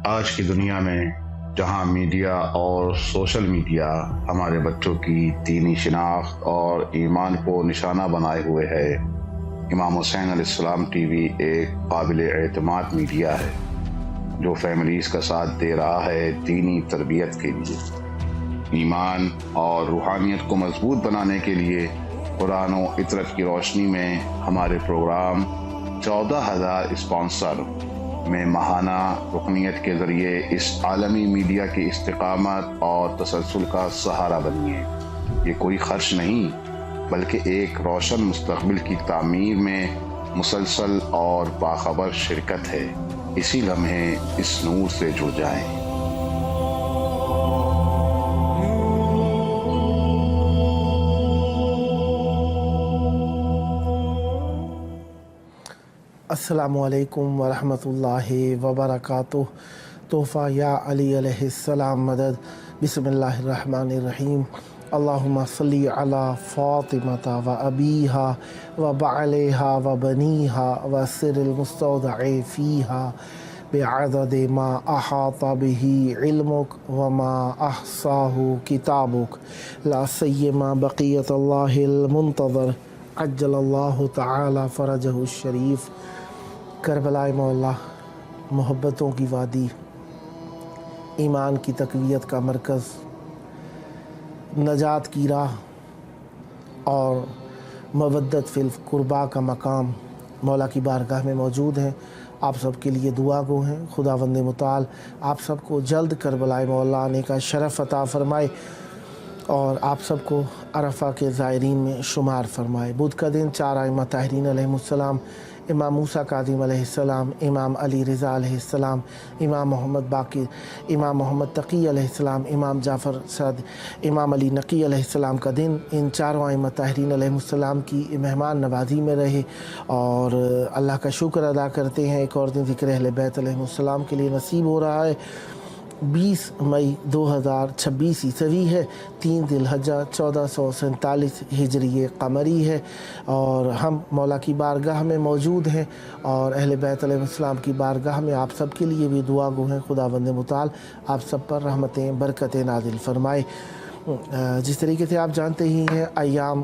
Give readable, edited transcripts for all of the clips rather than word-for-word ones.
آج کی دنیا میں جہاں میڈیا اور سوشل میڈیا ہمارے بچوں کی دینی شناخت اور ایمان کو نشانہ بنائے ہوئے ہے، امام حسین علیہ السلام ٹی وی ایک قابل اعتماد میڈیا ہے جو فیملیز کا ساتھ دے رہا ہے دینی تربیت کے لیے، ایمان اور روحانیت کو مضبوط بنانے کے لیے۔ قرآن و عطرت کی روشنی میں ہمارے پروگرام 14,000 اسپانسر میں ماہانہ رکنیت کے ذریعے اس عالمی میڈیا کی استقامت اور تسلسل کا سہارا بنیے۔ یہ کوئی خرچ نہیں بلکہ ایک روشن مستقبل کی تعمیر میں مسلسل اور باخبر شرکت ہے۔ اسی لمحے اس نور سے جڑ جائیں۔ السلام علیکم ورحمۃ اللہ وبرکاتہ۔ تحفہ یا علی علیہ السلام مدد۔ بسم اللہ الرحمن الرحیم۔ اللہم صلی علی فاطمۃ و ابیہا و بعلیہا و بنیہا و سر المستودع فیہا بعدد ما احاط بہ علمک وما احصاہ کتابک لا سیما بقیت اللہ المنتظر عجل اللہ تعالی فرجہ الشریف۔ کربلا مولا، محبتوں کی وادی، ایمان کی تقویت کا مرکز، نجات کی راہ اور مودت فی القربا کا مقام مولا کی بارگاہ میں موجود ہیں۔ آپ سب کے لیے دعا گو ہیں، خداوند متعال آپ سب کو جلد کربلا مولا آنے کا شرف عطا فرمائے اور آپ سب کو عرفہ کے زائرین میں شمار فرمائے۔ بدھ کا دن 4 ائمہ طاہرین علیہ السلام، امام موسیٰ کاظم علیہ السلام، امام علی رضا علیہ السلام، امام محمد باقر، امام محمد تقی علیہ السلام، امام جعفر صادق، امام علی نقی علیہ السلام کا دن ان 4 ائمہ طاہرین علیہ السلام کی مہمان نوازی میں رہے اور اللہ کا شکر ادا کرتے ہیں۔ ایک اور دن ذکر اہل بیت علیہ السلام کے لیے نصیب ہو رہا ہے۔ 20 مئی 2026 عیسوی ہے، 3 ذی الحجہ 1447 ہجری قمری ہے اور ہم مولا کی بارگاہ میں موجود ہیں اور اہل بیت علیہ السلام کی بارگاہ میں آپ سب کے لیے بھی دعا گو ہیں، خداوند متعال آپ سب پر رحمتیں برکتیں نازل فرمائے۔ جس طریقے سے آپ جانتے ہی ہیں ایام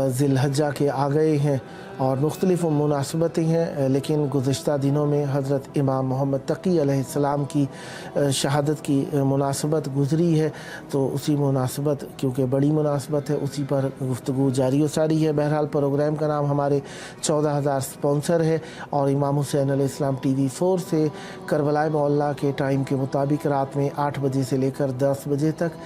ذی الحجہ کے آ گئے ہیں اور مختلف مناسبتیں ہیں، لیکن گزشتہ دنوں میں حضرت امام محمد تقی علیہ السلام کی شہادت کی مناسبت گزری ہے، تو اسی مناسبت کیونکہ بڑی مناسبت ہے اسی پر گفتگو جاری و ساری ہے۔ بہرحال پروگرام کا نام ہمارے 14,000 اسپانسر ہے اور امام حسین علیہ السلام ٹی وی 4 سے کربلا مولا کے ٹائم کے مطابق رات میں 8 بجے سے لے کر 10 بجے تک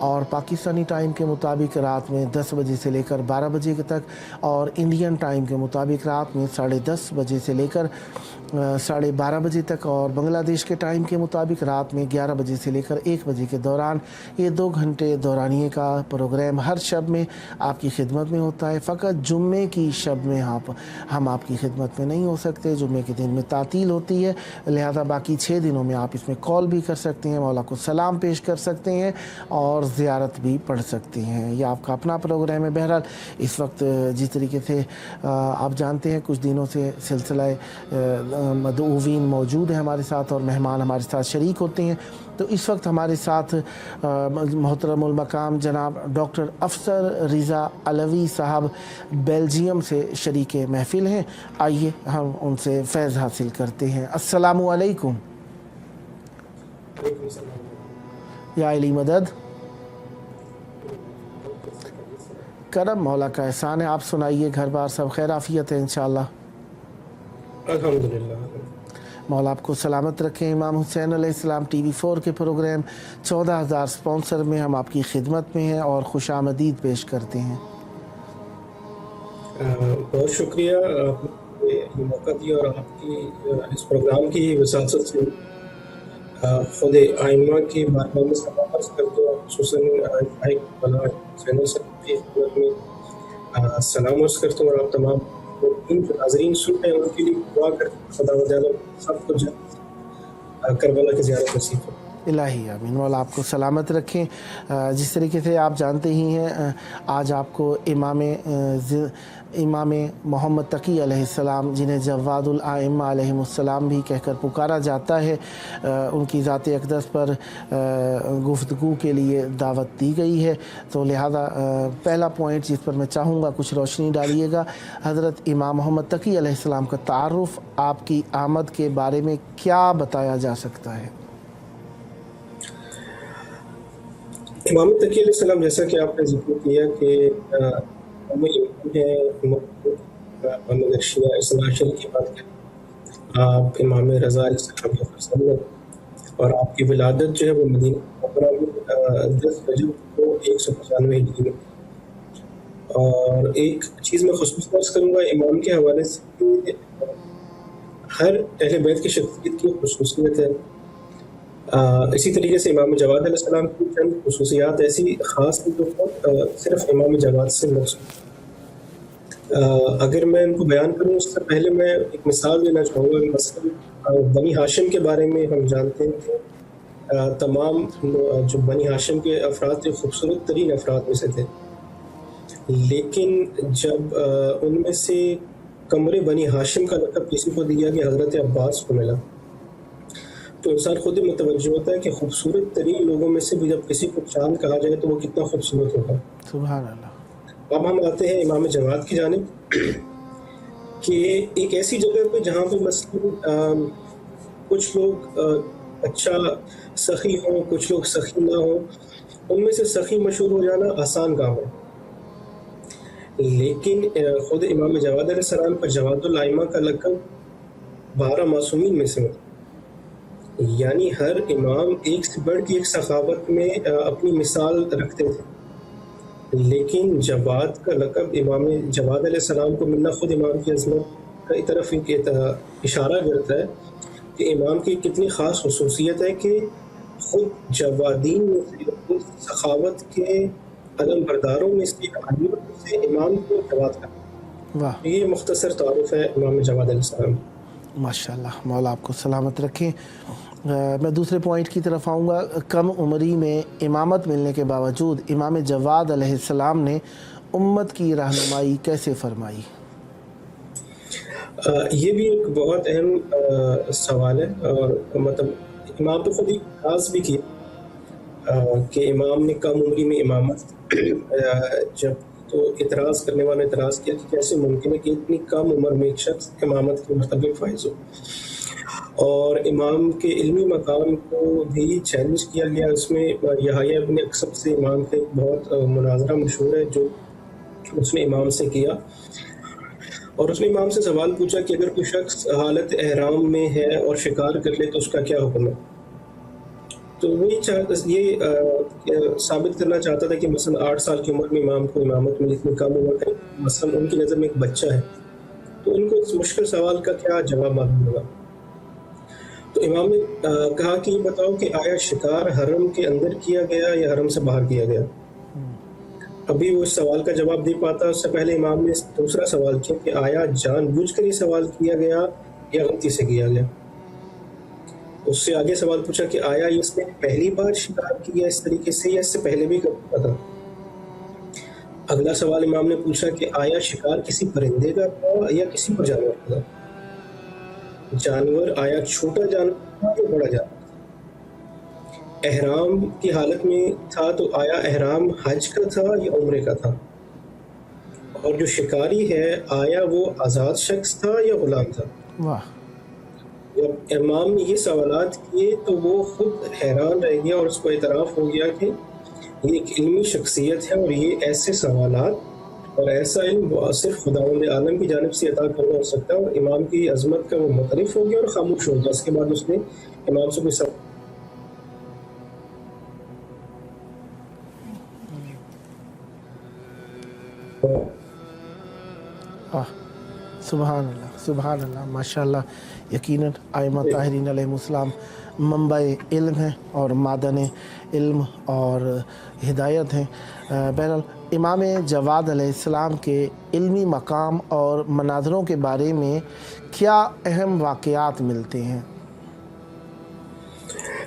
اور پاکستانی ٹائم کے مطابق رات میں 10 بجے سے لے کر 12 بجے تک اور انڈین ٹائم کے مطابق رات میں 10:30 بجے سے لے کر 12:30 بجے تک اور بنگلہ دیش کے ٹائم کے مطابق رات میں 11 بجے سے لے کر 1 بجے کے دوران یہ 2 گھنٹے دورانیے کا پروگرام ہر شب میں آپ کی خدمت میں ہوتا ہے۔ فقط جمعے کی شب میں ہم آپ کی خدمت میں نہیں ہو سکتے، جمعے کے دن میں تعطیل ہوتی ہے، لہذا باقی 6 دنوں میں آپ اس میں کال بھی کر سکتے ہیں، مولا کو سلام پیش کر سکتے ہیں اور زیارت بھی پڑھ سکتے ہیں۔ یہ آپ کا اپنا پروگرام ہے۔ بہرحال اس وقت جس طریقے سے آپ جانتے ہیں کچھ دنوں سے سلسلہ مدعوین موجود ہیں ہمارے ساتھ اور مہمان ہمارے ساتھ شریک ہوتے ہیں، تو اس وقت ہمارے ساتھ محترم المقام جناب ڈاکٹر افسر رضا علوی صاحب بیلجیم سے شریک محفل ہیں۔ آئیے ہم ان سے فیض حاصل کرتے ہیں۔ السلام علیکم۔ یا علی مدد۔ کرم مولا کا احسان ہے، آپ سنائیے، گھر بار سب خیر عافیت ہے انشاءاللہ؟ الحمدللہ۔ مولا آپ کو سلامت رکھیں۔ امام حسین علیہ السلام ٹی وی 4 کے پروگرام 14,000 اسپانسر میں ہم آپ کی خدمت میں ہیں اور خوش آمدید پیش کرتے ہیں۔ بہت شکریہ، آپ نے یہ موقع دیا اور آپ کی اس پروگرام کی وساطت سے خود آئمہ کی بارگاہ میں سلام عرض کرتے ہیں، خصوصاً حسین صاحب کی خدمت میں سلام عرض کرتا ہوں اور آپ تمام ناظرین سن رہے ہیں ان کے لیے دعا کرتے ہیں خدا و تعالیٰ سب کو کربلا کی زیارت نصیب ہو۔ इलाही आमीन। मौला आपको सलामत रखें। जिस तरीके से आप जानते ही हैं, आज आपको इमाम मोहम्मद तकी अलैहिस्सलाम, जिन्हें जवादुल आइम्मा अलैहिमुस्सलाम भी कहकर पुकारा जाता है, उनकी ज़ात अक़दस पर गुफ्तगू के लिए दावत दी गई है। तो लिहाजा पहला पॉइंट जिस पर मैं चाहूँगा कुछ रोशनी डालिएगा, हज़रत इमाम मोहम्मद तकी अलैहिस्सलाम का तारुफ़, आपकी आमद के बारे में क्या बताया जा सकता है? इमाम तकी अलैहिस्सलाम, जैसा कि आपने जिक्र किया कि अगर शिया इस्लाह की बात करें, आप इमाम रज़ा अलैहिस्सलाम के फर्जंद और आपकी विलादत जो है वो मदीना मुनव्वरा में 10 रजब को 195 हिजरी में। और एक चीज़ मैं खुसूसन अर्ज़ करूँगा इमाम के हवाले से, हर अहले बैत की शख्सियत की खुसूसियत है। इसी तरीके से इमाम जवाद अलैहिस्सलाम की चंद खुसूसियात ऐसी ख़ास हैं जो सिर्फ इमाम जवाद से मखसूस। अगर मैं इनको बयान करूँ उससे पहले मैं एक मिसाल देना चाहूँगा। मसलन बनी हाशिम के बारे में हम जानते हैं कि तमाम जो बनी हाशिम के अफराद थे खूबसूरत तरीन अफराद में से थे, लेकिन जब उनमें से कमरे बनी हाशिम का लक़ब किसी को दिया कि हज़रत अब्बास को मिला, तो इंसान खुद ही मुतवज्जो होता है कि खूबसूरत तरीन लोगों में से भी जब किसी को चांद कहा जाए तो वो कितना खूबसूरत होगा। सुभान अल्लाह। अब हम आते हैं इमाम जवाद की जानिब कि एक ऐसी जगह पे जहाँ पे मसलन कुछ लोग अच्छा सखी हों, कुछ लोग सखी ना हों, उनमें से सखी मशहूर हो जाना आसान काम है, लेकिन खुद इमाम जवाद अलैहिस्सलाम पर जवादुल आइम्मा का लक़ब 12 मासूमीन में से, यानी हर इमाम एक से बढ़ के एक सखावत में अपनी मिसाल रखते थे, लेकिन जवाद का लक़ब इमाम जवाद अलैहिस्सलाम को मिलना खुद इमाम की अज़मत की तरफ इशारा करता है कि इमाम की कितनी ख़ास खुसूसियत है कि खुद जवादीन में से, खुद सखावत के अदम बरदारों में से इमाम को जवाद का। ये मुख्तसर तारुफ़ है इमाम जवाद अलैहिस्सलाम। माशाअल्लाह, मौला आपको सलामत रखें। मैं दूसरे पॉइंट की तरफ आऊँगा। कम उम्री में इमामत मिलने के बावजूद इमाम जवाद अलैहिस्सलाम ने उम्मत की रहनुमाई कैसे फरमाई? ये भी एक बहुत अहम सवाल है, और मतलब इमाम तो खुद ही खास भी किया कि इमाम ने कम उम्री में इमामत जब, तो इतराज़ करने वाले इतराज़ किया कि कैसे मुमकिन है कि इतनी कम उम्र में एक शख्स इमामत के मुस्तक़बिल फाइज़ हो, और इमाम के इल्मी मकाम को भी चैलेंज किया गया। उसमें यहया इब्न अक्सब से इमाम के बहुत मुनाज़रा मशहूर है जो उसने इमाम से किया, और उसने इमाम से सवाल पूछा कि अगर कोई शख्स हालत एहराम में है और शिकार कर ले तो उसका क्या हुक्म है। तो वही ये साबित करना चाहता था कि मसलन 8 साल की उम्र में इमाम को इमामत में इतनी कम उम्र है, मसलन उनकी नज़र में एक बच्चा है, तो उनको इस मुश्किल सवाल का क्या जवाब मालूम होगा। तो इमाम ने कहा कि ये बताओ कि आया शिकार हरम के अंदर किया गया या हरम से बाहर किया गया। अभी वो इस सवाल का जवाब दे पाता, उससे पहले इमाम ने दूसरा सवाल किया कि आया जानबूझकर ये सवाल किया गया या गलती से किया गया। उससे आगे सवाल पूछा कि आया इसने पहली बार शिकार किया इस तरीके से या इससे पहले भी करता था। अगला सवाल इमाम ने पूछा कि आया शिकार किसी परिंदे का था या किसी और जानवर का था। जानवर आया छोटा जानवर था या बड़ा जानवर था। एहराम की हालत में था तो आया एहराम हज का था या उम्रे का था। और जो शिकारी है आया वो आज़ाद शख्स था या गुलाम था। वाह। जब इमाम ने ये सवालात किए तो वो खुद हैरान रह गया और उसको इतराफ़ हो गया कि ये एक इल्मी शख्सियत है और ये ऐसे सवालात और ऐसा इल्म सिर्फ खुदावंद आलम की जानिब से अता करना हो सकता है। और इमाम की अजमत का वो मुतरिफ हो गया और खामोश हो गया। उसके बाद उसने इमाम से कोई सुभान अल्लाह, सुभान अल्लाह, माशाअल्लाह। यकीनन आइम्मा ताहिरीन अलैहिमुस्सलाम मंबए इल्म है और मादन इल्म और हिदायत हैं। बहरहाल इमाम जवाद अलैहिस्सलाम के इल्मी मकाम और मनाज़रों के बारे में क्या अहम वाक़यात मिलते हैं?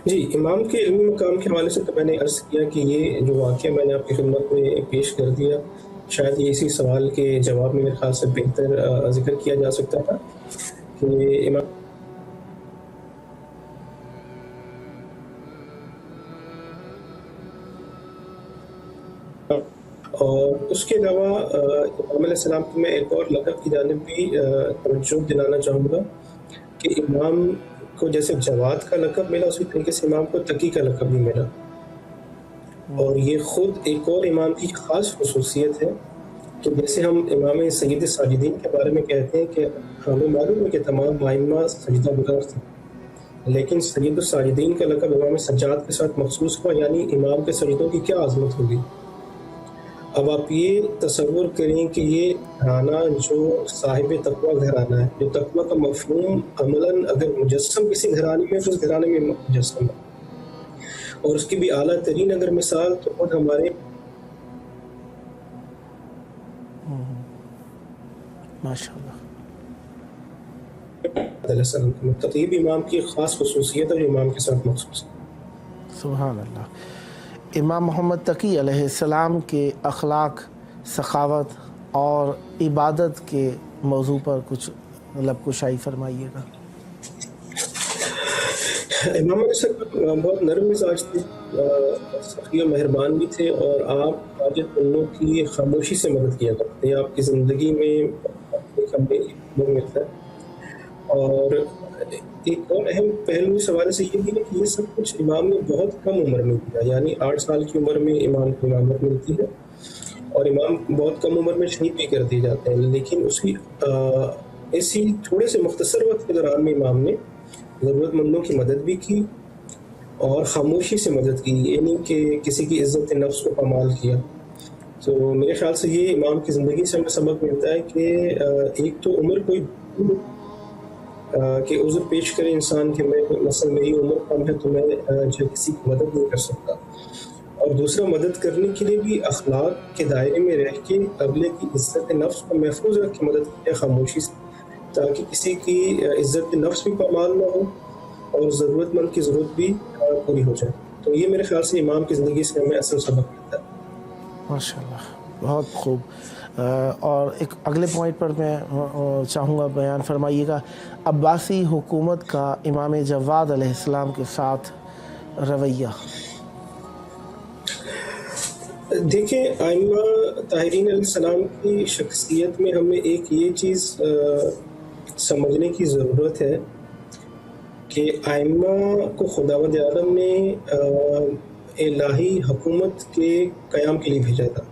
جی، امام کے علمی مقام کے حوالے سے تو میں نے عرض کیا کہ یہ جو واقعہ میں نے آپ کی خدمت میں پیش کر دیا، شاید یہ اسی سوال کے جواب میں میرے خیال سے بہتر ذکر کیا جا سکتا تھا کہ امام اور اس کے علاوہ امام علیہ السلام کو میں ایک اور لقب کی جانب بھی توجہ دلانا چاہوں گا کہ امام کو جیسے جواد کا لقب ملا، اسی طریقے سے امام کو تقی کا لقب بھی ملا، اور یہ خود ایک اور امام کی خاص خصوصیت ہے کہ جیسے ہم امام سید ساجدین کے بارے میں کہتے ہیں کہ ہمیں معلوم ہے کہ تمام ائمہ سجدہ گزار تھے، لیکن سید الساجدین کا لقب امام سجاد کے ساتھ مخصوص ہوا، یعنی امام کے سجدوں کی کیا عظمت ہوگی۔ اب آپ یہ تصور کریں کہ یہ گھرانہ جو صاحب تقویٰ گھرانہ ہے، جو تقویٰ کا مفہوم عملاً اگر مجسم کسی گھرانے میں تو اس گھرانے میں مجسم ہے، اور اس کی بھی اعلیٰ ترین اگر مثال تو خود ہمارے ماشاءاللہ علیہ السلام کا تقیب امام کی خاص خصوصیت ہے جو امام کے ساتھ مخصوص ہے۔ سبحان اللہ۔ امام محمد تقی علیہ السلام کے اخلاق، سخاوت اور عبادت کے موضوع پر کچھ لب کشائی فرمائیے گا۔ امام علیہ السلام بہت نرم مزاج تھے، سخی و مہربان بھی تھے، اور آپ حاجت مندوں کی خاموشی سے مدد کیا کرتے ہیں۔ آپ کی زندگی میں ہمیں ملتا ہے، اور ایک اور اہم پہلو اس حوالے سے یہ بھی ہے کہ یہ سب کچھ امام نے بہت کم عمر میں کیا، یعنی 8 سال کی عمر میں امام کو امامت ملتی ہے، اور امام بہت کم عمر میں شہید بھی کر دیے جاتے ہیں، لیکن اس کی ایسی تھوڑے سے مختصر وقت کے دوران میں امام نے ضرورت مندوں کی مدد بھی کی اور خاموشی سے مدد کی، یہ نہیں کہ کسی کی عزت نفس کو پامال کیا۔ تو میرے خیال سے یہ امام کی زندگی سے ہمیں سبق ملتا ہے کہ ایک تو عمر کوئی کہ عذر پیش کرے انسان کہ میں مثلا میری عمر کم ہے تو میں جو کسی کی مدد نہیں کر سکتا، اور دوسرا مدد کرنے کے لیے بھی اخلاق کے دائرے میں رہ کے اگلے کی عزت نفس کو محفوظ رکھ کے مدد کی خاموشی سے، تاکہ کسی کی عزت نفس بھی پامال نہ ہو اور ضرورت مند کی ضرورت بھی پوری ہو جائے۔ تو یہ میرے خیال سے امام کی زندگی سے ہمیں اصل سبق ملتا ہے۔ ماشاءاللہ، بہت خوب۔ اور ایک اگلے پوائنٹ پر میں چاہوں گا بیان فرمائیے گا، عباسی حکومت کا امام جواد علیہ السلام کے ساتھ رویہ۔ دیکھیں، ائمہ طاہرین علیہ السلام کی شخصیت میں ہمیں ایک یہ چیز سمجھنے کی ضرورت ہے کہ ائمہ کو خداوند عالم نے الہی حکومت کے قیام کے لیے بھیجا تھا،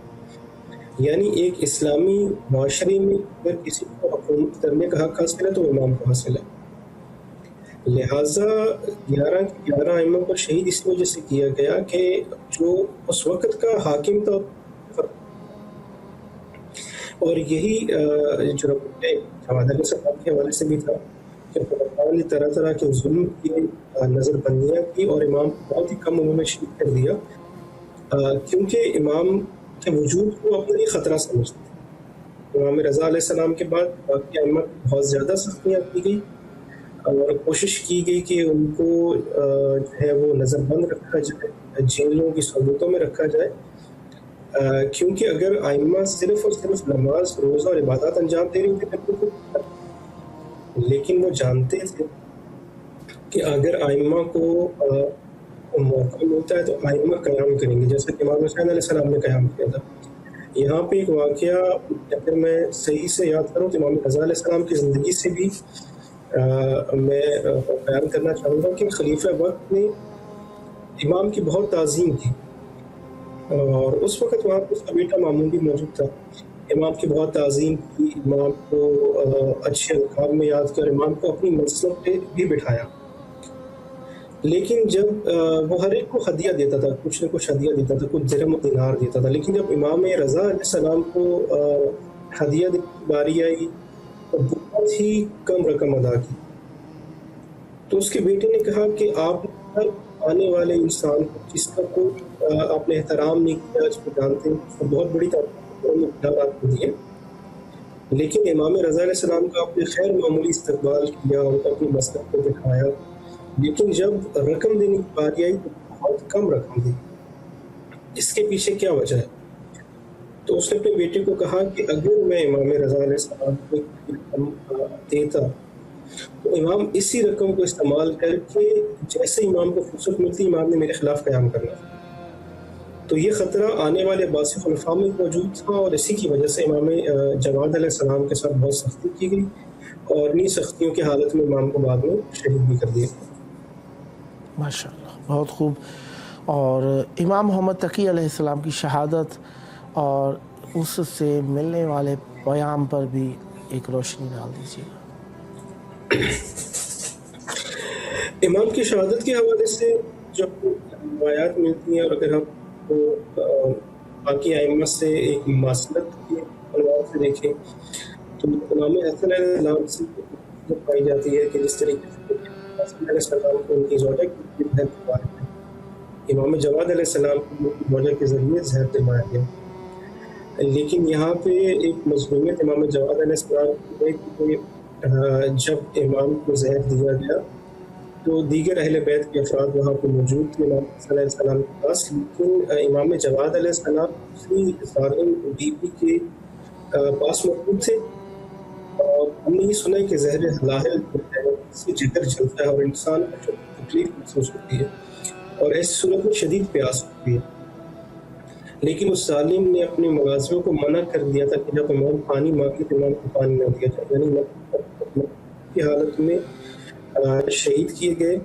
یعنی ایک اسلامی معاشرے میں اگر کسی کو حکومت کرنے کا حق حاصل ہے تو امام کو حاصل ہے، لہٰذا 11 ائمہ کو شہید اس وجہ سے کیا گیا کہ جو اس وقت کا حاکم تھا، اور یہی جو جواد علیہ السلام کے حوالے سے بھی تھا کہ خلفاء نے طرح طرح کے ظلم کی نظر بندیاں کی اور امام کو بہت ہی کم عمر میں شہید کر دیا، کیونکہ امام کے وجود کو اپنے لیے خطرہ سمجھتے تھے۔ امام رضا علیہ السلام کے بعد باقی ائمہ بہت زیادہ سختیاں کی گئی اور کوشش کی گئی کہ ان کو جو ہے وہ نظر بند رکھا جائے، جیلوں کی صورتوں میں رکھا جائے، کیونکہ اگر ائمہ صرف اور صرف نماز، روزہ اور عبادات انجام دے رہے تھے لیکن وہ جانتے تھے کہ اگر ائمہ کو موقع ملتا ہے تو ائمہ قیام کریں گے، جیسا کہ امام حسین علیہ السلام نے قیام کیا تھا۔ یہاں پہ ایک واقعہ اگر میں صحیح سے یاد کروں تو امام رضا علیہ السلام کی زندگی سے بھی میں بیان کرنا چاہوں گا کہ خلیفہ وقت نے امام کی بہت تعظیم کی، اور اس وقت وہاں پہ اس کا بیٹا مامون بھی موجود تھا۔ امام کی بہت تعظیم کی، امام کو اچھے القاب میں یاد کر امام کو اپنی منصب پہ بھی بٹھایا، لیکن جب وہ ہر ایک کو ہدیہ دیتا تھا، کچھ نہ کچھ ہدیہ دیتا تھا، کچھ درہم و دینار دیتا تھا، لیکن جب امام رضا علیہ السلام کو ہدیہ دینے کی باری آئی تو بہت ہی کم رقم ادا کی، تو اس کے بیٹے نے کہا کہ آپ ہر آنے والے انسان کو جس کا کوئی آپ نے احترام نہیں کیا، اس کو جانتے ہیں، اس کو بہت بڑی تعداد کو دیے، لیکن امام رضا علیہ السلام کا آپ نے خیر معمولی استقبال کیا، ان کو اپنی مسجد پہ بٹھایا لیکن جب رقم دینے کی باری آئی تو بہت کم رقم دی. اس کے پیچھے کیا وجہ ہے؟ تو اس نے اپنے بیٹے کو کہا کہ اگر میں امام رضا علیہ السلام کو رقم دیتا تو امام اسی رقم کو استعمال کر کے جیسے امام کو فرصت ملتی امام نے میرے خلاف قیام کرنا تھا. تو یہ خطرہ آنے والے عباسی خلفاء میں موجود تھا، اور اسی کی وجہ سے امام جواد علیہ السلام کے ساتھ بہت سختی کی گئی، اور انہی سختیوں کی حالت میں امام کو بعد میں شہید بھی کر دیا. ماشاء اللہ، بہت خوب. اور امام محمد تقی علیہ السلام کی شہادت اور اس سے ملنے والے پیام پر بھی ایک روشنی ڈال دیجیے. امام کی شہادت کے حوالے سے جو روایات ملتی ہیں، اور اگر ہم کو باقی ائمہ سے ایک مماثلت کے عنوان سے دیکھیں تو امام حسن علیہ السلام سے پائی جاتی ہے کہ جس طریقے سے حسن علیہ السلام کو ان کی زوجہ کی زہر دلوایا گیا، امام جواد علیہ السلام کو ان کی زوجہ کے ذریعے زہر دلوایا گیا. لیکن یہاں پہ ایک مظلومیت امام جواد علیہ السلام کی ہے کہ جب امام کو زہر دیا گیا تو دیگر اہل بیت کے افراد وہاں پہ موجود تھے امام حسن علیہ السلام کے پاس، لیکن امام جواد علیہ السلام اسی ظالم بی بی کے پاس موجود تھے. اور ہم نے یہ سنا ہے کہ زہر حلاہل سے جگر جلتا ہے اور انسان کو تکلیف محسوس ہوتی ہے، اور ایسی صورت میں شدید پیاس ہوتی ہے. لیکن اس ظالم نے اپنے ملازموں کو منع کر دیا تھا کہ جب امام پانی مانگے تو امام کو پانی نہ دیا جائے، یعنی کی حالت میں شہید کیے گئے.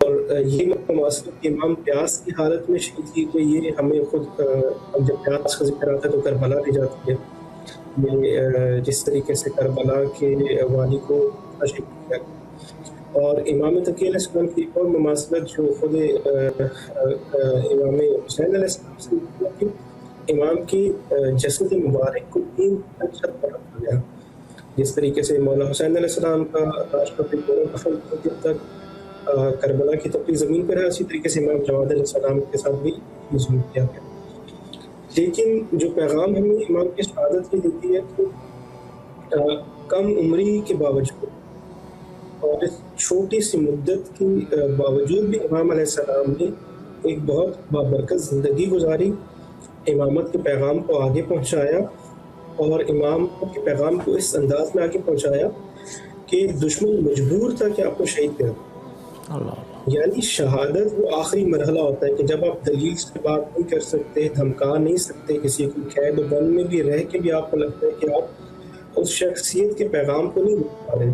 اور یہ مواصلت امام پیاس کی حالت میں شہید کیے گئے، یہ ہمیں خود جب پیاس کا ذکر آتا ہے تو کربلا دی جاتی ہے. یہ جس طریقے سے کربلا کے والی کو شہید کیا گیا. اور امام تقی علیہ السلام کی ایک اور مماثلت جو خود امام حسین علیہ السلام سے کہ امام کی جسد مبارک کو 3 چھت پر رکھا گیا. جس طریقے سے مولا حسین علیہ السلام کا لاش کا دفن جب تک کربلا کی تپی زمین پر ہے، اسی طریقے سے امام جواد علیہ السلام کے ساتھ بھی ظلم کیا گیا. لیکن جو پیغام ہمیں امام کی شہادت کی دیتی ہے کہ کم عمری کے باوجود اور اس چھوٹی سی مدت کی باوجود بھی امام علیہ السلام نے ایک بہت بابرکت زندگی گزاری، امامت کے پیغام کو آگے پہنچایا، اور امام کے پیغام کو اس انداز میں آگے پہنچایا کہ دشمن مجبور تھا کہ آپ کو شہید کر دیں. یعنی شہادت وہ آخری مرحلہ ہوتا ہے کہ جب آپ دلیل سے بات نہیں کر سکتے، دھمکا نہیں سکتے کسی کو، قید و بند میں بھی رہ کے بھی آپ کو لگتا ہے کہ آپ اس شخصیت کے پیغام کو نہیں بتا رہے،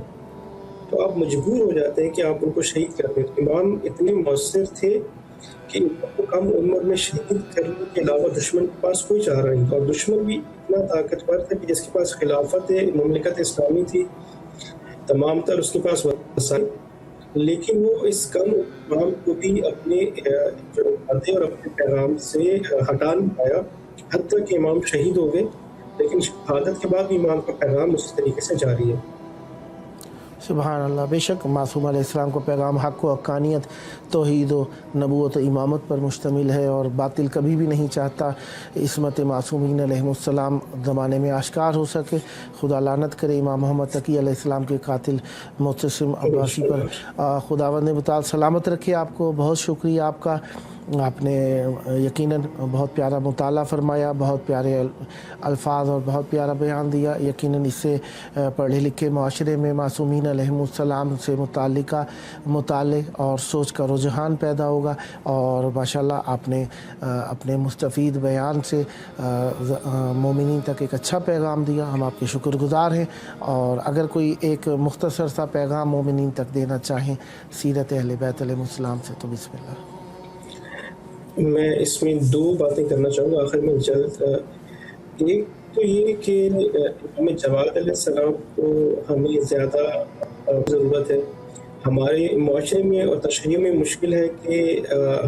تو آپ مجبور ہو جاتے ہیں کہ آپ ان کو شہید کر دیں. امام اتنے مؤثر تھے کہ ان کو کم عمر میں شہید کرنے کے علاوہ دشمن کے پاس کوئی چارہ نہیں تھا، اور دشمن بھی اتنا طاقتور تھا کہ جس کے پاس خلافت مملکت اسلامی تھی، تمام تر اس کے پاس وسائل، لیکن وہ اس کم امام کو بھی اپنے جو وعدے اور اپنے پیغام سے ہٹا نہیں پایا، حتیٰ کہ امام شہید ہو گئے. لیکن شہادت کے بعد بھی امام کا پیغام اسی طریقے سے جاری ہے. سبحان اللہ. بے شک معصوم علیہ السلام کو پیغام حق و حقانیت، توحید و نبوت و امامت پر مشتمل ہے، اور باطل کبھی بھی نہیں چاہتا عصمت معصومین علیہ السلام زمانے میں آشکار ہو سکے. خدا لعنت کرے امام محمد تقی علیہ السلام کے قاتل معتصم عباسی پر. خداوند متعال سلامت رکھے آپ کو. بہت شکریہ آپ کا. آپ نے یقیناً بہت پیارا مطالعہ فرمایا، بہت پیارے الفاظ اور بہت پیارا بیان دیا. یقیناً اس سے پڑھے لکھے معاشرے میں معصومین علیہ السلام سے متعلقہ مطالعے اور سوچ کا رجحان پیدا ہوگا. اور ماشاءاللہ آپ نے اپنے مستفید بیان سے مومنین تک ایک اچھا پیغام دیا. ہم آپ کے شکر گزار ہیں. اور اگر کوئی ایک مختصر سا پیغام مومنین تک دینا چاہیں سیرت اہل بیت علیہ السلام سے تو بسم اللہ. میں اس میں 2 باتیں کرنا چاہوں گا آخر میں جلد. ایک تو یہ کہ امام جواد علیہ السلام کو ہمیں زیادہ ضرورت ہے. ہمارے معاشرے میں اور تشیع میں مشکل ہے کہ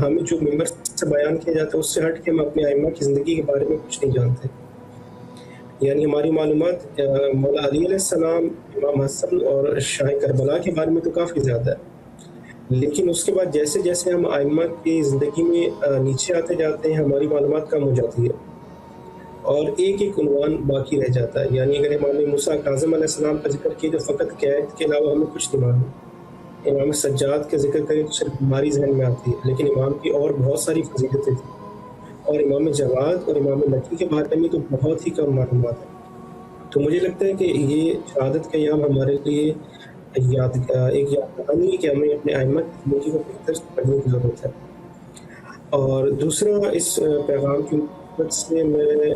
ہمیں جو ممبر سے بیان کیا جاتا ہے اس سے ہٹ کے ہم اپنے ائمہ کی زندگی کے بارے میں کچھ نہیں جانتے. یعنی ہماری معلومات مولا علی علیہ السلام، امام حسن اور شاہ کربلا کے بارے میں تو کافی زیادہ ہے، لیکن اس کے بعد جیسے جیسے ہم ائمہ کی زندگی میں نیچے آتے جاتے ہیں ہماری معلومات کم ہو جاتی ہے اور ایک ایک عنوان باقی رہ جاتا ہے. یعنی اگر امام موسیٰ کاظم علیہ السلام کا ذکر کیا تو فقط قید کے علاوہ ہمیں کچھ نہیں معلوم. امام سجاد کا ذکر کریں تو صرف بیماری ذہن میں آتی ہے، لیکن امام کی اور بہت ساری فضیلتیں تھیں، اور امام جواد اور امام نقی کے بارے میں تو بہت ہی کم معلومات ہیں۔ تو مجھے لگتا ہے کہ یہ شہادت کا ایام ہمارے لیے ایک یاد دہانی ہے کہ ہمیں اپنے ائمہ کی زندگی کو بہتر سے پڑھنے کی ضرورت ہے۔ اور دوسرا، اس پیغام کی مدد سے میں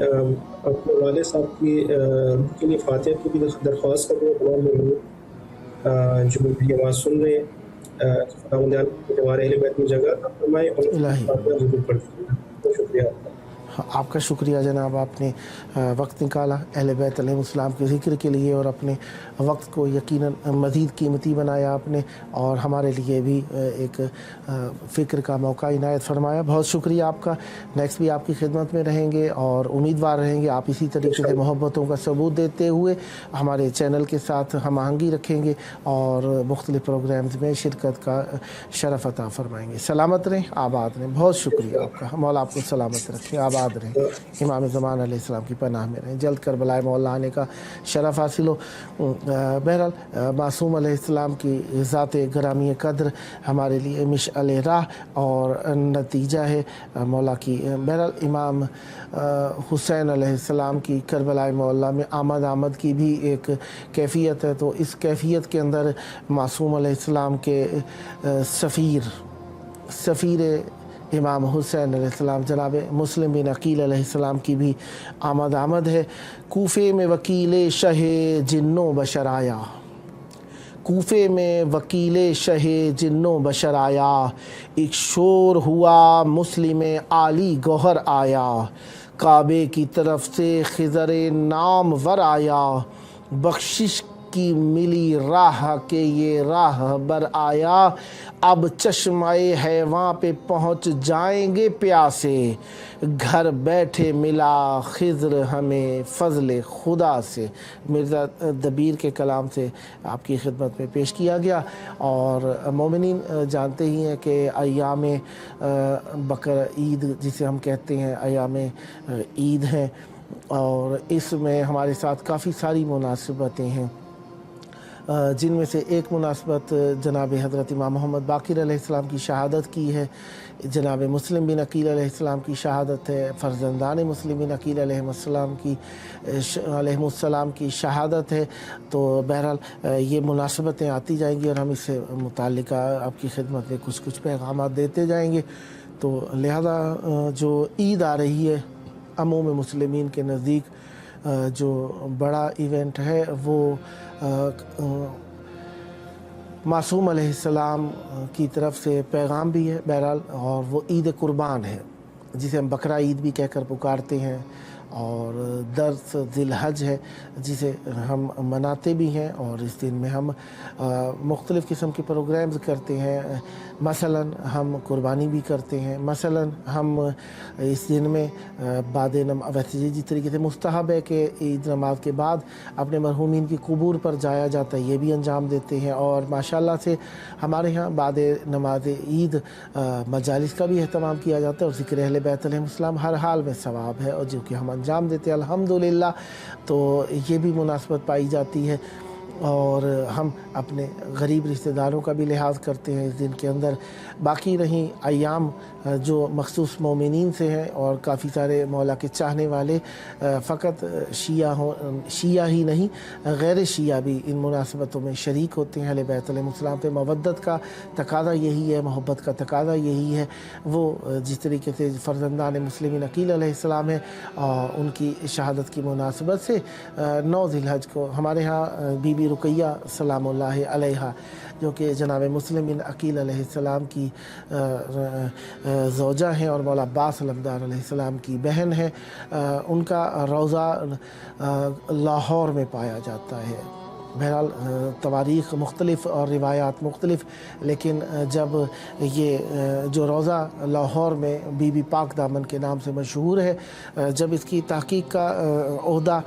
اپنے والد صاحب کی روح کے لیے فاتحہ کی بھی درخواست کروں گا، تمام مومنین جو یہ آواز سن رہے ہیں، کہ خداوند عالم ہمارے اہل بیت میں جگہ عطا فرمائے، اور ان کی الہی فاتحہ ضرور پڑھ دیجیے۔ بہت شکریہ آپ کا۔ آپ کا شکریہ جناب، آپ نے وقت نکالا اہل بیت علیہ السلام کے ذکر کے لیے، اور اپنے وقت کو یقیناً مزید قیمتی بنایا آپ نے، اور ہمارے لیے بھی ایک فکر کا موقع عنایت فرمایا۔ بہت شکریہ آپ کا۔ نیکسٹ بھی آپ کی خدمت میں رہیں گے، اور امیدوار رہیں گے آپ اسی طریقے سے محبتوں کا ثبوت دیتے ہوئے ہمارے چینل کے ساتھ ہم آہنگی رکھیں گے، اور مختلف پروگرامز میں شرکت کا شرف عطا فرمائیں گے۔ سلامت رہیں، آباد رہیں۔ بہت شکریہ آپ کا۔ مولا آپ کو سلامت رکھیں، آباد رہیں، امام زمان علیہ السلام کی پناہ میں رہیں، جلد کربلائے مولا آنے کا شرف حاصل ہو۔ بہرحال معصوم علیہ السلام کی ذات گرامی قدر ہمارے لیے مشعل راہ اور نتیجہ ہے مولا کی۔ بہرحال امام حسین علیہ السلام کی کربلائے مولا میں آمد کی بھی ایک کیفیت ہے، تو اس کیفیت کے اندر معصوم علیہ السلام کے سفیر امام حسین علیہ السلام جناب مسلم بن عقیل علیہ السلام کی بھی آمد ہے۔ کوفے میں وکیل شہ جنوں بشر آیا، کوفے میں وکیل شہ جنوں بشر آیا، ایک شور ہوا مسلم عالی گوہر آیا، کعبے کی طرف سے خضر نامور آیا، بخشش کی ملی راہ کے یہ راہ بر آیا، اب چشمہ حیواں پہ پہنچ جائیں گے پیاسے، گھر بیٹھے ملا خضر ہمیں فضل خدا سے۔ مرزا دبیر کے کلام سے آپ کی خدمت میں پیش کیا گیا۔ اور مومنین جانتے ہی ہیں کہ ایام بقر عید جسے ہم کہتے ہیں، ایام عید ہیں، اور اس میں ہمارے ساتھ کافی ساری مناسبتیں ہیں، جن میں سے ایک مناسبت جناب حضرت امام محمد باقر علیہ السلام کی شہادت کی ہے، جناب مسلم بن عقیل علیہ السلام کی شہادت ہے، فرزندان مسلم بن عقیل علیہ السلام کی شہادت ہے۔ تو بہرحال یہ مناسبتیں آتی جائیں گی، اور ہم اس سے متعلقہ آپ کی خدمت میں کچھ پیغامات دیتے جائیں گے۔ تو لہذا جو عید آ رہی ہے، عموم مسلمین کے نزدیک جو بڑا ایونٹ ہے وہ معصوم علیہ السلام کی طرف سے پیغام بھی ہے بہرحال، اور وہ عید قربان ہے، جسے ہم بقرہ عید بھی کہہ کر پکارتے ہیں، اور 10 ذی الحج ہے جسے ہم مناتے بھی ہیں، اور اس دن میں ہم مختلف قسم کے پروگرامز کرتے ہیں۔ مثلا ہم قربانی بھی کرتے ہیں، مثلا ہم اس دن میں بعد ویسے جس طریقے سے مستحب ہے کہ عید نماز کے بعد اپنے مرحومین کی قبور پر جایا جاتا ہے، یہ بھی انجام دیتے ہیں، اور ماشاءاللہ سے ہمارے ہاں بعد نماز عید مجالس کا بھی اہتمام کیا جاتا ہے، اور ذکر اہل بیت علیہ السلام ہر حال میں ثواب ہے، اور جو کہ ہم انجام دیتے ہیں الحمدللہ۔ تو یہ بھی مناسبت پائی جاتی ہے، اور ہم اپنے غریب رشتہ داروں کا بھی لحاظ کرتے ہیں اس دن کے اندر۔ باقی رہیں ایام جو مخصوص مومنین سے ہیں، اور کافی سارے مولا کے چاہنے والے فقط شیعہ ہی نہیں، غیر شیعہ بھی ان مناسبتوں میں شریک ہوتے ہیں۔ اہل بیت علیہ السلام پہ مودت کا تقاضا یہی ہے، محبت کا تقاضا یہی ہے۔ وہ جس طریقے سے فرزندان مسلم عقیل علیہ السلام ہے، ان کی شہادت کی مناسبت سے 9 ذی الحج کو ہمارے ہاں بی بی رقیہ سلام اللہ علیہا، جو کہ جناب مسلم بن عقیل علیہ السلام کی زوجہ ہیں اور مولا عباس علمدار علیہ السلام کی بہن ہیں، ان کا روضہ لاہور میں پایا جاتا ہے۔ بہرحال تواریخ مختلف اور روایات مختلف، لیکن جب یہ جو روضہ لاہور میں بی بی پاک دامن کے نام سے مشہور ہے، جب اس کی تحقیق کا عہدہ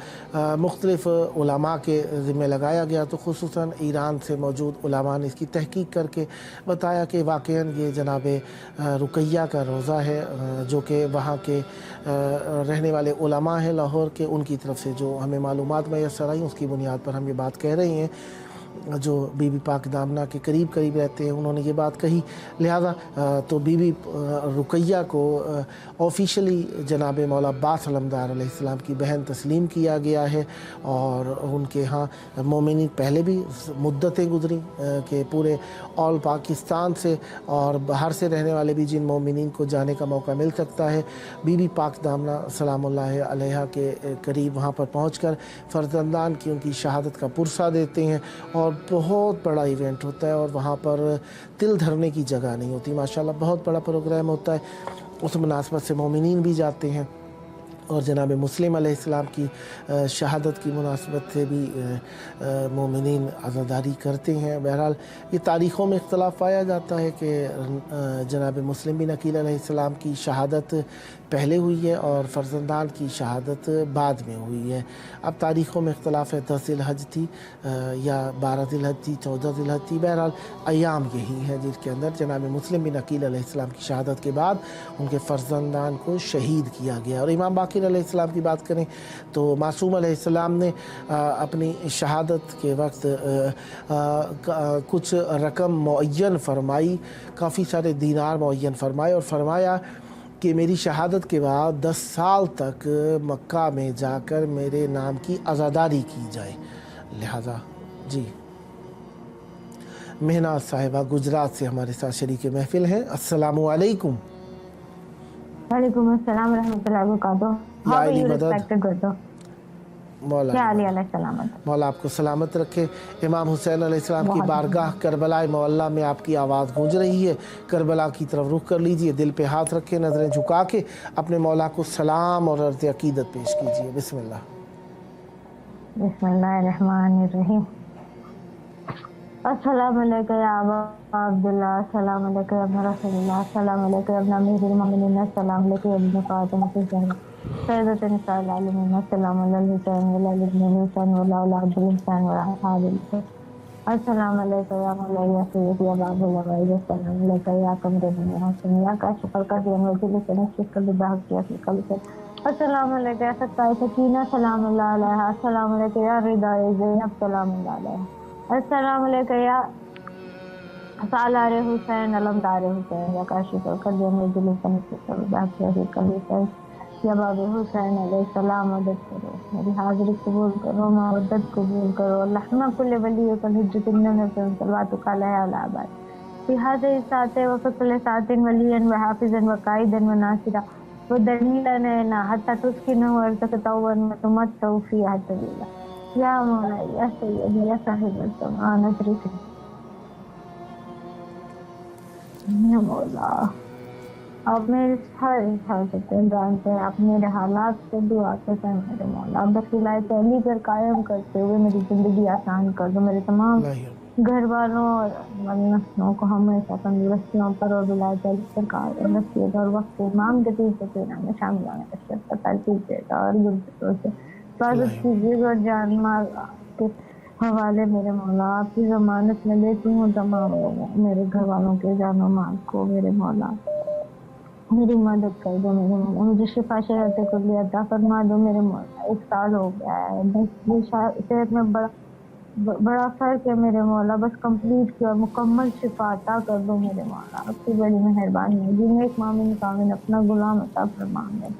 مختلف علماء کے ذمہ لگایا گیا، تو خصوصاً ایران سے موجود علماء نے اس کی تحقیق کر کے بتایا کہ واقعاً یہ جناب رقیہ کا روضہ ہے، جو کہ وہاں کے رہنے والے علماء ہیں لاہور کے، ان کی طرف سے جو ہمیں معلومات میسر آئیں اس کی بنیاد پر ہم یہ بات کہہ رہے ہیں۔ जो बीबी पाक दामना के करीब करीब रहते हैं, उन्होंने ये बात कही। लिहाजा तो बीबी रुकैया को ऑफिशियली जनाब मौला अब्बास अलमदार अलैहिस्सलाम की बहन तस्लीम किया गया है। और उनके यहाँ मोमिनीन पहले भी मुद्दतें गुजरी कि पूरे ऑल पाकिस्तान से और बाहर से रहने वाले भी जिन मोमिनीन को जाने का मौका मिल सकता है, बीबी पाक दामना सलामुल्लाह अलैहा के करीब वहाँ पर पहुँचकर फर्जंदान की उनकी शहादत का पुरसा देते हैं। और बहुत बड़ा इवेंट होता है और वहाँ पर तिल धरने की जगह नहीं होती, माशाल्लाह बहुत बड़ा प्रोग्राम होता है। उस मुनासबत से मोमिनीन भी जाते हैं और जनाब मुस्लिम अलैहिस्सलाम की शहादत की मुनासबत से भी मोमिनीन अज़ादारी करते हैं। बहरहाल ये तारीख़ों में इख्तलाफ पाया जाता है कि जनाब मुस्लिम बिन अकील अलैहिस्सलाम की शहादत पहले हुई है और फर्जंदान की शहादत बाद में हुई है। अब तारीख़ों में इख्तलाफ है, 10 ज़िलहज थी या 12 ज़िलहज थी, 14 ज़िलहज थी। बहरहाल अयाम यही है जिसके अंदर जनाब मुस्लिम बिन अकील अलैहिस्सलाम की शहादत के बाद उनके फर्जंदान को शहीद किया गया। और इमाम बाक़िर अलैहिस्सलाम की बात करें तो मासूम अलैहिस्सलाम ने अपनी शहादत के वक्त कुछ रकम मुअय्यन फरमाई, काफ़ी सारे दीनार मुअय्यन फरमाए और फरमाया कि मेरी शहादत के बाद 10 साल तक मक्का में जाकर मेरे नाम की अज़ादारी की जाए। लिहाजा जी, मेहनाज साहिबा गुजरात से हमारे साथ शरीक महफिल हैं। अस्सलामु अलैकुम। वालेकुम अस्सलाम रहमतुल्लाहि व बरकातहू। हाउ आर यू रिस्पेक्टेड गुरु? मौला आपको सलामत रखे। इमाम हुसैन अलैहिस्सलाम की बारगाह करबला मौला में आपकी आवाज़ गूंज रही है। करबला की तरफ रुख कर लीजिए, दिल पे हाथ रखे, नज़रें झुका के अपने मौला को सलाम और अर्ज़ अकीदत पेश कीजिए। बिस्मिल्लाह। बिस्मिल्लाहिर्रहमानिर्रहीम। अस्सलामु अलैका या अबा अब्दुल्लाह, अस्सलामु अलैका या इब्न रसूलुल्लाह, अस्सलामु अलैका या इब्न अमीरुल मोमिनीन, अस्सलामु अलैका या इब्न फातिमा ज़हरा सैयदत निसाइल आलमीन, अस्सलामु अलल हुसैन व अला इब्न हुसैन व अला औलादिल हुसैन व असहाबिल हुसैन, अस्सलामु अलैका या मौलाई या सय्यदी या बाबुल अवाइद, अस्सलामु अलैका या कमरुद्दीन हसन या काशिफल क़दर व जुलूसन शिकल बहक या शिकल से, अस्सलामु अलैका या सत्ताई सकीना सलामुल्लाह अलैहा, अस्सलामु अलैका या रिदाए ज़ैनब सलामुल्लाह अलैहा, अस्सलामु अलैका या सालार हुसैन अलमदार हुसैन या काशिफल क़दर व जुलूसन शिकल बहक या शिकल हुसैन या बाबे हुसैन अलैहिस्सलाम मदद करो, मेरी हाज़िरी कबूल करो, मवद्दत कबूल करो। अल्लाहुम्मा कुल्लि वलिय्यिका हुज्जतुन नबी सल्लल्लाहु अलैहि व आबाद बिहाज़ा साते व फकुल सातिन वलियन व हाफिज़न व काइदन व नासिरा व दलीलन ना हत्ता तुस्किनु व तकतवन व तुमत्तु फ़ीहा तवीला या मौला या सय्यदी या साहिबल ज़मान अदरिक या मौला। आप मेरे हर हालतें जानते हैं, आप मेरे हालात से दुआ करते हैं मेरे मौला। आप बखिलाई पहली पर कायम करते हुए मेरी ज़िंदगी आसान कर दो। मेरे तमाम घर वालों और नस्लों को हमेशा तंदुरुस्तियों पर और बिलाई पहली पर कायम रखिएगा और वक्त इमाम के तीन से तेना में शामिल होने का शर्त पता कीजिएगा और गुरबतों से हिफाजत कीजिएगा और जान माल के हवाले मेरे मौला। आपकी ज़मानत में लेती हूँ तमाम लोगों मेरे घर वालों के जानो माल को मेरे मौला। मेरी मदद कर दो मेरे मौला, मुझे शिफा शहरते को भी अता फरमा दो मेरे मौला। 1 साल हो गया है, बस सेहत में बड़ा फ़र्क है मेरे मौला, बस कंप्लीट की और मुकम्मल शिफा अता कर दो मेरे मौला। आपकी बड़ी मेहरबानी है। जिन एक मामिन कामिन अपना गुलाम अता फरमा दे,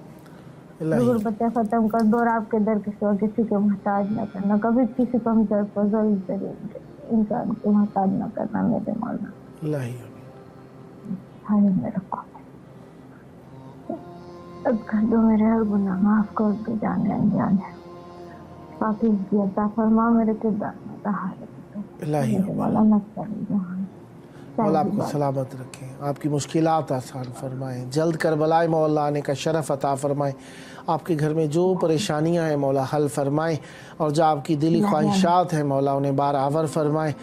गुरबतें ख़त्म कर दो और आपके दर के सिवा किसी के मोहताज न करना, कभी किसी को हम दर पर इंसान को मोहताज न करना मेरे मौला। हाँ मेरे को अब कर दो, मेरे हर गुनाह माफ कर दो, जाने अनजाने बाकी अता फरमा मेरे किरदार में तहारत वाला न करें। मौला आपको सलामत रखें, आपकी मुश्किलात आसान फरमाएं, जल्द करबलाए मौला आने का शरफ़ अता फरमाएं। आपके घर में जो परेशानियां हैं मौला हल फरमाएं और जो आपकी दिली ख्वाहिशात हैं मौला उन्हें बारावर फरमाएं।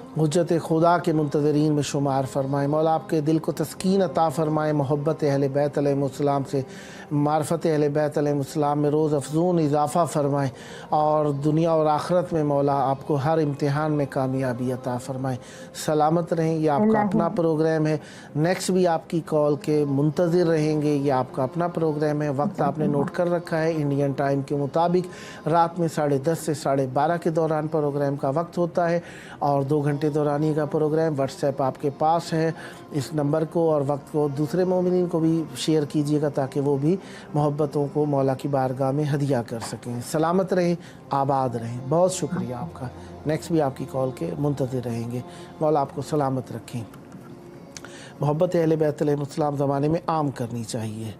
हुज्जत खुदा के मुंतज़रीन में शुमार फरमाएँ। मौला आपके दिल को तस्कीन अता फरमाएँ, मोहब्बत अहले बैत अलैहिस्सलाम से, मार्फत अहले बैत अलैहिस्सलाम में रोज़ अफजून इजाफ़ा फरमाएँ और दुनिया और आखिरत में मौला आपको हर इम्तिहान में कामयाबी अता फरमाएँ। सलामत रहें। ये आपका अपना प्रोग्राम है, नेक्स्ट भी आपकी कॉल के मुंतज़िर रहेंगे। ये आपका अपना प्रोग्राम है, वक्त आपने नोट कर रखा है इंडियन टाइम के मुताबिक रात में 10:30 से 12:30 के दौरान प्रोग्राम का वक्त होता है और 2 घंटे दौरानी का प्रोग्राम। व्हाट्सएप आपके पास है, इस नंबर को और वक्त को दूसरे मोमिनीन को भी शेयर कीजिएगा ताकि वो भी मोहब्बतों को मौला की बारगाह में हदिया कर सकें। सलामत रहें, आबाद रहें। बहुत शुक्रिया आपका। नेक्स्ट भी आपकी कॉल के मुंतज़िर रहेंगे। मौला आपको सलामत रखें। मोहब्बत अहले बैत अलैहिस्सलाम ज़माने में आम करनी चाहिए।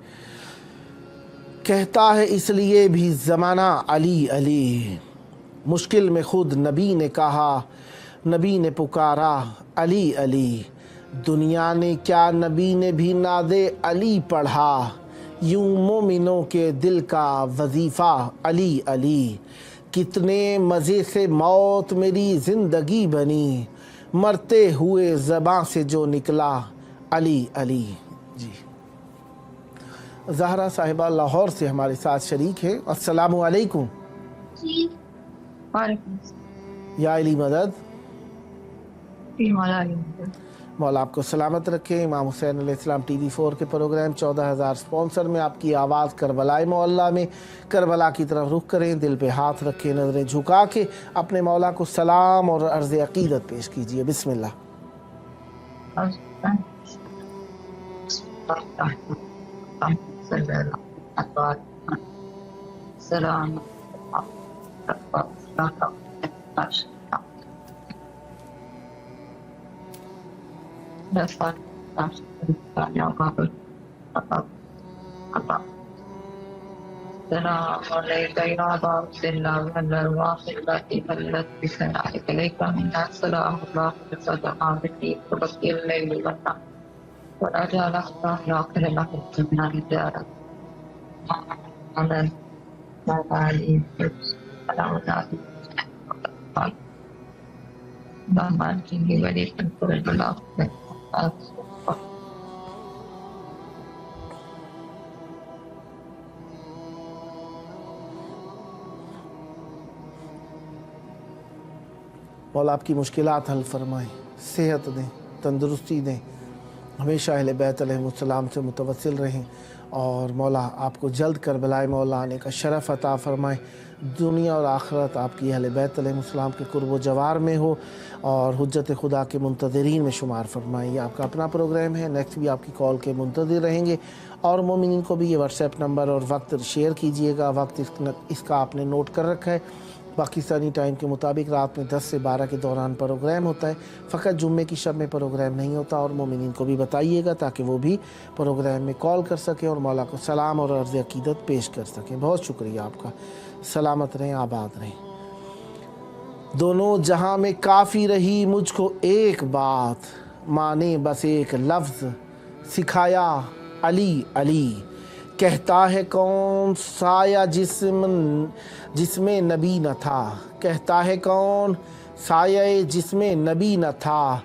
कहता है इसलिए भी ज़माना अली अली, मुश्किल में खुद नबी ने कहा, नबी ने पुकारा अली अली। दुनिया ने क्या नबी ने भी नादे अली पढ़ा, यूं मोमिनों के दिल का वजीफ़ा अली अली। कितने मज़े से मौत मेरी ज़िंदगी बनी, मरते हुए ज़बां से जो निकला अली अली। जी, ज़हरा साहिबा लाहौर से हमारे साथ शरीक हैं। अस्सलामु अलैकुम। या अली मदद। मौला आपको सलामत रखे। इमाम हुसैन अलैहिस्सलाम TV4 के प्रोग्राम 14,000 स्पॉन्सर में आपकी आवाज़ करबलाए मोहल्ला में, करबला की तरफ रुख करें, दिल पे हाथ रखें, नज़रें झुका के अपने मौला को सलाम और अर्ज़ अक़ीदत पेश कीजिए। बिस्मिल्लाह। मौला आपकी मुश्किलात हल फरमाएँ, सेहत दें, तंदुरुस्ती दें, हमेशा अहले बैत अलैहिस्सलाम से मुतवस्सिल रहें और मौला आपको जल्द करबलाए मौला आने का शरफ़ अता फ़रमाएँ। दुनिया और आखिरत आपकी अहले बैत अलैहिस्सलाम के कुर्ब व जवार में हो और हुज्जत खुदा के मुंतज़रीन में शुमार फरमाएँ। ये आपका अपना प्रोग्राम है, नेक्स्ट भी आपकी कॉल के मुंतज़िर रहेंगे और मोमिनीन को भी ये व्हाट्सएप नंबर और वक्त शेयर कीजिएगा। वक्त इसका आपने नोट कर रखा है। पाकिस्तानी टाइम के मुताबिक रात में 10 से 12 के दौरान प्रोग्राम होता है। फ़कत जुम्मे की शब में प्रोग्राम नहीं होता और मोमिनीन को भी बताइएगा ताकि वो भी प्रोग्राम में कॉल कर सकें और मौला को सलाम और अर्ज़ अक़ीदत पेश कर सकें। बहुत शुक्रिया आपका। सलामत रहें, आबाद रहें। दोनों जहां में काफ़ी रही मुझको एक बात, माने बस एक लफ्ज़ सिखाया अली अली। कहता है कौन साया जिसमें नबी न था, कहता है कौन साया जिसमें नबी न था।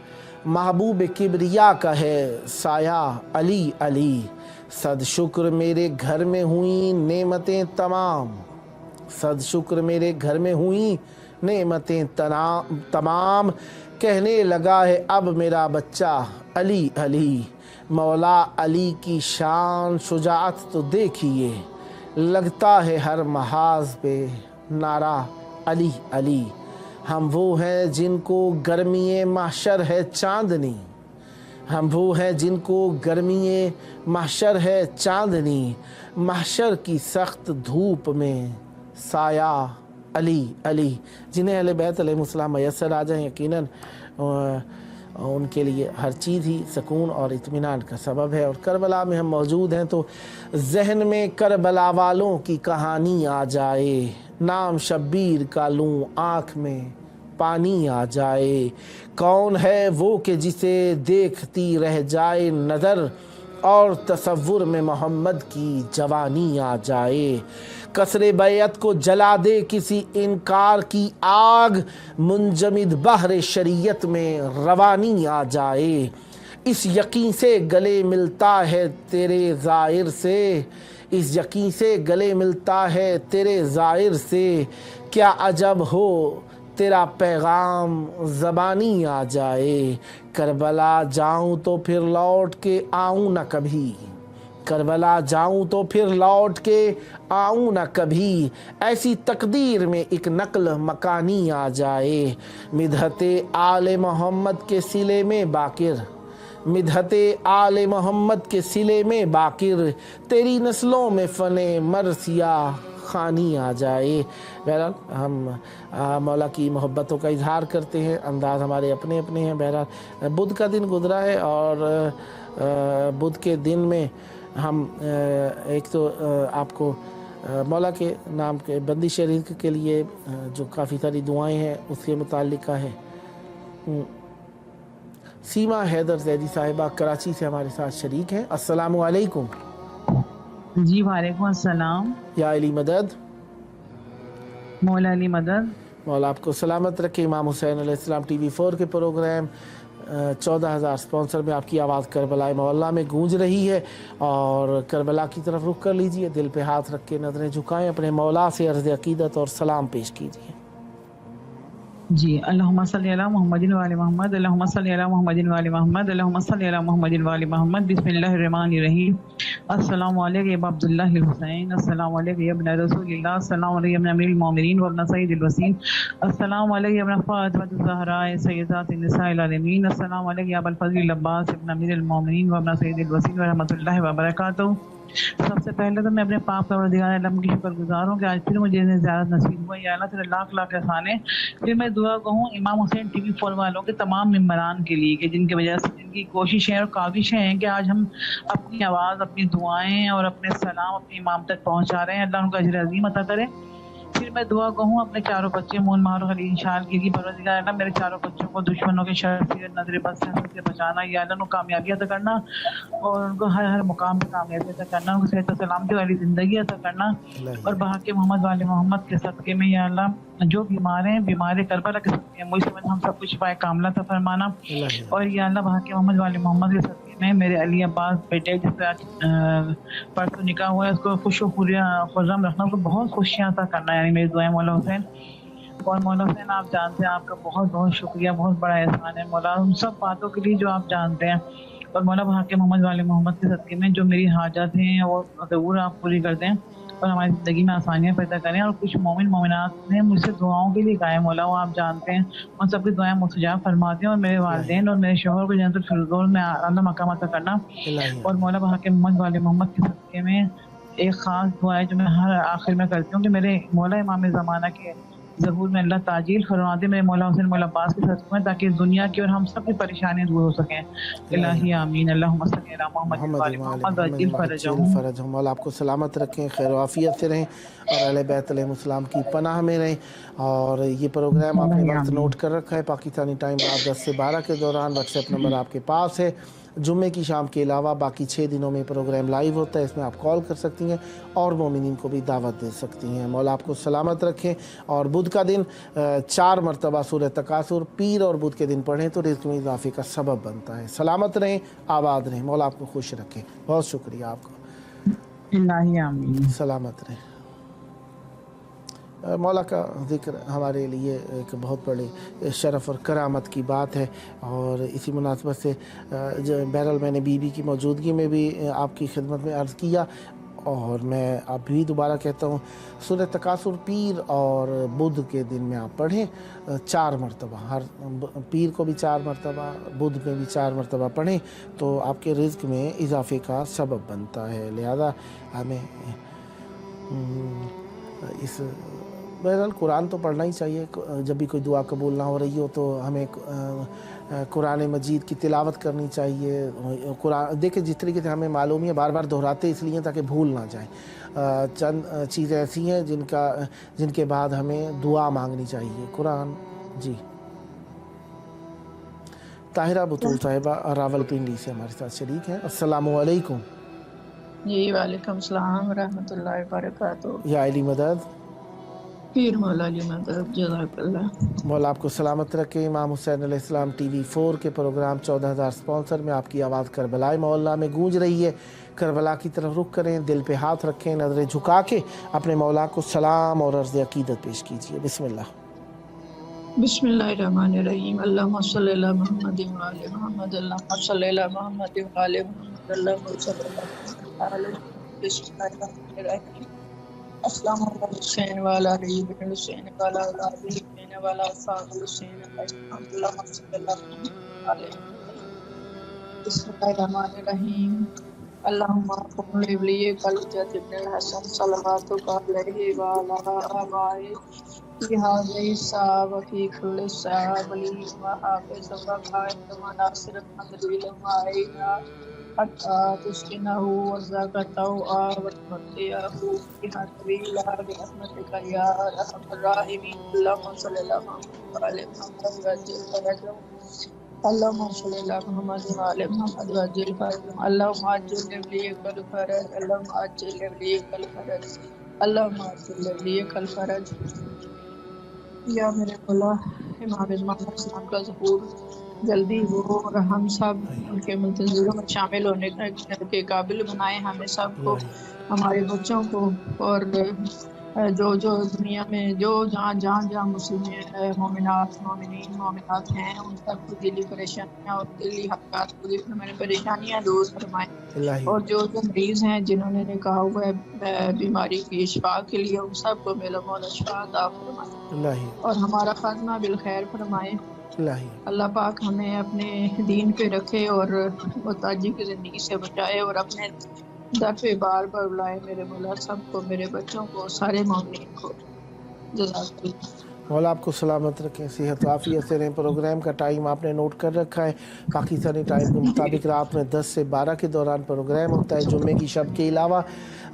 महबूब किबरिया का है साया अली अली। सद शुक्र मेरे घर में हुई नेमतें तमाम, सद शुक्र मेरे घर में हुई नेमतें तमाम। कहने लगा है अब मेरा बच्चा अली अली। मौला अली की शान शुजाअत तो देखिए, लगता है हर महाज पे नारा अली अली। हम वो हैं जिनको गर्मी महशर है चांदनी, हम वो हैं जिनको गर्मी महशर है चांदनी। महशर की सख्त धूप में साया अली अली। जिन्हें अहले बैत अलैहिस्सलाम मयस्सर आ जाए यकीनन उनके लिए हर चीज़ ही सुकून और इत्मीनान का सबब है। और करबला में हम मौजूद हैं तो जहन में करबला वालों की कहानी आ जाए, नाम शब्बीर का लूँ आँख में पानी आ जाए। कौन है वो कि जिसे देखती रह जाए नज़र और तसव्वुर में मोहम्मद की जवानी आ जाए। कसरे बैत को जला दे किसी इनकार की आग, मुंजमिद बहरे शरीयत में रवानी आ जाए। इस यकीन से गले मिलता है तेरे ज़ाहिर से, इस यकीन से गले मिलता है तेरे ज़ाहिर से, क्या अजब हो तेरा पैगाम ज़बानी आ जाए। करबला जाऊं तो फिर लौट के आऊं न कभी, करबला जाऊं तो फिर लौट के आऊं न कभी, ऐसी तकदीर में एक नक्ल मकानी आ जाए। मिदहते आले मोहम्मद के सिले में बाकिर, मिदहते आले मोहम्मद के सिले में बाकिर, तेरी नस्लों में फने मरसिया खानी आ जाए। बहरहाल हम मौला की मोहब्बतों का इजहार करते हैं, अंदाज़ हमारे अपने अपने हैं। बहरहाल बुध का दिन गुजरा है और बुध के दिन में हम एक तो आपको मौला के नाम के बंदी शरीक के लिए जो काफ़ी सारी दुआएं हैं उसके मुताल्लिक है। सीमा हैदर जैदी साहिबा कराची से हमारे साथ शरीक हैं। अस्सलामु अलैकुम। जी वालेकुम अस्सलाम। या अली मदद, मौला अली मदद। मौला आपको सलामत रखे। इमाम हुसैन अलैहिस्सलाम TV4 के प्रोग्राम 14,000 स्पॉन्सर में आपकी आवाज़ करबला मोहल्ला में गूंज रही है और करबला की तरफ रुख कर लीजिए, दिल पे हाथ रख के नज़रें झुकाएं, अपने मौला से अर्ज़ अक़ीदत और सलाम पेश कीजिए। जी अल्लाहुम्मा सल्ली अला मुहम्मदिन व आलि मुहम्मद, अल्लाहुम्मा सल्ली अला मुहम्मदिन व आलि मुहम्मद, अल्लाहुम्मा सल्ली अला मुहम्मदिन व आलि मुहम्मद। बिस्मिल्लाहिर रहमानिर रहीम। अस्सलामु अलैका या अब्दुल्लाह हुसैन, अस्सलामु अलैका या इब्न रसूलिल्लाह, अस्सलामु अलैका या इब्न अमीरुल मोमिनीन व इब्न सय्यिदिल वसीन, अस्सलामु अलैका या इब्न फातिमतुज़ ज़हरा सय्यदातिन निसाइल आलमीन, अस्सलामु अलैका या अबुल फज़ल अब्बास इब्न अमीरुल मोमिनीन व इब्न सय्यिदिल वसीन व रहमतुल्लाहि व बरकातहू। सबसे पहले तो मैं अपने पाक परवरदिगार आलम की शुक्रगुजार हूँ कि आज फिर मुझे ज़ियारत नसीब हुआ। या अल्लाह तेरे लाख लाख एहसान है। फिर मैं दुआ कहूँ इमाम हुसैन TV4 वालों के तमाम मेंबरान के लिए कि जिनकी वजह से जिनकी कोशिशें और काविशें हैं कि आज हम अपनी आवाज़, अपनी दुआएं और अपने सलाम अपने इमाम तक पहुँचा रहे हैं। अल्लाह उनका अजर अज़ीम अता करे। फिर मैं दुआ कहूँ अपने चारों बच्चे मून मारूफ अली इंशाल के लिए परवरदिगार अल्लाह मेरे चारों बच्चों को दुश्मनों के शर से, नजर बद से बचाना, या अल्लाह उनको कामयाबी अता करना और उनको हर हर मुकाम पे कामयाबी अता करना, उनको सेहत सलामती वाली ज़िंदगी अता करना और बहाके मोहम्मद वाले मोहम्मद के सदक़े में या अल्लाह जो बीमार हैं बीमार करबला के सदक़े मुझ समझ हम सब कुछ पाए कामला अता फरमाना। और या अल्लाह बहाके मोहम्मद वाले मोहम्मद के सदक़े में मेरे अली अब्बास बेटे जिससे आज परसों निकाह हुआ है उसको खुश खुर्रम रखना, उसको बहुत खुशियाँ अता करना, यानी मेरी दुआएं मौला हुसैन। और मौला हुसैन आप जानते हैं आपका बहुत बहुत शुक्रिया, बहुत बड़ा एहसान है मौला उन सब बातों के लिए जो आप जानते हैं। और मौला बहाके मोहम्मद वाले मोहम्मद के सदक़े में जो मेरी हाजत हैं वो ज़रूर आप पूरी कर दें और हमारी ज़िंदगी में आसानियाँ पैदा करें। और कुछ मोमिन मोमिनात ने मुझसे दुआओं के लिए कहा है मौला, वो आप जानते हैं, उन सबकी दुआएं मुस्तजाब फरमाते हैं और मेरे वालिदैन और मेरे शोहर को जन्नतुल फिरदौस में आला मकाम अता करना। और मौला बहाके मोहम्मद वाले मोहम्मद के सदक़े में एक ख़ास दुआ है जो मैं हर आखिर में करती हूँ कि मेरे मौला इमाम ज़माना के ज़हूर में अल्लाह ताजील फरमा दे मेरे मौला हुसैन मौला अब्बास के साथ में, ताकि दुनिया की और हम सब की परेशानियां दूर हो सकें। इलाही आमीन। अल्लाहुम्मा सल्ली अला मुहम्मद व आलि मुहम्मद अजील फरजहू। मौला आपको सलामत रखें, खैर व आफियत से रहें और अहले बैत अलैहिस्सलाम की पनाह में रहें। और ये प्रोग्राम आपने वक्त नोट कर रखा है, पाकिस्तानी टाइम रात 10 से 12 के दौरान। व्हाट्सएप नंबर आपके पास है। जुम्मे की शाम के अलावा बाकी 6 दिनों में प्रोग्राम लाइव होता है, इसमें आप कॉल कर सकती हैं और मोमिनीन को भी दावत दे सकती हैं। मौला आपको सलामत रखें। और बुध का दिन 4 मरतबा सूरह तकासुर पीर और बुध के दिन पढ़ें तो रिज़्क़ में इजाफे का सबब बनता है। सलामत रहें, आबाद रहें, मौला आपको खुश रखें। बहुत शुक्रिया आपका। इलाही आमीन। सलामत रहें। मौला का ज़िक्र हमारे लिए एक बहुत बड़े शरफ़ और करामत की बात है। और इसी मुनासबत से बहरहाल मैंने बीबी की मौजूदगी में भी आपकी खिदमत में अर्ज़ किया और मैं अब भी दोबारा कहता हूँ, सूरह तकासुर पीर और बुध के दिन में आप पढ़ें 4 मरतबा, हर पीर को भी 4 मरतबा, बुध में भी 4 मरतबा पढ़ें तो आपके रिज़्क़ में इजाफे का सबब बनता है। लिहाजा हमें इस बहरहाल कुरान तो पढ़ना ही चाहिए। जब भी कोई दुआ कबूल ना हो रही हो तो हमें कुरान मजीद की तिलावत करनी चाहिए। कुरान देखिए जिस तरीके से हमें मालूम है, बार बार दोहराते इसलिए ताकि भूल ना जाए। चंद चीज़ें ऐसी हैं जिनके बाद हमें दुआ मांगनी चाहिए। कुरान जी। ताहिरा बुतूल साहिबा रावलपिंडी से हमारे साथ शरीक हैं। अस्सलामु अलैकुम। جی وعلیکم السلام ورحمۃ اللہ وبرکاتہ. یا علی مدد. پیر مولا علی مدد. جزاک اللہ. مولا آپ کو سلامت رکھے. امام حسین علیہ السلام ٹی وی 4 کے پروگرام 14,000 سپانسر میں آپ کی آواز کربلا مولا میں گونج رہی ہے. کربلا کی طرف رخ کریں, دل پہ ہاتھ رکھیں, نظریں جھکا کے اپنے مولا کو سلام اور عرض عقیدت پیش کیجیے. بسم اللہ. بسم اللہ الرحمن الرحیم. اللہم صلی علی محمد وعلی محمد. اللہم صلی علی محمد وعلی محمد. اللہم صلی علی محمد. بسم اللہ الرحمن الرحیم. السلام علیکم حسین والا علی بن حسین والا اولاد حسین والا اصحاب حسین. اللہم صلی علی محمد وعلی محمد. بسم اللہ الرحمن الرحیم. اللہم قم لولی کلجت ابن الحسن صلواتک علیہ وعلی آبائہ فی هذه الساعة وفي كل ساعة ولي وحافظ وقائد وناصر المدريل ومعينا حتى تسكنه وزاقته وتمتعه فيها طويلا برحمتك يا أرحم الراحمين. اللهم صل على محمد وعلى محمد وعجل فرجهم. اللهم صل على محمد وعلى محمد وعجل فرجهم. اللهم عجل لوليك الفرج. اللهم عجل لوليك الفرج. اللهم عجل لوليك الفرج. یا میرے مولا امام زمان علیہ السلام کا ظہور جلدی ہو اور ہم سب ان کے منتظروں میں شامل ہونے کے قابل بنائے ہمیں سب کو, ہمارے بچوں کو, اور جو دنیا میں جہاں مسلم مومنات مومنین مومنات ہیں ان سب کو دلی پریشانیاں اور دلی حقات پوری فرمائے, پریشانیاں دور فرمائے, اور جو مریض ہیں جنہوں نے کہا ہوا ہے بیماری کی شفا کے لیے ان سب کو میرا مولا شفا عطا فرمائے اور ہمارا خاتمہ بالخیر فرمائے. اللہ پاک ہمیں اپنے دین پہ رکھے اور محتاجی کی زندگی سے بچائے اور اپنے در پہ بار بار بلائے میرے مولا سب کو, میرے بچوں کو, سارے مومنین کو. جزاک اللہ. مولا آپ کو سلامت رکھیں, صحت عافیت سے رہیں. پروگرام کا ٹائم آپ نے نوٹ کر رکھا ہے پاکستانی ٹائم کے مطابق رات میں 10 سے 12 کے دوران پروگرام ہوتا ہے. جمعے کی شب کے علاوہ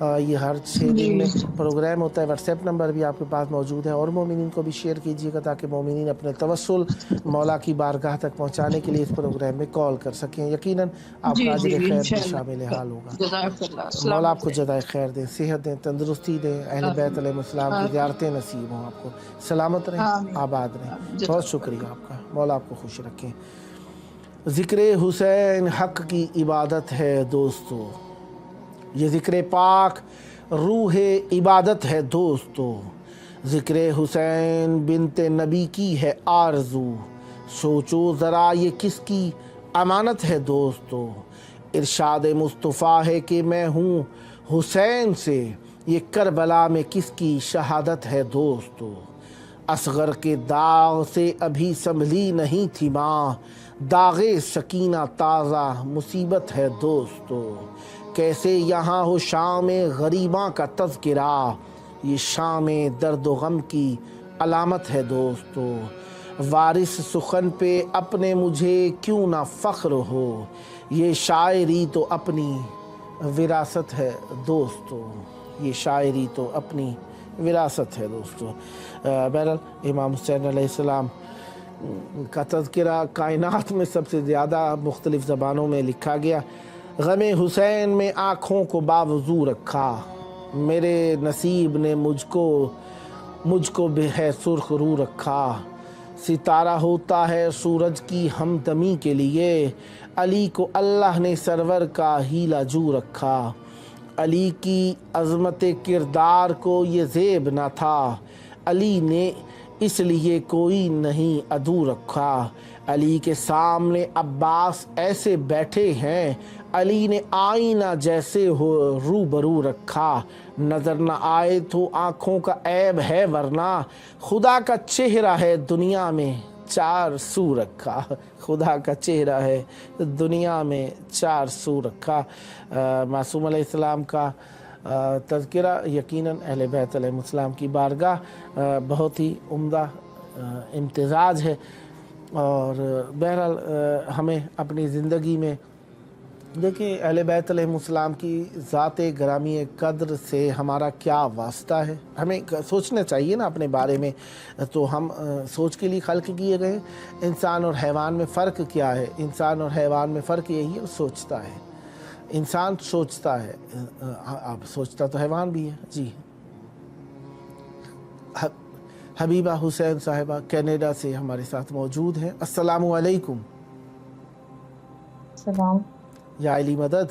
یہ ہر 6 دن میں پروگرام ہوتا ہے. واٹس ایپ نمبر بھی آپ کے پاس موجود ہے, اور مومنین کو بھی شیئر کیجیے گا تاکہ مومنین اپنے توسل مولا کی بارگاہ تک پہنچانے کے لیے اس پروگرام میں کال کر سکیں. یقیناً آپ کا اجر خیر بھی شامل حال ہوگا. مولا آپ کو جزائے خیر دیں, صحت دیں, تندرستی دیں, اہل بیت علیہ السلام کی زیارتیں نصیب ہوں آپ کو. سلامت رہیں, آباد رہیں. بہت شکریہ آپ کا. مولا آپ کو خوش رکھیں. ذکر حسین حق کی عبادت ہے دوستو, یہ ذکر پاک روح عبادت ہے دوستو. ذکر حسین بنت نبی کی ہے آرزو, سوچو ذرا یہ کس کی امانت ہے دوستو. ارشاد مصطفیٰ ہے کہ میں ہوں حسین سے, یہ کربلا میں کس کی شہادت ہے دوستو. اصغر کے داغ سے ابھی سنبھلی نہیں تھی ماں, داغ سکینہ تازہ مصیبت ہے دوستو. کیسے یہاں ہو شام غریباں کا تذکرہ, یہ شام درد و غم کی علامت ہے دوستو. وارث سخن پہ اپنے مجھے کیوں نہ فخر ہو, یہ شاعری تو اپنی وراثت ہے دوستو. یہ شاعری تو اپنی وراثت ہے دوستو. بہرحال امام حسین علیہ السلام کا تذکرہ کائنات میں سب سے زیادہ مختلف زبانوں میں لکھا گیا. غم حسین میں آنکھوں کو باوضو رکھا, میرے نصیب نے مجھ کو بے ہے سرخ رو رکھا. ستارہ ہوتا ہے سورج کی ہمدمی کے لیے, علی کو اللہ نے سرور کا ہیلا جو رکھا. علی کی عظمت کردار کو یہ زیب نہ تھا, علی نے اس لیے کوئی نہیں عدو رکھا. علی کے سامنے عباس ایسے بیٹھے ہیں, علی نے آئینہ جیسے ہو روبرو رکھا. نظر نہ آئے تو آنکھوں کا عیب ہے, ورنہ خدا کا چہرہ ہے دنیا میں چار سو رکھا. خدا کا چہرہ ہے دنیا میں چار سو رکھا. معصوم علیہ السلام کا تذکرہ یقیناً اہل بیت علیہ السلام کی بارگاہ بہت ہی عمدہ امتزاج ہے. اور بہرحال ہمیں اپنی زندگی میں دیکھیں اہل بیت علیہ السلام کی ذات گرامی قدر سے ہمارا کیا واسطہ ہے, ہمیں سوچنا چاہیے نا اپنے بارے میں. تو ہم سوچ کے لیے خلق کیے گئے. انسان اور حیوان میں فرق کیا ہے؟ انسان اور حیوان میں فرق یہی ہے, وہ سوچتا ہے. इंसान सोचता है, अब सोचता तो हैवान भी है। जी, हबीबा हुसैन साहिबा कनाडा से हमारे साथ मौजूद हैं। अस्सलामु अलैकुम। सलाम या अली मदद।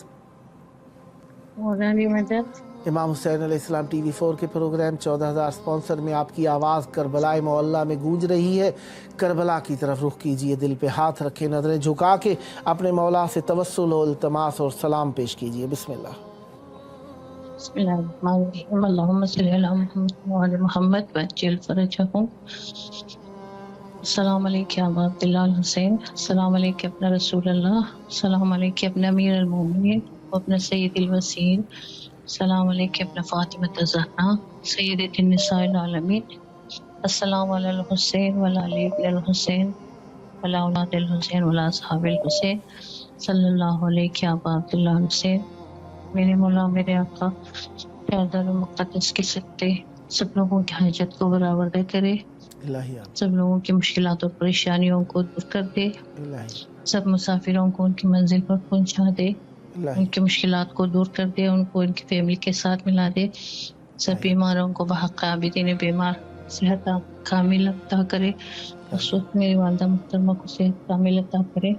मौलाना मदद। इमाम हुसैन अलैहिस्सलाम टीवी 4 के प्रोग्राम 14,000 स्पॉन्सर में आपकी आवाज़ करबलाए मोहल्ला में गूंज रही है। करबला की तरफ रुख कीजिए, दिल पे हाथ रखे, नज़रें झुका के अपने मौला से तवस्सुल और इल्तमास और सलाम पेश कीजिए। बिस्मिल्लाह। बिस्मिल्लाहिर्रहमानिर्रहीम। अल्लाहुम्मा सल्ली अला मुहम्मद व अला मुहम्मद वअज्जिल फरजहुम। अस्सलाम अलैकुम अबा अब्दुल्लाह अल हुसैन। अस्सलाम अलैकुम अपना रसूलुल्लाह। अस्सलाम अलैकुम अपना अमीर अल मोमिनीन व अपना सय्यदुल वसीर। अस्सलाम अलैकुम अपना फातिमा ज़हरा सय्यदतुन निसाइल आलमीन। अस्सलाम अल हुसैन व अला अली इब्न अल हुसैन व अला औलाद अल हुसैन व अला असहाबिल हुसैन सल्लल्लाहु अलैहि अबा अब्दुल्लाह अल हुसैन। मेरे मौला मेरे आका प्यादर मुक़द्दस के सत्ते सब लोगों की हाजत को बराबर दे करे, सब लोगों की मुश्किलात और परेशानियों को दूर कर दे, सब मुसाफिरों को उनकी मंजिल पर पहुंचा दे, उनकी मुश्किलात को दूर कर दे, उनको उनकी फैमिली के साथ मिला दे। सब बीमारों को बहक़ आबिदीन बीमार सेहत कामिल अता करे। उस वक्त मेरी वालदा मुहतरमा को सेहत कामिल अता करे।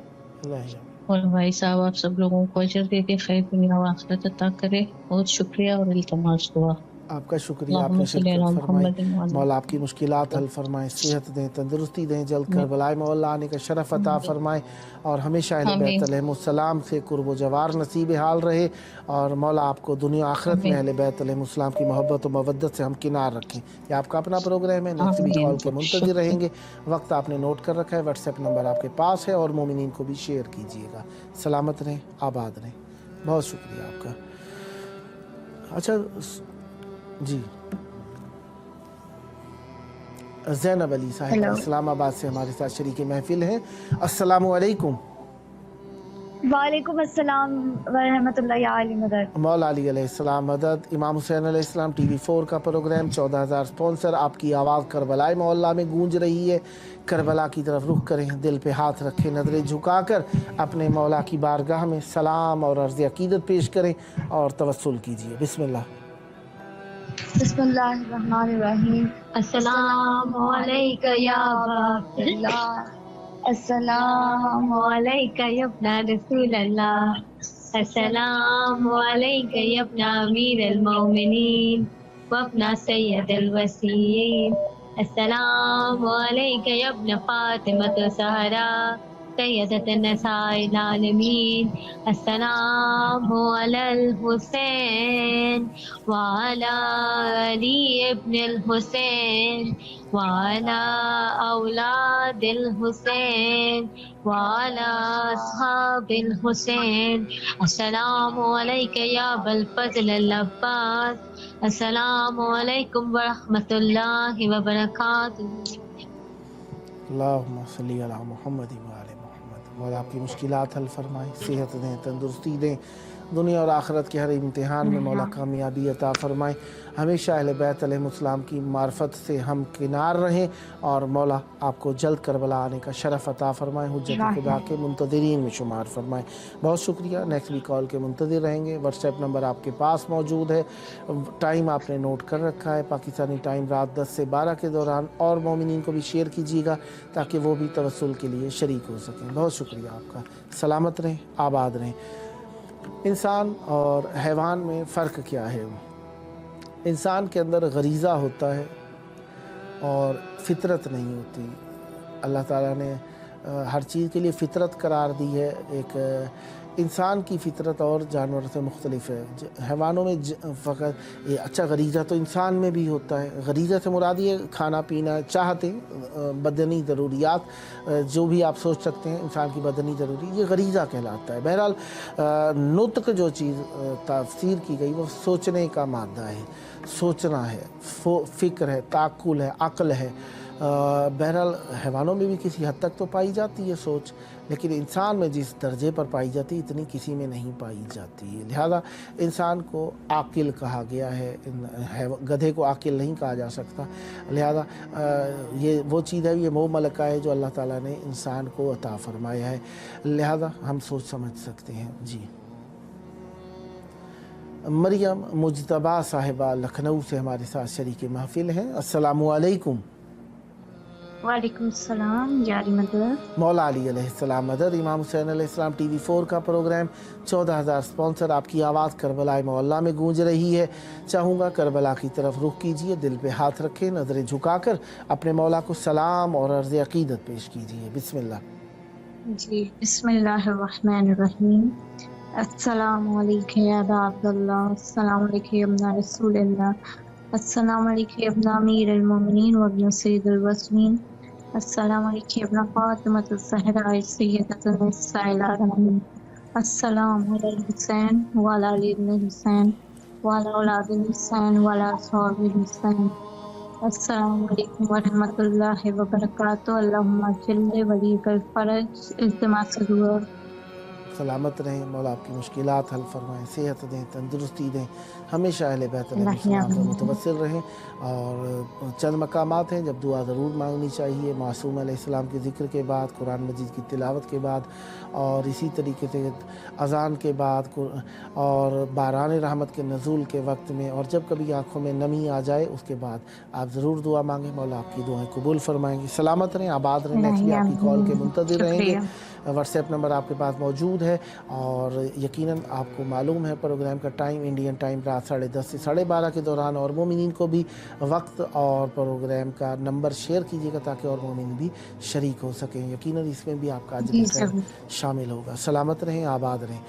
और भाई साहब आप सब लोगों को अजर दे के खैर दुनिया व आखिरत अता करे। बहुत शुक्रिया और इल्तमास दुआ। आपका शुक्रिया, आपने शिरकत फरमाई। मौला आपकी मुश्किलात हल फरमाए, सेहत दें, तंदुरुस्ती दें, जल्द करबलाए मोहल्ला आने का शरफ अता फरमाए और हमेशा अहले बैत अलैहिमुस्सलाम से कुर्ब व जवार नसीब हाल रहे। और मौला आपको दुनिया आखिरत में अहले बैत अलैहिमुस्सलाम की मोहब्बत और मवद्दत से हम किनार रखें। ये आपका अपना प्रोग्राम है, नेक्स्ट वीक कॉल के मुंतज़िर रहेंगे। वक्त आपने नोट कर रखा है, व्हाट्सएप नंबर आपके पास है और मोमिनीन को भी शेयर कीजिएगा। सलामत रहें, आबाद रहें। बहुत शुक्रिया आपका। अच्छा जी, ज़ैनब अली साहिब इस्लामाबाद से हमारे साथ शरीक महफिल हैं। अस्सलामु अलैकुम। वालेकुम अस्सलाम व रहमतुल्लाहि अली मदद। मौला अली अलैहिस्सलाम मदद। इमाम हुसैन अलैहिस्सलाम टीवी 4 का प्रोग्राम 14,000 स्पॉन्सर। आपकी आवाज़ करबलाए मोहल्ला में गूंज रही है। करबला की तरफ रुख करें, दिल पे हाथ रखें, नज़रें झुकाकर अपने मौला की बारगाह में सलाम और अर्ज़ अक़ीदत पेश करें और तवस्सुल कीजिए। बिस्मिल्लाह। बिस्मिल्लाहिर्रहमानिर्रहीम। अस्सलामु अलैका या अबा अब्दुल्लाह। अस्सलामु अलैका या इब्न रसूलल्लाह। अस्सलामु अलैका या इब्न अमीरुल मोमिनीन व इब्न सय्यदुल वसीर। अस्सलामु अलैका या इब्न फातिमा ज़हरा सय्यदतुन निसाइल आलमीन। अस्सलामु अलल हुसैन व अला अली इब्न हुसैन व अला औलादिल हुसैन व अला असहाबिल हुसैन। अस्सलामु अलैका या अबल फज़ल अल अब्बास। अस्सलामु अलैकुम व रहमतुल्लाहि व बरकातुहू। अल्लाहुम्मा सल्ली अला मुहम्मद व आले मुहम्मद। मौला आपकी मुश्किलात हल फरमाए, सेहत दें, तंदुरुस्ती दें, दुनिया और आखिरत के हर इम्तिहान में मौला कामयाबी अता फरमाए। हमेशा अहले बैत अलैहिमुस्सलाम की मार्फत से हम किनार रहें और मौला आपको जल्द करबला आने का शरफ अता फरमाए, हुज्जत खुदा के मुंतज़िरीन में शुमार फरमाए। बहुत शुक्रिया। नेक्स्ट वीक कॉल के मुंतज़िर रहेंगे। व्हाट्सएप नंबर आपके पास मौजूद है, टाइम आपने नोट कर रखा है, पाकिस्तानी टाइम रात 10 से 12 के दौरान। और मोमिनीन को भी शेयर कीजिएगा ताकि वो भी तवस्सुल के लिए शरीक हो सकें। बहुत शुक्रिया आपका। सलामत रहें, आबाद रहें। इंसान और हैवान में फ़र्क क्या है? इंसान के अंदर गरीज़ा होता है और फितरत नहीं होती। अल्लाह ताला ने हर चीज़ के लिए फ़ितरत करार दी है। एक इंसान की फ़ितरत और जानवर से मुख्तलिफ है। हैवानों में फ़कत ये अच्छा गरीज़ा तो इंसान में भी होता है। गरीज़ा से मुराद ये खाना पीना, चाहते, बदनी ज़रूरियात, जो भी आप सोच सकते हैं इंसान की बदनी ज़रूरी, ये गरीज़ा कहलाता है। बहरहाल नुत्क़ जो चीज़ तफ़सीर की गई वो सोचने का मादा है, सोचना है, फ़िक्र है, ताक़ुल है, अक़ल है। बहरहाल हैवानों में भी किसी हद तक तो पाई जाती है सोच, लेकिन इंसान में जिस दर्जे पर पाई जाती है इतनी किसी में नहीं पाई जाती है। लिहाजा इंसान को आकिल कहा गया है, गधे को आकिल नहीं कहा जा सकता। लिहाजा ये वो चीज़ है, ये वो मलका है जो अल्लाह ताला ने इंसान को अता फरमाया है। लिहाजा हम सोच समझ सकते हैं। जी मरियम मुजतबा साहिबा लखनऊ से हमारे साथ शरीक महफिल हैं। अस्सलामु अलैकुम। वालेकुम सलाम यारी मदद। मौला अली अलैहिस्सलाम मदद। इमाम हुसैन अलैहिस्सलाम TV 4 का प्रोग्राम 14,000 स्पॉन्सर, आपकी आवाज़ करबला मोहल्ला में गूंज रही है। चाहूँगा करबला की तरफ रुख कीजिए, दिल पे हाथ रखें, नज़रें झुकाकर अपने मौला को सलाम और अर्ज़ अक़ीदत पेश कीजिए। बिस्मिल्लाह। जी बिस्मिल्लाहिर्रहमानिर्रहीम। अस्सलामु अलैकुम या अबा अब्दुल्लाह, अस्सलामु अलैकुम या इब्न रसूलिल्लाह, अस्सलामु अलैकुम या इब्न अमीरुल मोमिनीन व इब्न सय्यिदुल वसीन, अस्सलामु अलैकुम या इब्न फातिमतुज़ ज़हरा सय्यदतुन निस्साइल आलमीन, अस्सलामु अलल हुसैन व अला अली इब्न हुसैन व अला औलादिल हुसैन व अला अस्हाबिल हुसैन, अस्सलामु अलैकुम व रहमतुल्लाहि व बरकातुहू। अल्लाहुम्मा जल्ल वलीकल फरज, इल्तिमास दुआ। सलामत रहें, मौला आपकी मुश्किलात हल फरमाएं, सेहत दें, तंदुरुस्ती दें, हमेशा अहले बैत अलैहिस्सलाम से मुतवस्सिल रहें। और चंद मकामात हैं जब दुआ ज़रूर मांगनी चाहिए, मासूम अलैहिस्सलाम के ज़िक्र के बाद, कुरान मजीद की तिलावत के बाद, और इसी तरीके से अज़ान के बाद, और बारान रहमत के नज़ूल के वक्त में, और जब कभी आँखों में नमी आ जाए उसके बाद आप ज़रूर दुआ मांगें। मौला आपकी दुआएं कबूल फरमाएंगे। सलामत रहें, आबाद रहें। नेक्स्ट भी आपकी कॉल के मुंतज़िर रहेंगे। व्हाट्सएप नंबर आपके पास मौजूद है, और यकीनन आपको मालूम है प्रोग्राम का टाइम इंडियन टाइम रात 10:30 से 12:30 के दौरान, और मोमिनीन को भी वक्त और प्रोग्राम का नंबर शेयर कीजिएगा ताकि और मोमिन भी शरीक हो सकें। यकीनन इसमें भी आपका अजर शामिल होगा। सलामत रहें, आबाद रहें,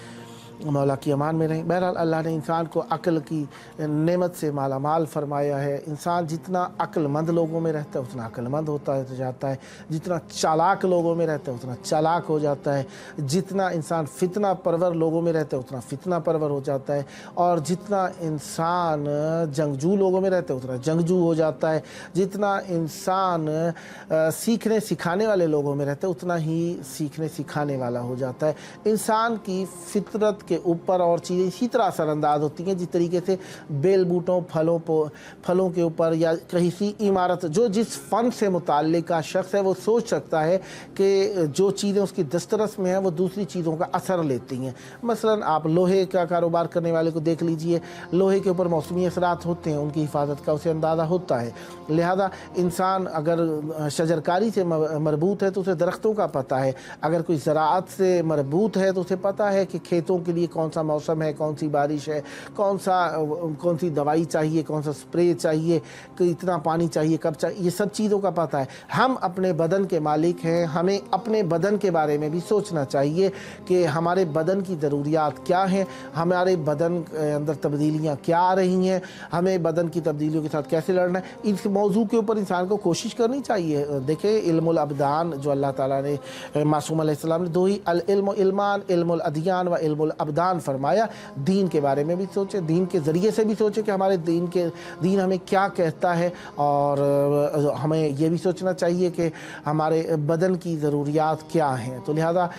मौला की अमान में रहें। बहरहाल अल्लाह ने इंसान को अक्ल की नेमत से माला माल फरमाया है। इंसान जितना अक्लमंद लोगों में रहता है उतना अक्लमंद होता है जाता है, जितना चालाक लोगों में रहता है उतना चालाक हो जाता है, जितना इंसान फितना परवर लोगों में रहता है उतना फितना परवर हो जाता है, और जितना इंसान जंगजू लोगों में रहता है उतना जंगजू हो जाता है, जितना इंसान सीखने सिखाने वाले लोगों में रहता है उतना ही सीखने सिखाने वाला हो जाता है। इंसान की फितरत के ऊपर और चीज़ें इसी तरह असरअंदाज होती हैं जिस तरीके से बेल बूटों फलों के ऊपर, या कहीं सी इमारत, जो जिस फ़न से मुताल्लिक़ शख्स है वो सोच सकता है कि जो चीज़ें उसकी दस्तरस में हैं वो दूसरी चीज़ों का असर लेती हैं। मसलन आप लोहे का कारोबार करने वाले को देख लीजिए, लोहे के ऊपर मौसमी असरात होते हैं, उनकी हिफाजत का उसे अंदाज़ा होता है। लिहाजा इंसान अगर शजरकारी से मरबूत है तो उसे दरख्तों का पता है, अगर कोई ज़राअत से मरबूत है तो उसे पता है कि खेतों के लिए कौन सा मौसम है, कौन सी बारिश है, कौन सी दवाई चाहिए, कौन सा स्प्रे चाहिए, कितना पानी चाहिए, कब चाहिए, ये सब चीज़ों का पता है। हम अपने बदन के मालिक हैं, हमें अपने बदन के बारे में भी सोचना चाहिए कि हमारे बदन की ज़रूरियात क्या हैं, हमारे बदन के अंदर तब्दीलियाँ क्या आ रही हैं, हमें बदन की तब्दीलियों के साथ कैसे लड़ना है। इस मौजू के ऊपर इंसान को कोशिश करनी चाहिए। देखिए इल्मुल अबदान जो अल्लाह ताला ने मासूम अलैहिस्सलाम ने दो ही इल्म इल्मान, इल्मुल अदियान व इल्मुल अबदान फरमाया। दीन के बारे में भी सोचें, दीन के ज़रिए से भी सोचें कि हमारे दीन हमें क्या कहता है, और हमें ये भी सोचना चाहिए कि हमारे बदन की ज़रूरियात क्या हैं। तो लिहाजा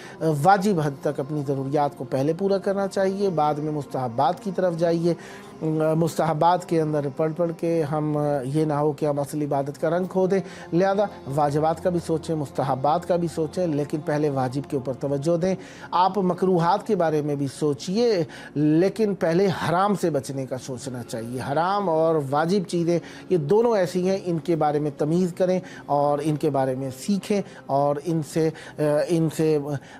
वाजिब हद तक अपनी ज़रूरियात को पहले पूरा करना चाहिए, बाद में मुस्तहब्बात की तरफ जाइए। मुस्तहब्बात के अंदर पढ़ के हम ये ना हो कि हम असली इबादत का रंग खो दें। लिहाजा वाजिबात का भी सोचें, मुस्तहब्बात का भी सोचें, लेकिन पहले वाजिब के ऊपर तवज्जो दें। आप मकरूहात के बारे में भी सोचिए, लेकिन पहले हराम से बचने का सोचना चाहिए। हराम और वाजिब चीज़ें ये दोनों ऐसी हैं, इनके बारे में तमीज़ करें और इनके बारे में सीखें, और इनसे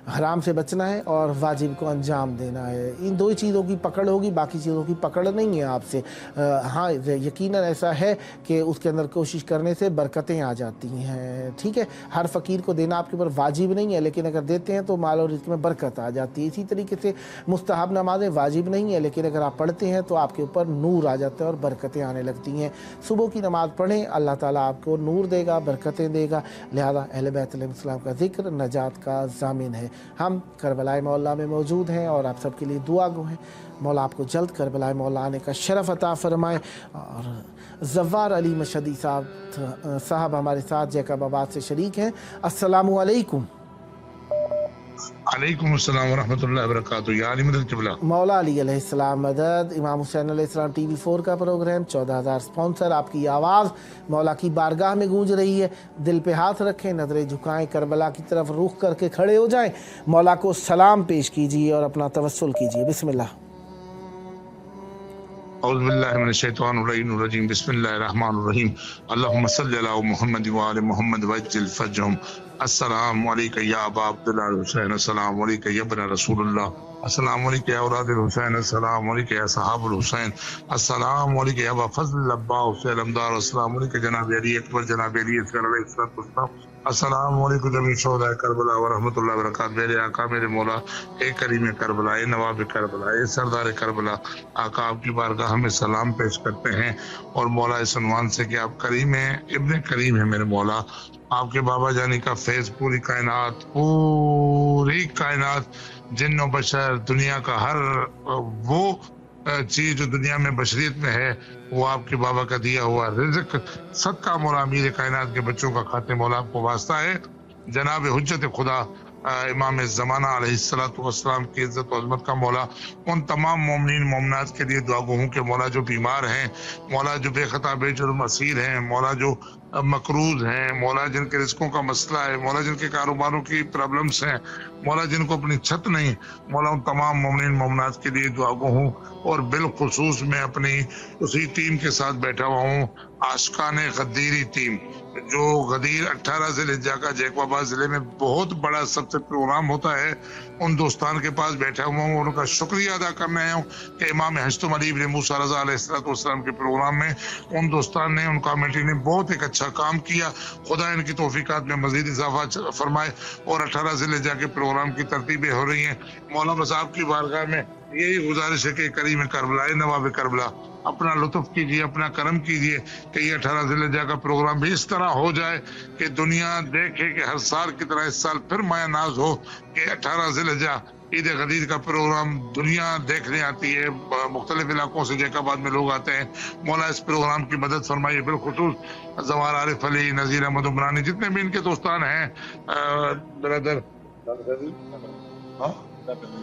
हराम से बचना है और वाजिब को अंजाम देना है। इन दो चीज़ों की पकड़ होगी, बाकी चीज़ों की पकड़ नहीं है आपसे। हाँ यकीनन ऐसा है कि उसके अंदर कोशिश करने से बरकतें आ जाती हैं। ठीक है, हर फ़कीर को देना आपके ऊपर वाजिब नहीं है, लेकिन अगर देते हैं तो माल और रिज़्क़ में बरकत आ जाती है। इसी तरीके से मुस्तहब नमाज़ें वाजिब नहीं है, लेकिन अगर आप पढ़ते हैं तो आपके ऊपर नूर आ जाता है और बरकतें आने लगती हैं। सुबह की नमाज़ पढ़ें, अल्लाह ताला आपको नूर देगा, बरकतें देगा। लिहाजा अहले बैत अलैहिस्सलाम का ज़िक्र नजात का ज़ामिन है। हम करबला मोहल्ला में मौजूद हैं और आप सबके लिए दुआ गो हैं। मौला आपको जल्द करबला मोहल्ला आने का शरफ़ अता फ़रमाए। और ज़फ़्फ़ार अली मशदी साहब हमारे साथ जैकबाबाद से शरीक हैं। अस्सलामु अलैकुम। अलैकुम अस्सलाम व रहमतुल्लाहि व बरकातुहू। या अली मदद किबला। मौला अली अलैहिस्सलाम मदद। इमाम हुसैन अलैहिस्सलाम TV 4 का प्रोग्राम 14,000 स्पॉन्सर, आपकी आवाज़ मौला की बारगाह में गूंज रही है। दिल पे हाथ रखें, नज़रें झुकाएं, करबला की तरफ रुख करके खड़े हो जाएं, मौला को सलाम पेश कीजिए और अपना तवस्सुल कीजिए। बिस्मिल्लाह। اعوذ باللہ من الشیطان الرجیم بسم اللہ الرحمن الرحیم اللہم صلی علی محمد وآل محمد وعجل فرجہم السلام علیکہ یا ابا عبداللہ الحسین السلام علیکہ یا ابن رسول اللہ السلام علیکہ یا اولاد الحسین السلام علیکہ یا صحاب الحسین السلام علیکہ یا ابا فضل العباس علمدار السلام علیکہ جناب علی اکبر جناب علی اصغر علیہ السلام السلام علیکم جمیع شہداء کربلا ورحمۃ اللہ وبرکاتہ. میرے آقا میرے مولا اے کریم کربلا اے نواب کربلا اے سردار کربلا آقا آپ کی بارگاہ میں سلام پیش کرتے ہیں اور مولا اس عنوان سے کہ آپ کریم ہیں ابن کریم ہیں میرے مولا. آپ کے بابا جانی کا فیض پوری کائنات جن و بشر دنیا کا ہر وہ چیز جو دنیا میں بشریت میں ہے وہ آپ کے بابا کا دیا ہوا رزق صدقہ مولا امیر کائنات کے بچوں کا کھاتے مولا آپ کو واسطہ ہے. جناب حجت خدا امام زمانہ علیہ الصلوۃ والسلام کی عزت و عظمت کا مولا ان تمام مومنین مومنات کے لیے دعا گو ہوں کہ مولا جو بیمار ہیں مولا جو بے خطا بے جرم اسیر ہیں مولا جو مقروض ہیں مولا جن کے رزقوں کا مسئلہ ہے مولا جن کے کاروباروں کی پرابلمس ہیں مولا جن کو اپنی چھت نہیں مولا ان تمام مومنین مومنات کے لیے دعا گو ہوں. اور بالخصوص میں اپنی اسی ٹیم کے ساتھ بیٹھا ہوا ہوں عاشقان غدیری ٹیم جو غدیر 18 ذی الحجہ کا جیکو آباد ضلع میں بہت بڑا سب سے پروگرام ہوتا ہے. ان دوستان کے پاس بیٹھا ہوا ہوں اور ان کا شکریہ ادا کرنا آیا ہوں کہ امام حشتم علی بن موسیٰ رضا علیہ السلام کے پروگرام میں ان دوستان نے ان کمیٹی نے بہت ایک اچھا کام کیا. خدا ان کی توفیقات میں مزید اضافہ فرمائے اور 18 ذی الحجہ کے پروگرام کی ترتیبیں ہو رہی ہیں. مولانا صاحب کی بارگاہ میں یہی گزارش ہے کہ کریم کربلا نواب کربلا اپنا لطف کیجیے اپنا کرم کیجیے کہ یہ 18 ذی الحجہ کا پروگرام بھی اس طرح ہو جائے کہ دنیا دیکھے کہ ہر سال کی طرح اس سال پھر مایا ناز ہو کہ 18 ذی الحجہ عید غدیر کا پروگرام دنیا دیکھنے آتی ہے. مختلف علاقوں سے جیک آباد میں لوگ آتے ہیں. مولا اس پروگرام کی مدد فرمائیے. بالخصوص زوار عارف علی نذیر احمد عمرانی جتنے بھی ان کے دوستان ہیں برادر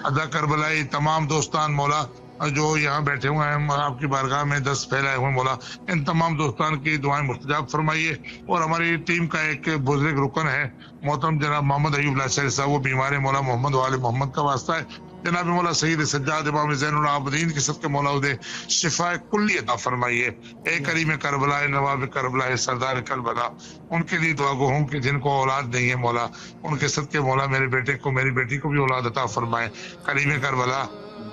ادا کربلائی تمام دوستان مولا جو یہاں بیٹھے ہوئے ہیں آپ کی بارگاہ میں دست پھیلائے ہوئے مولا ان تمام دوستان کی دعائیں مستجاب فرمائیے. اور ہماری ٹیم کا ایک بزرگ رکن ہے محترم جناب محمد ایوب لاچاری صاحب وہ بیمار ہے مولا محمد وآل محمد کا واسطہ ہے. جناب مولا سید سجاد امام زین العابدین کی صدقے مولا دے شفا کلی عطا فرمائیے. اے کریم کربلا نواب کربلا سردار کربلا ان کے لیے دعا گو ہوں کہ جن کو اولاد نہیں ہے مولا ان کے صدقے مولا میرے بیٹے کو میری بیٹی کو بھی اولاد عطا فرمائے. کریم کربلا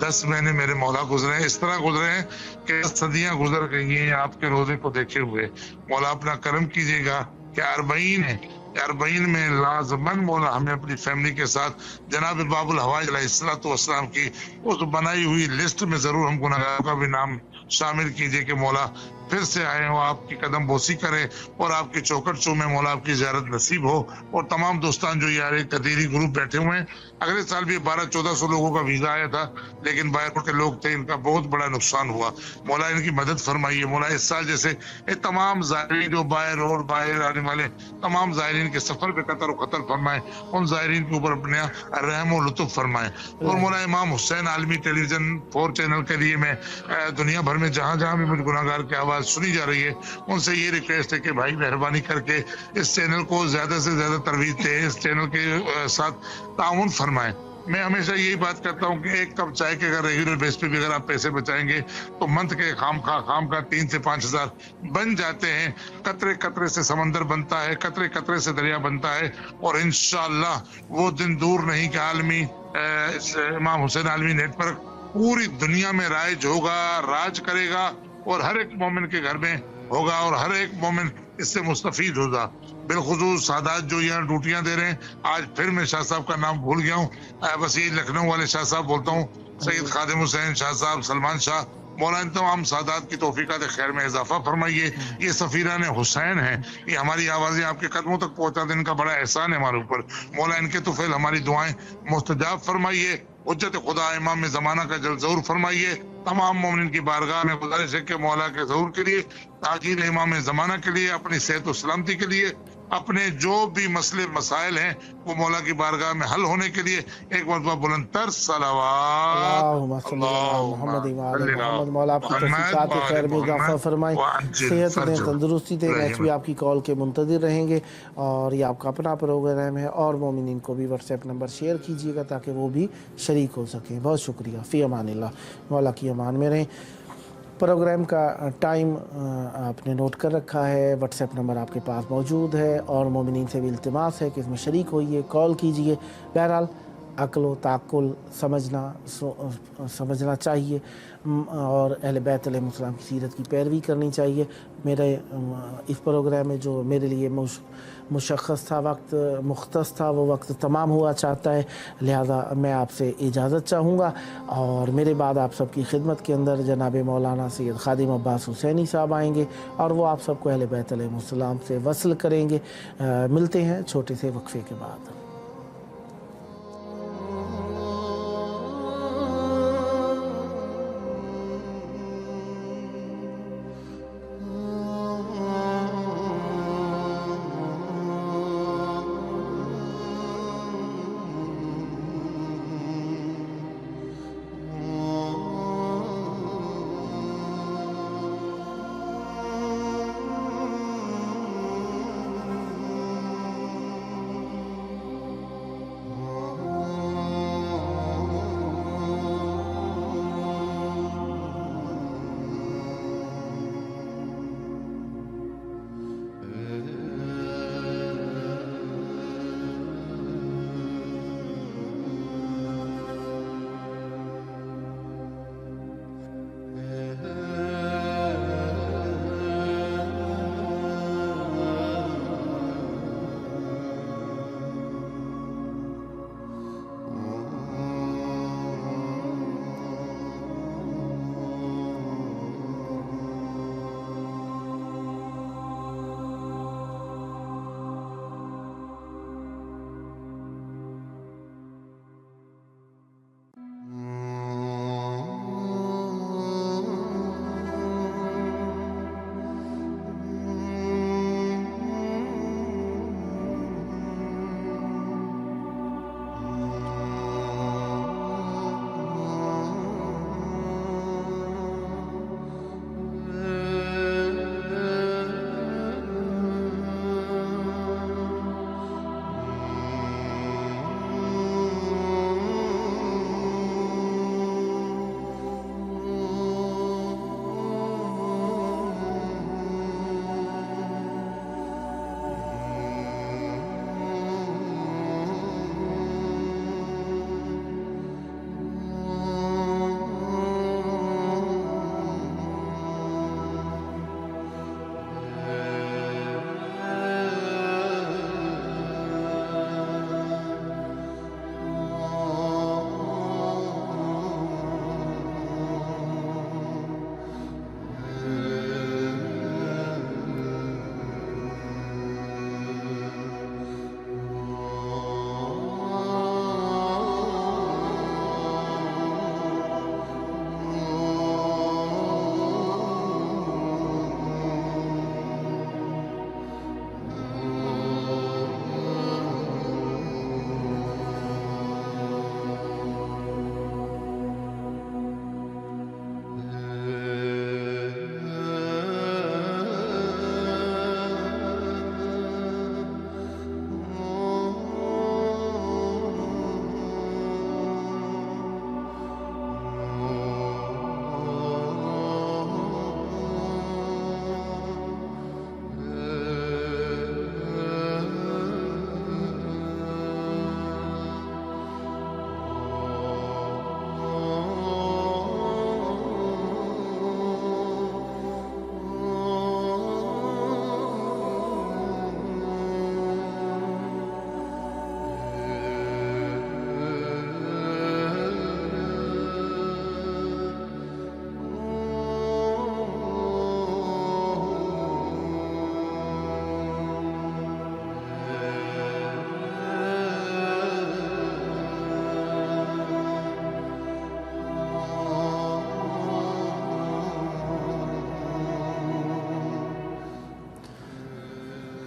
10 مہینے میرے مولا گزرے ہیں اس طرح گزرے ہیں کہ صدیاں گزر گئی ہیں آپ کے روزے کو دیکھے ہوئے. مولا اپنا کرم کیجیے گا کہ 40 ہے 40 میں لازمن مولا ہمیں اپنی فیملی کے ساتھ جناب باب الحوائج علیہ الصلوۃ والسلام کی اس بنائی ہوئی لسٹ میں ضرور ہم گناہگاروں کا بھی نام شامل کیجیے کہ مولا پھر سے آئے ہو آپ کی قدم بوسی کرے اور آپ کی چوکٹ چومے مولا آپ کی زیارت نصیب ہو. اور تمام دوستان جو یار قدیری گروپ بیٹھے ہوئے ہیں اگلے سال بھی 1200-1400 لوگوں کا ویزا آیا تھا لیکن باہر کے لوگ تھے ان کا بہت بڑا نقصان ہوا. مولا ان کی مدد فرمائیے. مولا اس سال جیسے تمام زائرین جو باہر اور باہر آنے والے تمام زائرین کے سفر پہ قطر و خطر فرمائے ان زائرین کے اوپر اپنے رحم و لطف فرمائے. اور مولا امام حسین عالمی ٹیلی ویژن 4 چینل کے لیے میں دنیا بھر میں جہاں جہاں بھی مجھ گناہگار کی آواز سنی جا رہی ہے ان سے یہ ریکویسٹ ہے کہ بھائی مہربانی کر کے اس چینل کو زیادہ سے زیادہ ترویج دیں اس چینل کے ساتھ تعاون فرمائیں. میں ہمیشہ یہی بات کرتا ہوں کہ ایک کپ چائے کے اگر ریگولر بیس پہ بھی اگر آپ پیسے بچائیں گے تو منتھ کے خام کا 3 سے 5 ہزار بن جاتے ہیں. قطرے قطرے سے سمندر بنتا ہے قطرے قطرے سے دریا بنتا ہے اور انشاءاللہ وہ دن دور نہیں کہ عالمی امام حسین عالمی نیٹ ورک پوری دنیا میں رائج ہوگا راج کرے گا اور ہر ایک مومن کے گھر میں ہوگا اور ہر ایک مومن اس سے مستفید ہوگا. بالخصوص سادات جو یہاں ڈیوٹیاں دے رہے ہیں آج پھر میں شاہ صاحب کا نام بھول گیا ہوں بس یہ لکھنؤ والے شاہ صاحب بولتا ہوں سید خادم حسین شاہ صاحب سلمان شاہ مولا ان تمام سادات کی توفیقات خیر میں اضافہ فرمائیے. یہ سفیران حسین ہیں یہ ہماری آوازیں آپ کے قدموں تک پہنچا دیں ان کا بڑا احسان ہے ہمارے اوپر. مولا ان کے طفیل ہماری دعائیں مستجاب فرمائیے. حجت خدا امام زمانہ کا جلد ظہور فرمائیے. تمام مومنین کی بارگاہ میں گزارش ہے کہ مولا کے ظہور کے لیے تاجیل امام زمانہ کے لیے اپنی صحت و سلامتی کے لیے اپنے جو بھی مسئلے مسائل ہیں وہ مولا کی بارگاہ میں حل ہونے کے لیے ایک مرتبہ بلند تر صلوات اللہم صلی اللہ محمد محمد. مولا آپ کی توفیقات خیر میں اضافہ فرمائے صحت دیں تندرستی دیں. نیکسٹ بھی آپ کی کال کے منتظر رہیں گے اور یہ آپ کا اپنا پروگرام ہے اور مومنین کو بھی واٹس ایپ نمبر شیئر کیجیے گا تاکہ وہ بھی شریک ہو سکیں. بہت شکریہ. فی امان اللہ. مولا کی امان میں رہیں. प्रोग्राम का टाइम आपने नोट कर रखा है, व्हाट्सएप नंबर आपके पास मौजूद है और मोमिनीन से भी इल्तिमास है कि इसमें शरीक होइए, कॉल कीजिए। बहरहाल अक्ल व ताक़ुल समझना चाहिए और अहले बैत अलैहिस्सलाम की सीरत की पैरवी करनी चाहिए। मेरे इस प्रोग्राम में जो मेरे लिए मुशख़्ख़स था, वक्त मुख्तस था, वो वक्त तमाम हुआ चाहता है, लिहाजा मैं आपसे इजाज़त चाहूँगा और मेरे बाद आप सबकी खिदमत के अंदर जनाब मौलाना सैयद खादिम अब्बास हुसैनी साहब आएंगे और वो आप सबको अहले बैत अलैहिस्सलाम से वसल करेंगे। मिलते हैं छोटे से वक्फे के बाद।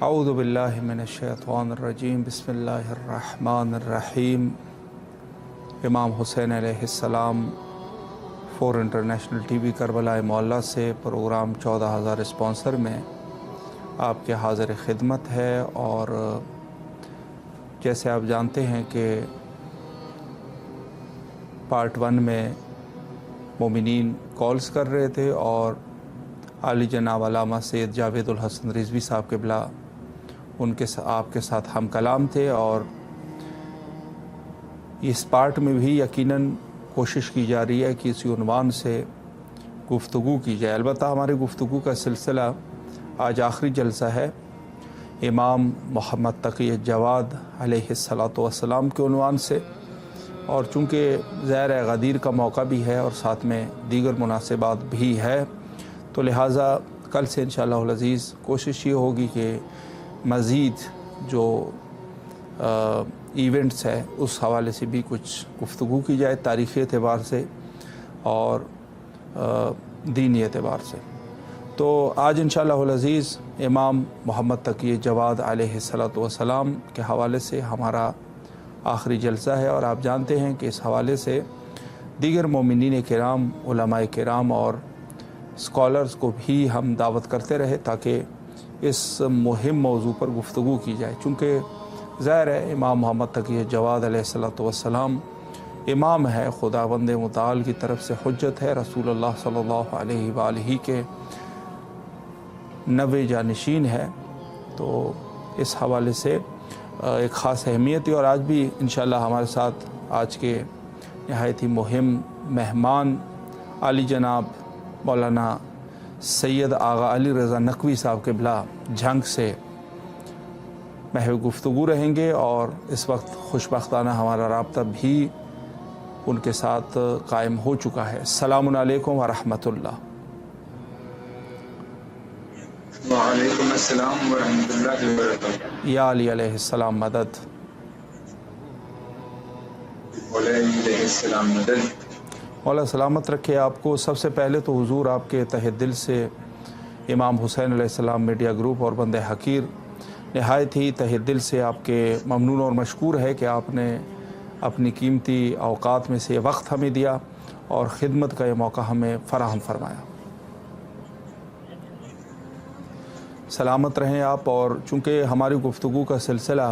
औज़ु बिल्लाहि मिनश्शैतानिर्रजीम बिस्मिल्लाहिर्रहमानिर्रहीम। इमाम हुसैन अलैहिस्सलाम फॉर इंटरनेशनल टीवी करबला मौला से प्रोग्राम 14,000 स्पॉन्सर में आपके हाज़िर खिदमत है। और जैसे आप जानते हैं कि पार्ट 1 में मोमिनीन कॉल्स कर रहे थे और आली जनाब अल्लामा सैयद जावेद उल हसन रिजवी साहब क़िबला उनके आपके साथ हम कलाम थे और इस पार्ट में भी यकीनन कोशिश की जा रही है कि इसी उन्वान से गुफ्तगू की जाए। अलबत्ता हमारी गुफ्तगू का सिलसिला आज आखिरी जलसा है इमाम मोहम्मद तकी जवाद अलैहिस्सलातु वस्सलाम के उन्वान से, और चूँकि ज़ाहिर है गदीर का मौका भी है और साथ में दीगर मुनासिबात भी है, तो लिहाजा कल से इंशाअल्लाह अज़ीज़ कोशिश ये होगी कि मज़ीद जो इवेंट्स है उस हवाले से भी कुछ गुफ्तगू की जाए, तारीख़ी एतबार से और दीनी एतबार से। तो आज इंशाअल्लाह अज़ीज़ इमाम मोहम्मद तकी जवाद अलैहिस्सलातु वस्सलाम के हवाले से हमारा आखिरी जलसा है, और आप जानते हैं कि इस हवाले से दीगर मोमिनीन किराम, उलमाए किराम और स्कॉलर्स को भी हम दावत करते रहे ताकि इस मुहिम मौजू पर गुफ्तगू की जाए। चूँकि ज़ाहिर है इमाम मोहम्मद तकी जवाद अलैहिस्सलातु वस्सलाम इमाम है, खुदावंद मुताल की तरफ से हुज्जत है, रसूलुल्लाह सल्लल्लाहु अलैहि वालैहि के नबी जानशीन है। तो इस हवाले से एक ख़ास अहमियत है, और आज भी इंशाअल्लाह हमारे साथ आज के नहायत ही मुहिम मेहमान आली जनाब मौलाना सैयद आगा अली रज़ा नकवी साहब क़िबला झंग से महव गुफ्तगू रहेंगे, और इस वक्त खुशबख्ताना हमारा राब्ता भी उनके साथ कायम हो चुका है। अस्सलामु अलैकुम व रहमतुल्लाह। वालेकुम अस्सलाम व रहमतुल्लाहि व बरकातहू। या अली अलैहिस्सलाम मदद। मौला सलामत रखे आपको। सबसे पहले तो हुजूर आपके तहे दिल से इमाम हुसैन अलैहिस्सलाम मीडिया ग्रुप और बंदे हकीर नहायत ही तहे दिल से आपके ममनून और मशकूर है कि आपने अपनी कीमती औकात में से वक्त हमें दिया और ख़िदमत का ये मौका हमें फ़राहम फरमाया। सलामत रहें आप। और चूँकि हमारी गुफ्तगू का सिलसिला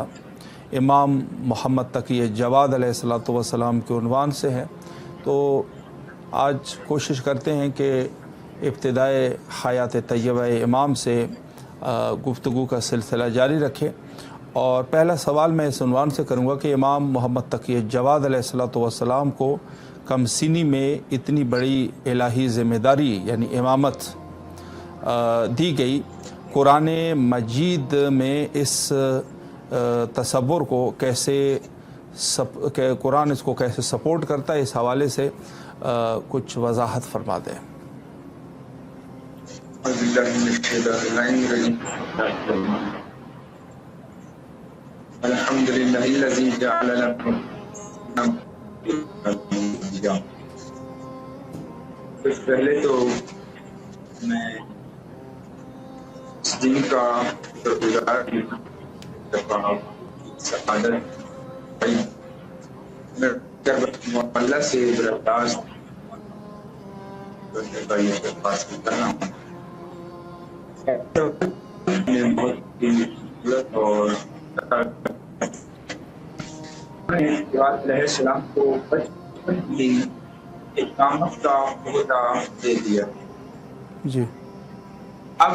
इमाम मोहम्मद तकी जवाद अलैहिस्सलातु वस्सलाम के उन्वान से है, तो आज कोशिश करते हैं कि इब्तिदाए हयात तय्यबा इमाम से गुफ्तगू का सिलसिला जारी रखें। और पहला सवाल मैं इस उन्वान से करूँगा कि इमाम मोहम्मद तकी जवाद अलैहिस्सलातु वस्सलाम को कमसिनी में इतनी बड़ी इलाही ज़िम्मेदारी यानी इमामत दी गई, कुरान मजीद में इस तसव्वुर को कैसे कुरान इसको कैसे सपोर्ट करता है, इस हवाले से कुछ वजाहत फरमा दें। अल्हम्दुलिल्लाहिल्लज़ी जअल लकुम कुछ पहले तो मैं इस दिन का शुक्रगुजार अल्लाह से बर्दाश्त और सलाम को बचपन में इमामत का ओहदा दे दिया जी। अब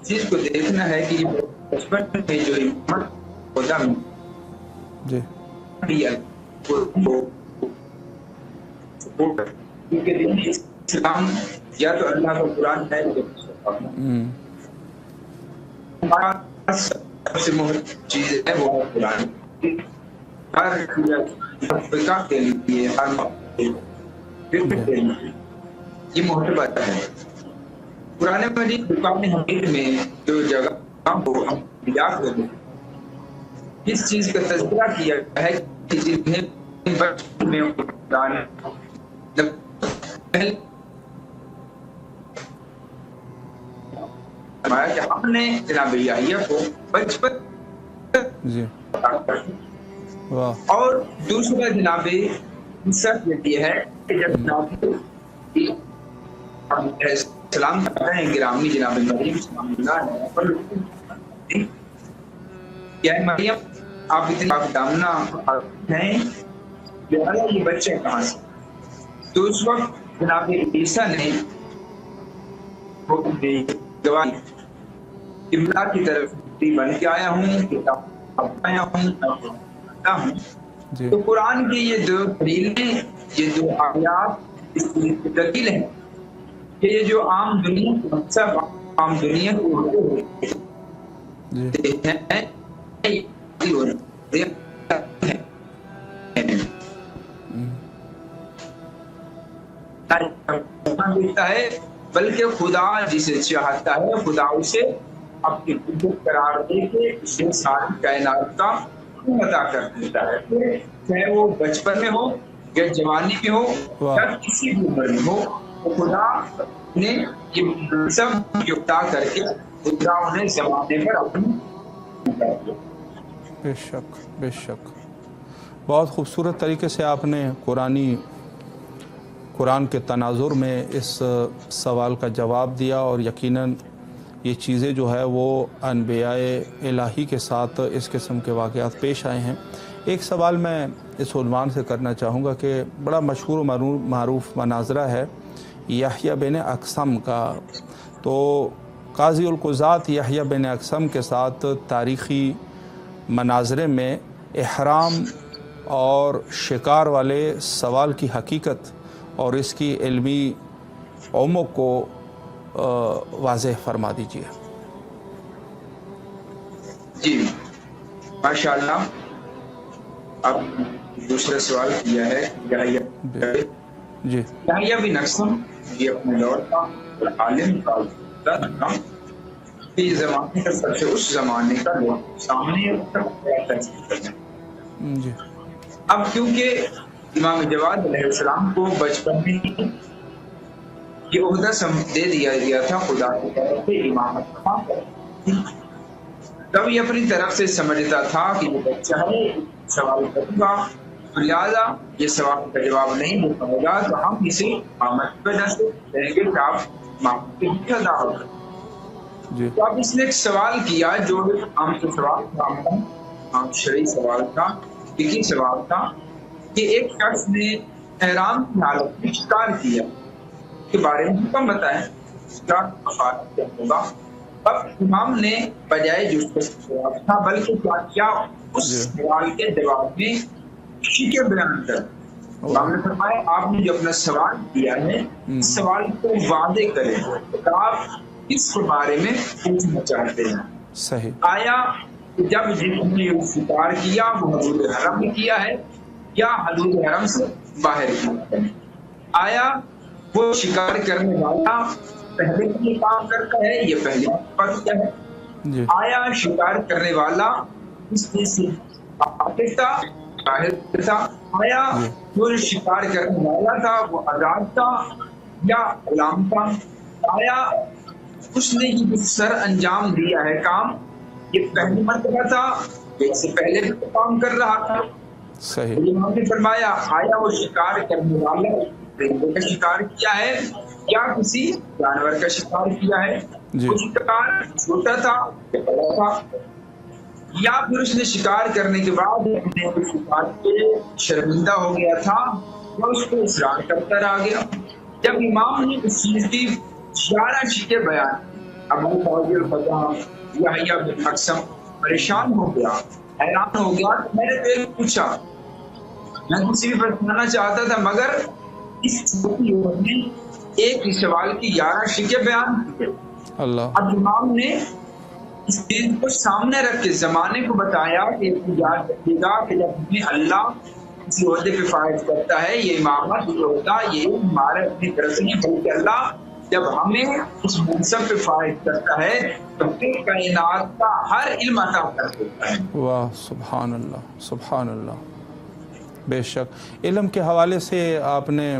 चीज को देखना है कि बचपन में जो इमामत ओहदा जी क्योंकि इस्लाम या तो अल्लाह का कुरान है, सबसे मुहिम चीज है वो कुरान। हर अफ्रीका के लिए ये मोहब्बत है। कुरान मजीद फुरकान हमीद में जो जगह को हम याद करें, इस चीज का तज़किरा किया है कि जिन्हें बचपन में कुरान कि हमने जनाब याहिया को बचपन जी वाह। और दूसरा जनाब सच ये है कि जब सलाम कर रहे हैं गिरामी जनाब मरियम क्या है मरियम आप इतनी दामना हैं, ये बच्चे कहाँ से? तो उस वक्त جناب عیسیٰ نے گواہی قبلہ کی طرف بن کے آیا ہوں، کتاب آیا ہوں، تو قرآن کی یہ دو دلیلیں، یہ دو آیات اس کی دلیل ہیں کہ یہ جو عام دنیا کو سب عام دنیا کو دیتا ہے، بلکہ خدا جسے چاہتا ہے خدا اسے اپنی قدرت قرار دے کے اسے ساری کائنات کا حکم عطا کر دیتا ہے، چاہے وہ بچپن میں ہو یا جوانی میں ہو یا کسی بھی عمر میں ہو، تو خدا نے یہ سب عطا کر کے خدا انہیں زمانے پر اپنی بے شک بے شک بہت خوبصورت طریقے سے آپ نے قرآن کے تناظر میں اس سوال کا جواب دیا، اور یقیناً یہ چیزیں جو ہے وہ انبیاء الہی کے ساتھ اس قسم کے واقعات پیش آئے ہیں۔ ایک سوال میں اس عنوان سے کرنا چاہوں گا کہ بڑا مشہور و معروف مناظرہ ہے یحییٰ بن اقسم کا، تو قاضی القضات یحییٰ بن اقسم کے ساتھ تاریخی مناظرے میں احرام اور شکار والے سوال کی حقیقت اور اس کی علمی عمق کو واضح فرما دیجیے۔ جی ماشاءاللہ، اب دوسرا سوال کیا ہے یحییٰ بن اقسم، یہ اپنے دور کا عالم کا یہ زمانے کا سب سے اس زمانے کا لوگ سامنے جی۔ اب کیونکہ امام جواد علیہ السلام کو بچپن میں یہ عہدہ دے دیا گیا تھا خدا کی طرف سے امامت کا، تب یہ اپنی طرف سے سمجھتا تھا کہ یہ بچہ ہے، سوال کروں گا تو لہٰذا یہ سوال کا جواب نہیں دے پائے گا تو ہم اسے امامت کی وجہ سے کہیں گے کہ آپ امامت کے لیے ادا ہو گئے۔ تو اب اس نے ایک سوال کیا جو عام سے سوال تھا، عام شرعی سوال تھا، فقہی سوال تھا، کہ ایک شخص نے احرام کی حالت میں شکار کیا کے بارے میں حکم بتایا، شکار کیا ہوگا۔ اب امام نے بجائے جو اس کا سوال تھا بلکہ کیا اس سوال کے جواب میں شکے بیان کر امام نے فرمایا آپ نے جو اپنا سوال کیا ہے اس سوال کو واضح کریں، آپ اس کے بارے میں پوچھنا چاہتے ہیں۔ صحیح۔ آیا جب جس نے شکار کیا وہ حدود حرم میں کیا ہے یا حدود حرم سے باہر کیا ہے؟ آیا وہ شکار کرنے والا پہلے بھی یہ کام کرتا ہے یا پہلے پر کیا ہے؟ آیا شکار کرنے والا اس چیز سے باہر تھا باہر تھا؟ آیا جو شکار کرنے والا تھا وہ آزاد تھا یا غلام تھا؟ آیا اس نے یہ سر انجام دیا ہے کام یہ پہلی مرتبہ تھا یا اس سے پہلے بھی کام کر رہا تھا؟ صحیح۔ امام نے فرمایا آیا وہ شکار کرنے والا پرندے کا شکار کیا ہے یا کسی جانور کا شکار کیا ہے؟ وہ شکار چھوٹا تھا یا بڑا تھا؟ یا پھر اس نے شکار کرنے کے بعد اپنے شکار کے شرمندہ ہو گیا تھا یا اس کو اصرار کرتا رہ گیا؟ جب امام نے اس چیز کی 11 شکے بیان ابو فاضل الفتح یحییٰ بن اقسم پریشان ہو گیا، حیران ہو گیا، تو میں نے پھر پوچھا، میں کسی بھی پر سنانا چاہتا تھا مگر اس نے ایک ہی سوال کی 11 شکے بیان کیے۔ اب امام نے اس چیز کو سامنے رکھ کے زمانے کو بتایا کہ یاد رکھیے گا کہ جب ہمیں اللہ کسی عہدے پہ فائز کرتا ہے یہ امامت یہ عہدہ یہ ہمارے اپنی طرف نہیں بلکہ اللہ جب ہمیں اس منصب پہ فائز کرتا ہے تو پھر کائنات کا ہر علم عطا کر دیتا ہے۔ واہ سبحان اللہ سبحان اللہ۔ بے شک علم کے حوالے سے آپ نے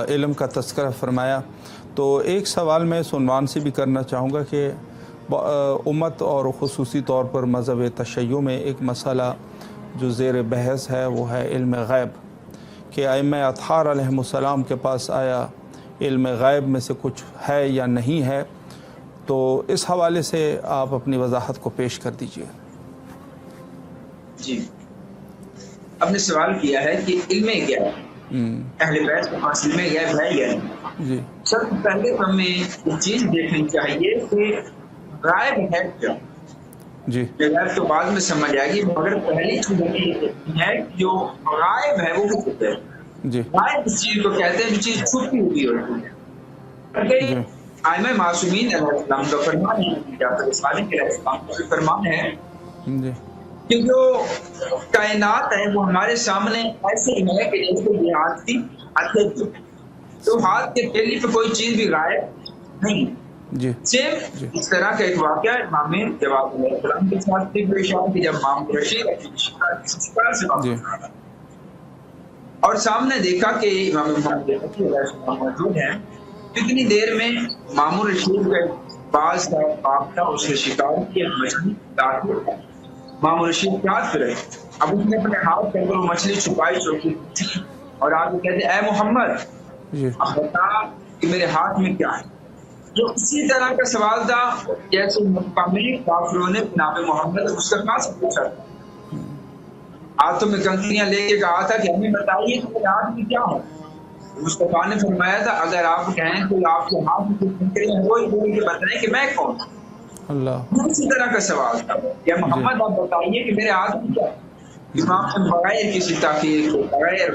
علم کا تذکرہ فرمایا، تو ایک سوال میں اس عنوان سے بھی کرنا چاہوں گا کہ امت اور خصوصی طور پر مذہب تشیع میں ایک مسئلہ جو زیر بحث ہے وہ ہے علم غیب، کہ ائمہ اطہار علیہم السلام کے پاس آیا علم غیب میں سے کچھ ہے یا نہیں ہے، تو اس حوالے سے آپ اپنی وضاحت کو پیش کر دیجئے۔ جی، آپ نے سوال کیا ہے کہ علم کیا ہے؟ اہل بیت کے حاصل میں غیب ہے یا نہیں. جی سب سے پہلے تو ہمیں یہ چیز دیکھنی چاہیے کہ غائب ہے کیا. جی غیب تو بعد میں سمجھ آئے گی، مگر پہلی چیز ہمیں یہ دیکھنی ہے کہ جو غائب ہے وہ کچھ ہے. جی غائب اس چیز کو کہتے ہیں جو چیز چھپی ہوئی ہوتی ہے. ائمہ معصومین علیہ السلام کا فرمان ہے، جعفر صادق علیہ السلام کا فرمان ہے جی کہ جو کائنات ہے وہ ہمارے سامنے ایسے ہی ہے کہ جیسے یہ ہاتھ کی ہتھیلی. تو ہاتھ کے تیلی پہ کوئی چیز بھی غائب نہیں. جی سیم اس طرح کا ایک واقعہ امام جواد علیہ السلام کے ساتھ بھی پیش آیا کہ جب امام رشید اپنی شکار سے واپس اور سامنے دیکھا کہ امام محمد علیہ السلام موجود ہیں. کتنی دیر میں امام رشید کا باز کا باپ تھا، اس نے شکار کی مچھلی ڈال دی. امام رشید کے ہاتھ پہ رہے. اب اس نے اپنے ہاتھ کے اندر وہ مچھلی چھپائی چوکی اور آگے کہتے اے محمد اب بتا کہ میرے ہاتھ میں کیا ہے. جو اسی طرح کا سوال تھا جیسے مکہ میں کافروں نے جناب محمد اس کا کہاں سے پوچھا تھا. ہاتھوں میں کنکریاں لے کے کہا تھا کہ ہمیں بتائیے کہ میرے ہاتھ میں کیا ہے. مصطفیٰ نے فرمایا تھا اگر آپ کہیں تو آپ کے ہاتھ میں کنکریاں وہی بول کے بتائیں کہ میں کون ہوں. اللہ اسی طرح کا سوال تھا کہ محمد آپ بتائیے کہ میرے ہاتھ میں کیا ہے. امام نے بغیر کسی تاخیر کے بغیر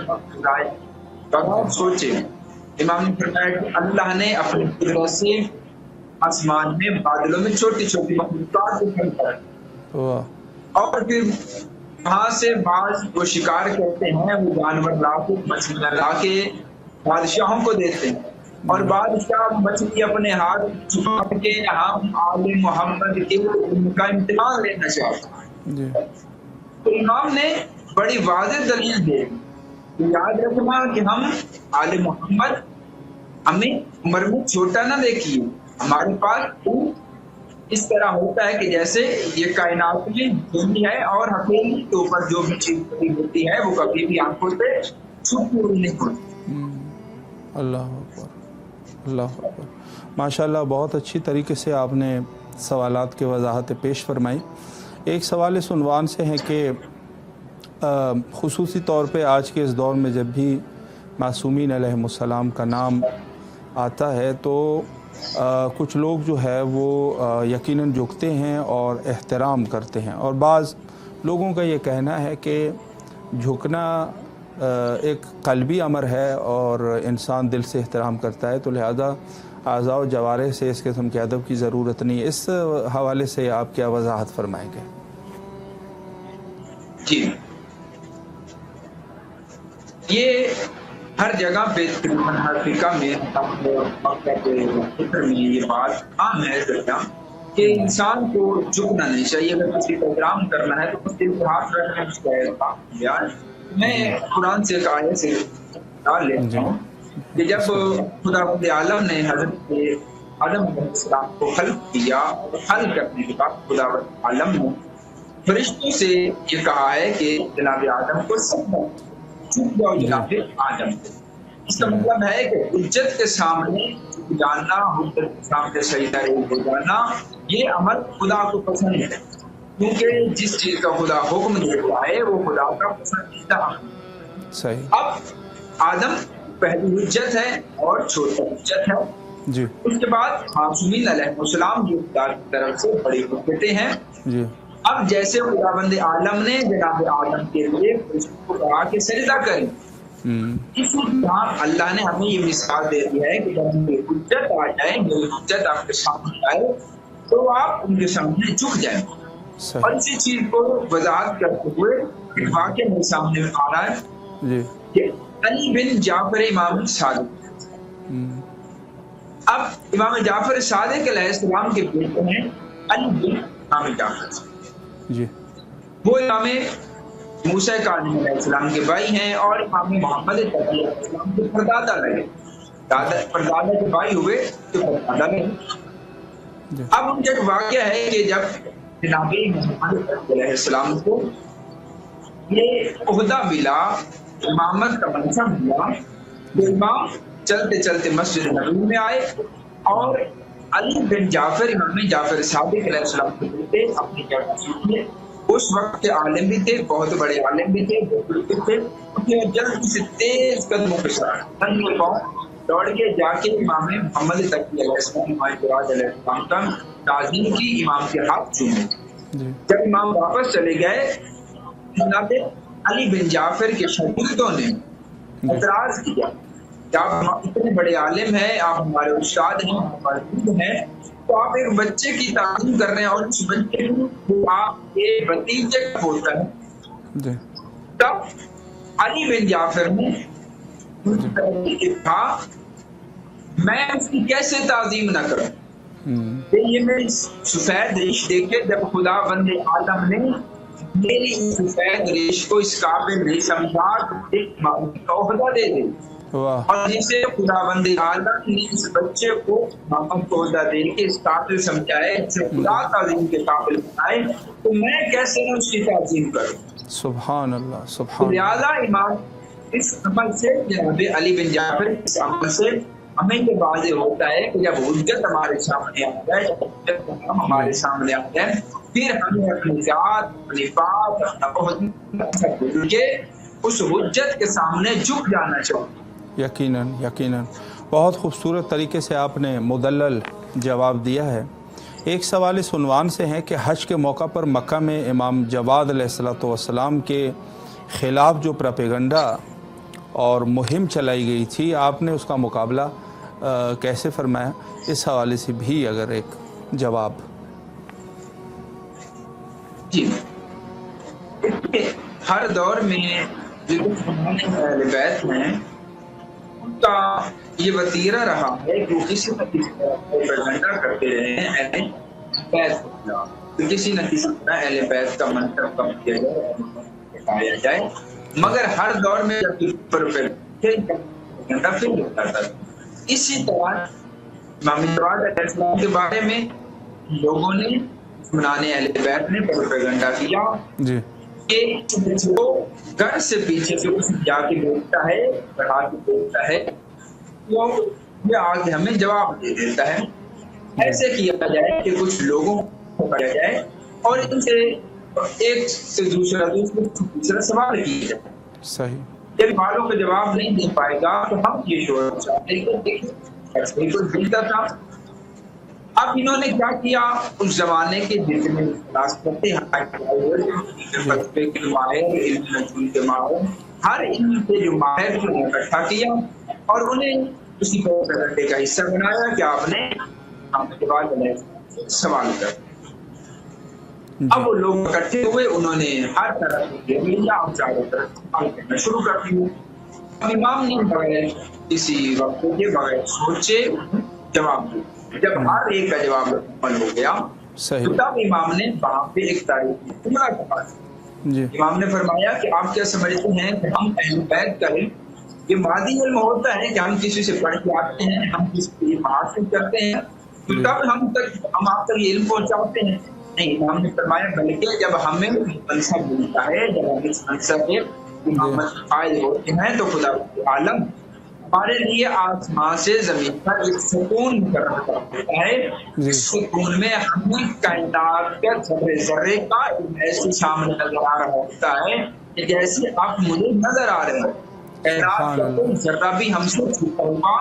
سوچے امام نے فرمایا کہ اللہ نے اپنی قدرت سے آسمان میں بادلوں میں چھوٹی چھوٹی مخلوقات کو پھیلا اور پھر وہاں سے بعض وہ شکار کرتے ہیں وہ جانور لا کے مچھلیاں لا کے بادشاہوں کو دیتے ہیں اور بادشاہ مچھلی اپنے ہاتھ چھپا کے ہم آل محمد کے ان کا امتحان لینا چاہتے ہیں. تو امام نے بڑی واضح دلیل دی. یاد رکھنا کہ ہم آل محمد ہمیں عمر میں چھوٹا نہ دیکھیے. ہمارے پاس اس طرح ہوتا ہے کہ جیسے یہ کائنات میں دھندلی ہے اور ہتھیلی کے اوپر جو بھی چیز پڑی ہوتی ہے وہ کبھی بھی آنکھوں سے چھپی ہوئی نہیں ہوتی. اللہ اکبر اللہ اکبر. ماشاءاللہ بہت اچھی طریقے سے آپ نے سوالات کی وضاحت پیش فرمائی. ایک سوال اس عنوان سے ہے کہ خصوصی طور پہ آج کے اس دور میں جب بھی معصومین علیہم السلام کا نام آتا ہے تو کچھ لوگ جو ہے وہ یقیناً جھکتے ہیں اور احترام کرتے ہیں اور بعض لوگوں کا یہ کہنا ہے کہ جھکنا ایک قلبی امر ہے اور انسان دل سے احترام کرتا ہے تو لہذا اعضاء و جوارح سے اس قسم کے ادب کی ضرورت نہیں. اس حوالے سے آپ کیا وضاحت فرمائیں گے؟ جی یہ ہر جگہ پہ ہر فقہ میں یہ بات عام ہے کہ انسان کو جھکنا نہیں چاہیے. اگر کسی کو احترام کرنا ہے تو اس کے ہاتھ رکھنا چاہیے. میں قرآن سے ایک آیت سے ڈال لیتا ہوں کہ جب خداوند عالم نے حضرت آدم علیہ السلام کو خلق کیا اور خلق کرنے کے بعد خداوند عالم نے فرشتوں سے یہ کہا ہے کہ جناب آدم کو سجدہ جھک جاؤ جناب آدم. اس کا مطلب ہے کہ حجت کے سامنے جاننا، حجت کے سامنے سجدہ ہو جانا یہ عمل خدا کو پسند ہے کیونکہ جس چیز کا خدا حکم دیتا ہے وہ خدا کا پسندیدہ عمل. اب آدم پہلی حجت ہے اور چھوٹا حجت ہے. جی اس کے بعد معصومین علیہ السلام جو خدا کی طرف سے بڑی حجتیں ہیں. جی اب جیسے خداوند عالم نے جناب آدم کے لیے اس کو کہا کہ سجدہ کریں، اسی طرح اللہ نے ہمیں یہ مثال دے دی ہے کہ جب یہ حجت آ جائے، یہ حجت آپ کے سامنے آئے تو آپ ان کے سامنے جھک جائیں. اور اسی چیز کو وضاحت کرتے ہوئے ایک واقعہ میرے سامنے آ رہا ہے کہ علی بن جعفر امام صادق. اب امام جعفر صادق علیہ السلام کے بیٹے ہیں علی بن امام جعفر. وہ امام موسیٰ کاظم علیہ السلام کے بھائی ہیں اور امام محمد علیہ السلام کے پردادا رہے. پردادا کے بھائی ہوئے تو پردادا رہے. اب ان کا ایک واقعہ ہے کہ جب جناب محمد علیہ السلام کو یہ عہدہ ملا، امامت کا منصب ملا، تو امام چلتے چلتے مسجد نبوی میں آئے اور علی بن جعفر امام جعفر صادق علیہ السلام کے بیٹے اپنی جگہ سیکھے اس وقت کے عالم بھی تھے، بہت بڑے عالم بھی تھے، جلد سے تیز قدموں کے ساتھ ننگے پاؤں دوڑ کے جا کے امام محمد تقی علیہ السلام علیہ السلام کا تعظیم کی، امام کے ہاتھ چومے۔ جب امام واپس چلے گئے، جناب علی بن جعفر کے شاگردوں نے اعتراض کیا کہ آپ اتنے بڑے عالم ہیں، آپ ہمارے استاد ہیں، ہمارے گرو ہیں، تو آپ ایک بچے کی تعظیم کر رہے ہیں، اور اس بچے کو آپ کے بھتیجے کا بولتا ہے۔ تب علی بن جعفر نے کہا میں اس کی کیسے تعظیم نہ کروں، یہ میری سفید ریش دیکھے، جب خدا بند عالم نے میری سفید ریش کو اس قابل نہیں سمجھا تو ایک معمول کا عہدہ دے دے، اور جسے خدا بند عالم نے اس بچے کو محمد کو عہدہ دے کے اس قابل سمجھائے، اسے خدا تعظیم کے قابل بنائے، تو میں کیسے نہ اس کی تعظیم کروں۔ سبحان اللہ، سبحان اللہ۔ لہٰذا امام اس عمل سے، جناب علی بن جعفر اس عمل سے ہمیں یہ واضح ہوتا ہے کہ جب حجت ہمارے سامنے آ جائے، جب ہمارے سامنے آ جائے، پھر ہمیں اپنی ذات، اپنی بات، اپنا بہت اس حجت کے سامنے جھک جانا چاہیے۔ یقیناً یقیناً، بہت خوبصورت طریقے سے آپ نے مدلل جواب دیا ہے۔ ایک سوال اس عنوان سے ہے کہ حج کے موقع پر مکہ میں امام جواد علیہ السلام کے خلاف جو پروپیگنڈا اور مہم چلائی گئی تھی، آپ نے اس کا مقابلہ کیسے فرمایا؟ اس حوالے سے بھی اگر ایک جواب۔ جی، ہر دور میں جو اہل بیت ہیں ان کا یہ وتیرہ رہا ہے کہ کسی نہ کسی طرح پروپیگنڈا کرتے رہے ہیں اہل بیت کے خلاف، تو کسی نہ کسی طرح اہل بیت کا منتخب کم کیا جائے، دکھایا جائے، مگر ہر دور میں اسی طرح امام جواد علیہ السلام کے بارے میں لوگوں نے، حکمران اہل بیت نے پروپیگنڈا کیا کہ جو گھر سے پیچھے سے اس جا کے بولتا ہے، بڑھا کے بولتا ہے، وہ یہ آگے ہمیں جواب دے دیتا ہے۔ ایسے کیا جائے کہ کچھ لوگوں کو پڑھا جائے اور ان سے ایک سے دوسرا سوال کیا جائے۔ صحیح، جب سوالوں کا جواب نہیں دے پائے گا تو ہم یہ شور چاہتے ہیں کہ بالکل دلتا تھا۔ اب انہوں نے کیا کیا، اس زمانے کے جتنے راستے کے ماہر، علم نجوم کے ماہر، ہر علم کے جو ماہر کو اکٹھا کیا اور انہیں اسی پروپیگنڈے کا حصہ بنایا کہ آپ نے سوال کر۔ اب وہ لوگ اکٹھے ہوئے، انہوں نے ہر طرح سے اور چاروں طرف سوال کرنا شروع کر دیا۔ امام نے بغیر کسی وقت کے، بغیر سوچے جواب دیا۔ جب ہر ایک کا جواب مکمل ہو گیا تو تب امام نے وہاں پہ ایک تاریخی جملہ کہا۔ امام نے فرمایا کہ آپ کیا سمجھتے ہیں کہ ہم اہل بیت کا علم، یہ مادی علم ہوتا ہے کہ ہم کسی سے پڑھ کے آتے ہیں، ہم کسی کو علم حاصل کرتے ہیں تو تب ہم آپ تک یہ علم پہنچاتے ہیں؟ نہیں، امام نے فرمایا بلکہ جب ہمیں منصب ملتا ہے، جب ہم اس منصب کے امامت قائل ہوتے ہیں تو خدا عالم ہمارے لیے آسمان سے زمین پر ایک سکون مقرر کرتا ہے۔ اس سکون میں ہمیں کائنات کے ذرے ذرے کا ایسے سامنے نظر آ رہا ہوتا ہے کہ جیسے آپ مجھے نظر آ رہے ہیں۔ کائنات کا کوئی ذرہ بھی ہم سے چھپا ہوا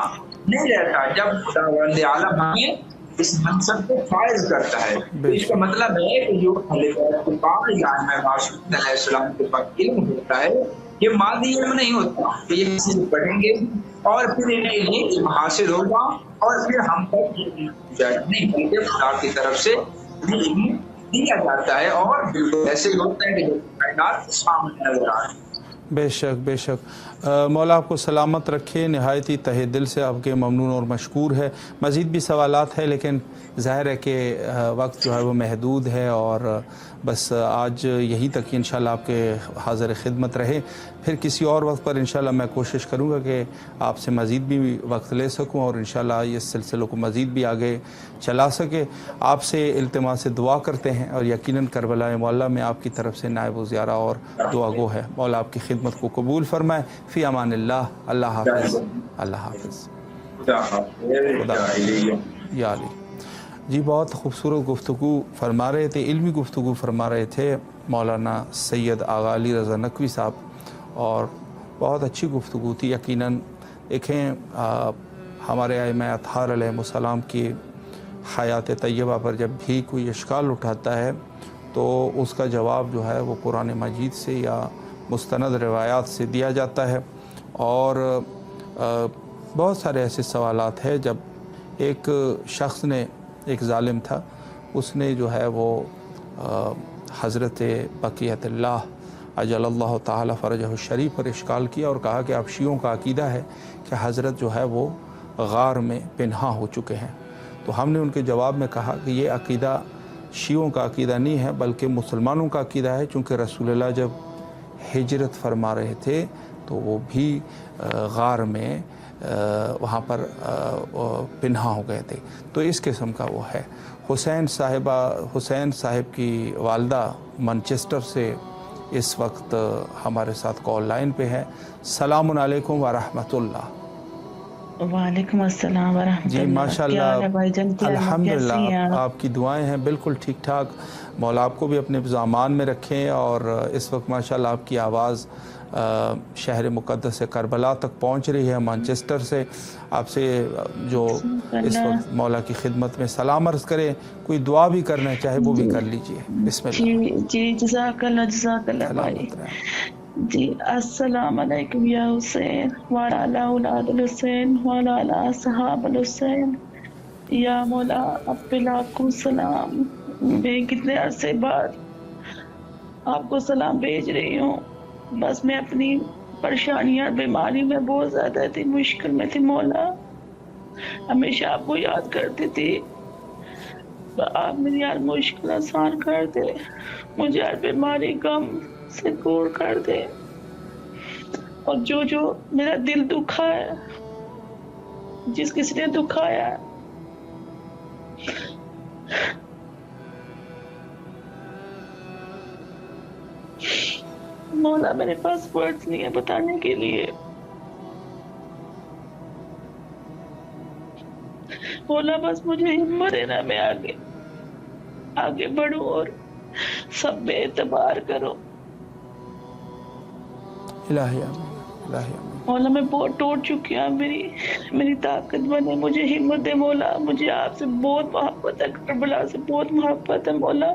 نہیں رہتا جب خدا بند عالم ہمیں اس منصب کو فائز کرتا ہے۔ اس کا مطلب ہے کہ جو امام علیہ السلام کے پاس علم ہوتا ہے، یہ مادی علم نہیں ہوتا کہ یہ کسی سے پڑھیں گے اور پھر انہیں یہ علم حاصل ہوگا اور پھر ہم تک نہیں، بلکہ خدا کی طرف سے علم دیا جاتا ہے اور بالکل ایسے ہی ہوتا ہے کہ جو کائنات سامنے نظر آ رہا ہے۔ بے شک بے شک، مولا آپ کو سلامت رکھے، نہایت ہی تہہ دل سے آپ کے ممنون اور مشکور ہے۔ مزید بھی سوالات ہیں لیکن ظاہر ہے کہ وقت جو ہے وہ محدود ہے، اور بس آج یہیں تک ہی انشاءاللہ آپ کے حاضر خدمت رہے۔ پھر کسی اور وقت پر انشاءاللہ میں کوشش کروں گا کہ آپ سے مزید بھی وقت لے سکوں اور انشاءاللہ اس سلسلے کو مزید بھی آگے چلا سکے۔ آپ سے التماس سے دعا کرتے ہیں اور یقیناً کربلا معلیٰ میں آپ کی طرف سے نائب و زیارہ اور دعا گو ہے۔ مولا آپ کی خدمت کو قبول فرمائے۔ فی امان اللہ، اللہ حافظ، اللہ حافظ، خدا یا علی۔ جی بہت خوبصورت گفتگو فرما رہے تھے، علمی گفتگو فرما رہے تھے مولانا سید آغا علی رضا نقوی صاحب، اور بہت اچھی گفتگو تھی۔ یقیناً دیکھیں ہمارے ائمہ اطہار علیہ السلام کی حیات طیبہ پر جب بھی کوئی اشکال اٹھاتا ہے تو اس کا جواب جو ہے وہ قرآن مجید سے یا مستند روایات سے دیا جاتا ہے، اور بہت سارے ایسے سوالات ہیں جب ایک شخص نے، ایک ظالم تھا، اس نے جو ہے وہ حضرت بقیت اللہ اجل اللہ تعالی فرجہ الشریف پر اشکال کیا اور کہا کہ آپ شیعوں کا عقیدہ ہے کہ حضرت جو ہے وہ غار میں پنہاں ہو چکے ہیں۔ تو ہم نے ان کے جواب میں کہا کہ یہ عقیدہ شیعوں کا عقیدہ نہیں ہے بلکہ مسلمانوں کا عقیدہ ہے، چونکہ رسول اللہ جب ہجرت فرما رہے تھے تو وہ بھی غار میں وہاں پر پنہاں ہو گئے تھے، تو اس قسم کا وہ ہے۔ حسین صاحب کی والدہ منچسٹر سے اس وقت ہمارے ساتھ کال لائن پہ ہے۔ السلام علیکم ورحمۃ اللہ۔ وعلیکم السلام ورحمۃ اللہ۔ جی ماشاءاللہ، الحمدللہ، آپ کی دعائیں ہیں بالکل ٹھیک ٹھاک۔ مولا آپ کو بھی اپنے امان میں رکھیں، اور اس وقت ماشاءاللہ آپ کی آواز شہر مقدس سے کربلا تک پہنچ رہی ہے مانچسٹر سے۔ آپ سے جو اس وقت مولا کی خدمت میں سلام عرض کرے، کوئی دعا بھی کرنا چاہے وہ بھی کر لیجئے، بسم اللہ۔ جی جزاک اللہ بھائی۔ جی السلام علیکم یا حسین وعلی اولاد الحسین وعلی اصحاب الحسین۔ یا مولا آپ پہ لاکھوں سلام، میں کتنے عرصے بعد آپ کو سلام بھیج رہی ہوں۔ بس میں اپنی پریشانیاں، بیماری میں بہت زیادہ تھی، مشکل میں تھی مولا، ہمیشہ آپ کو یاد کرتی تھی، آپ میری ہر مشکل آسان کر دے، مجھے ہر بیماری غم سے دور کر دے، اور جو میرا دل دکھا ہے، جس کسی نے دکھایا ہے، مولا میرے پاس ورڈز نہیں ہے بتانے کے لیے۔ مولا بس مجھے ہمت دینا، میں آگے بڑھوں اور سب بے اعتبار کرو۔ الہی آمین، الہی آمین۔ مولا میں بہت ٹوٹ چکی ہوں، میری طاقت بنے، مجھے ہمت دے مولا، مجھے آپ سے بہت محبت ہے، کربلا سے بہت محبت ہے مولا،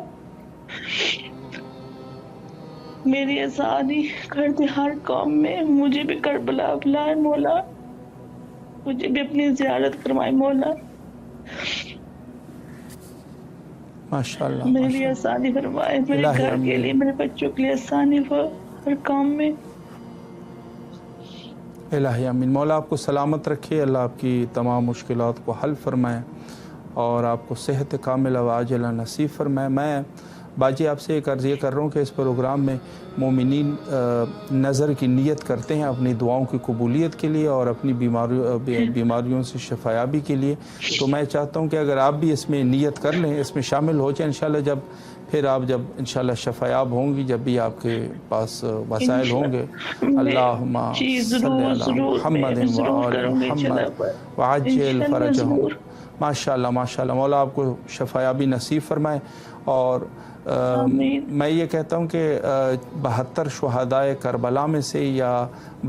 میری آسانی کر دے ہر کام میں، مجھے بھی کربلا بلائے مولا، مجھے بھی اپنی زیارت کروائے مولا، ماشاءاللہ، میری آسانی فرمائے، میرے گھر کے لیے، میرے بچوں کے لیے آسانی ہو ہر کام میں۔ الہی آمین۔ مولا آپ کو سلامت رکھے، اللہ آپ کی تمام مشکلات کو حل فرمائے اور آپ کو صحت کاملہ و عاجلہ نصیب فرمائے۔ میں باجی آپ سے ایک عرض یہ کر رہا ہوں کہ اس پروگرام میں مومنین نظر کی نیت کرتے ہیں اپنی دعاؤں کی قبولیت کے لیے اور اپنی بیماریوں سے شفایابی کے لیے، تو میں چاہتا ہوں کہ اگر آپ بھی اس میں نیت کر لیں، اس میں شامل ہو جائیں، انشاءاللہ پھر آپ جب انشاءاللہ شفایاب ہوں گی، جب بھی آپ کے پاس وسائل ہوں گے، اللہم صلی علی محمد وآل محمد وعجل فرجہم۔ ماشاءاللہ ماشاءاللہ، مولا آپ کو شفایابی نصیب فرمائے۔ اور میں یہ کہتا ہوں کہ 72 شہدائے کربلا میں سے یا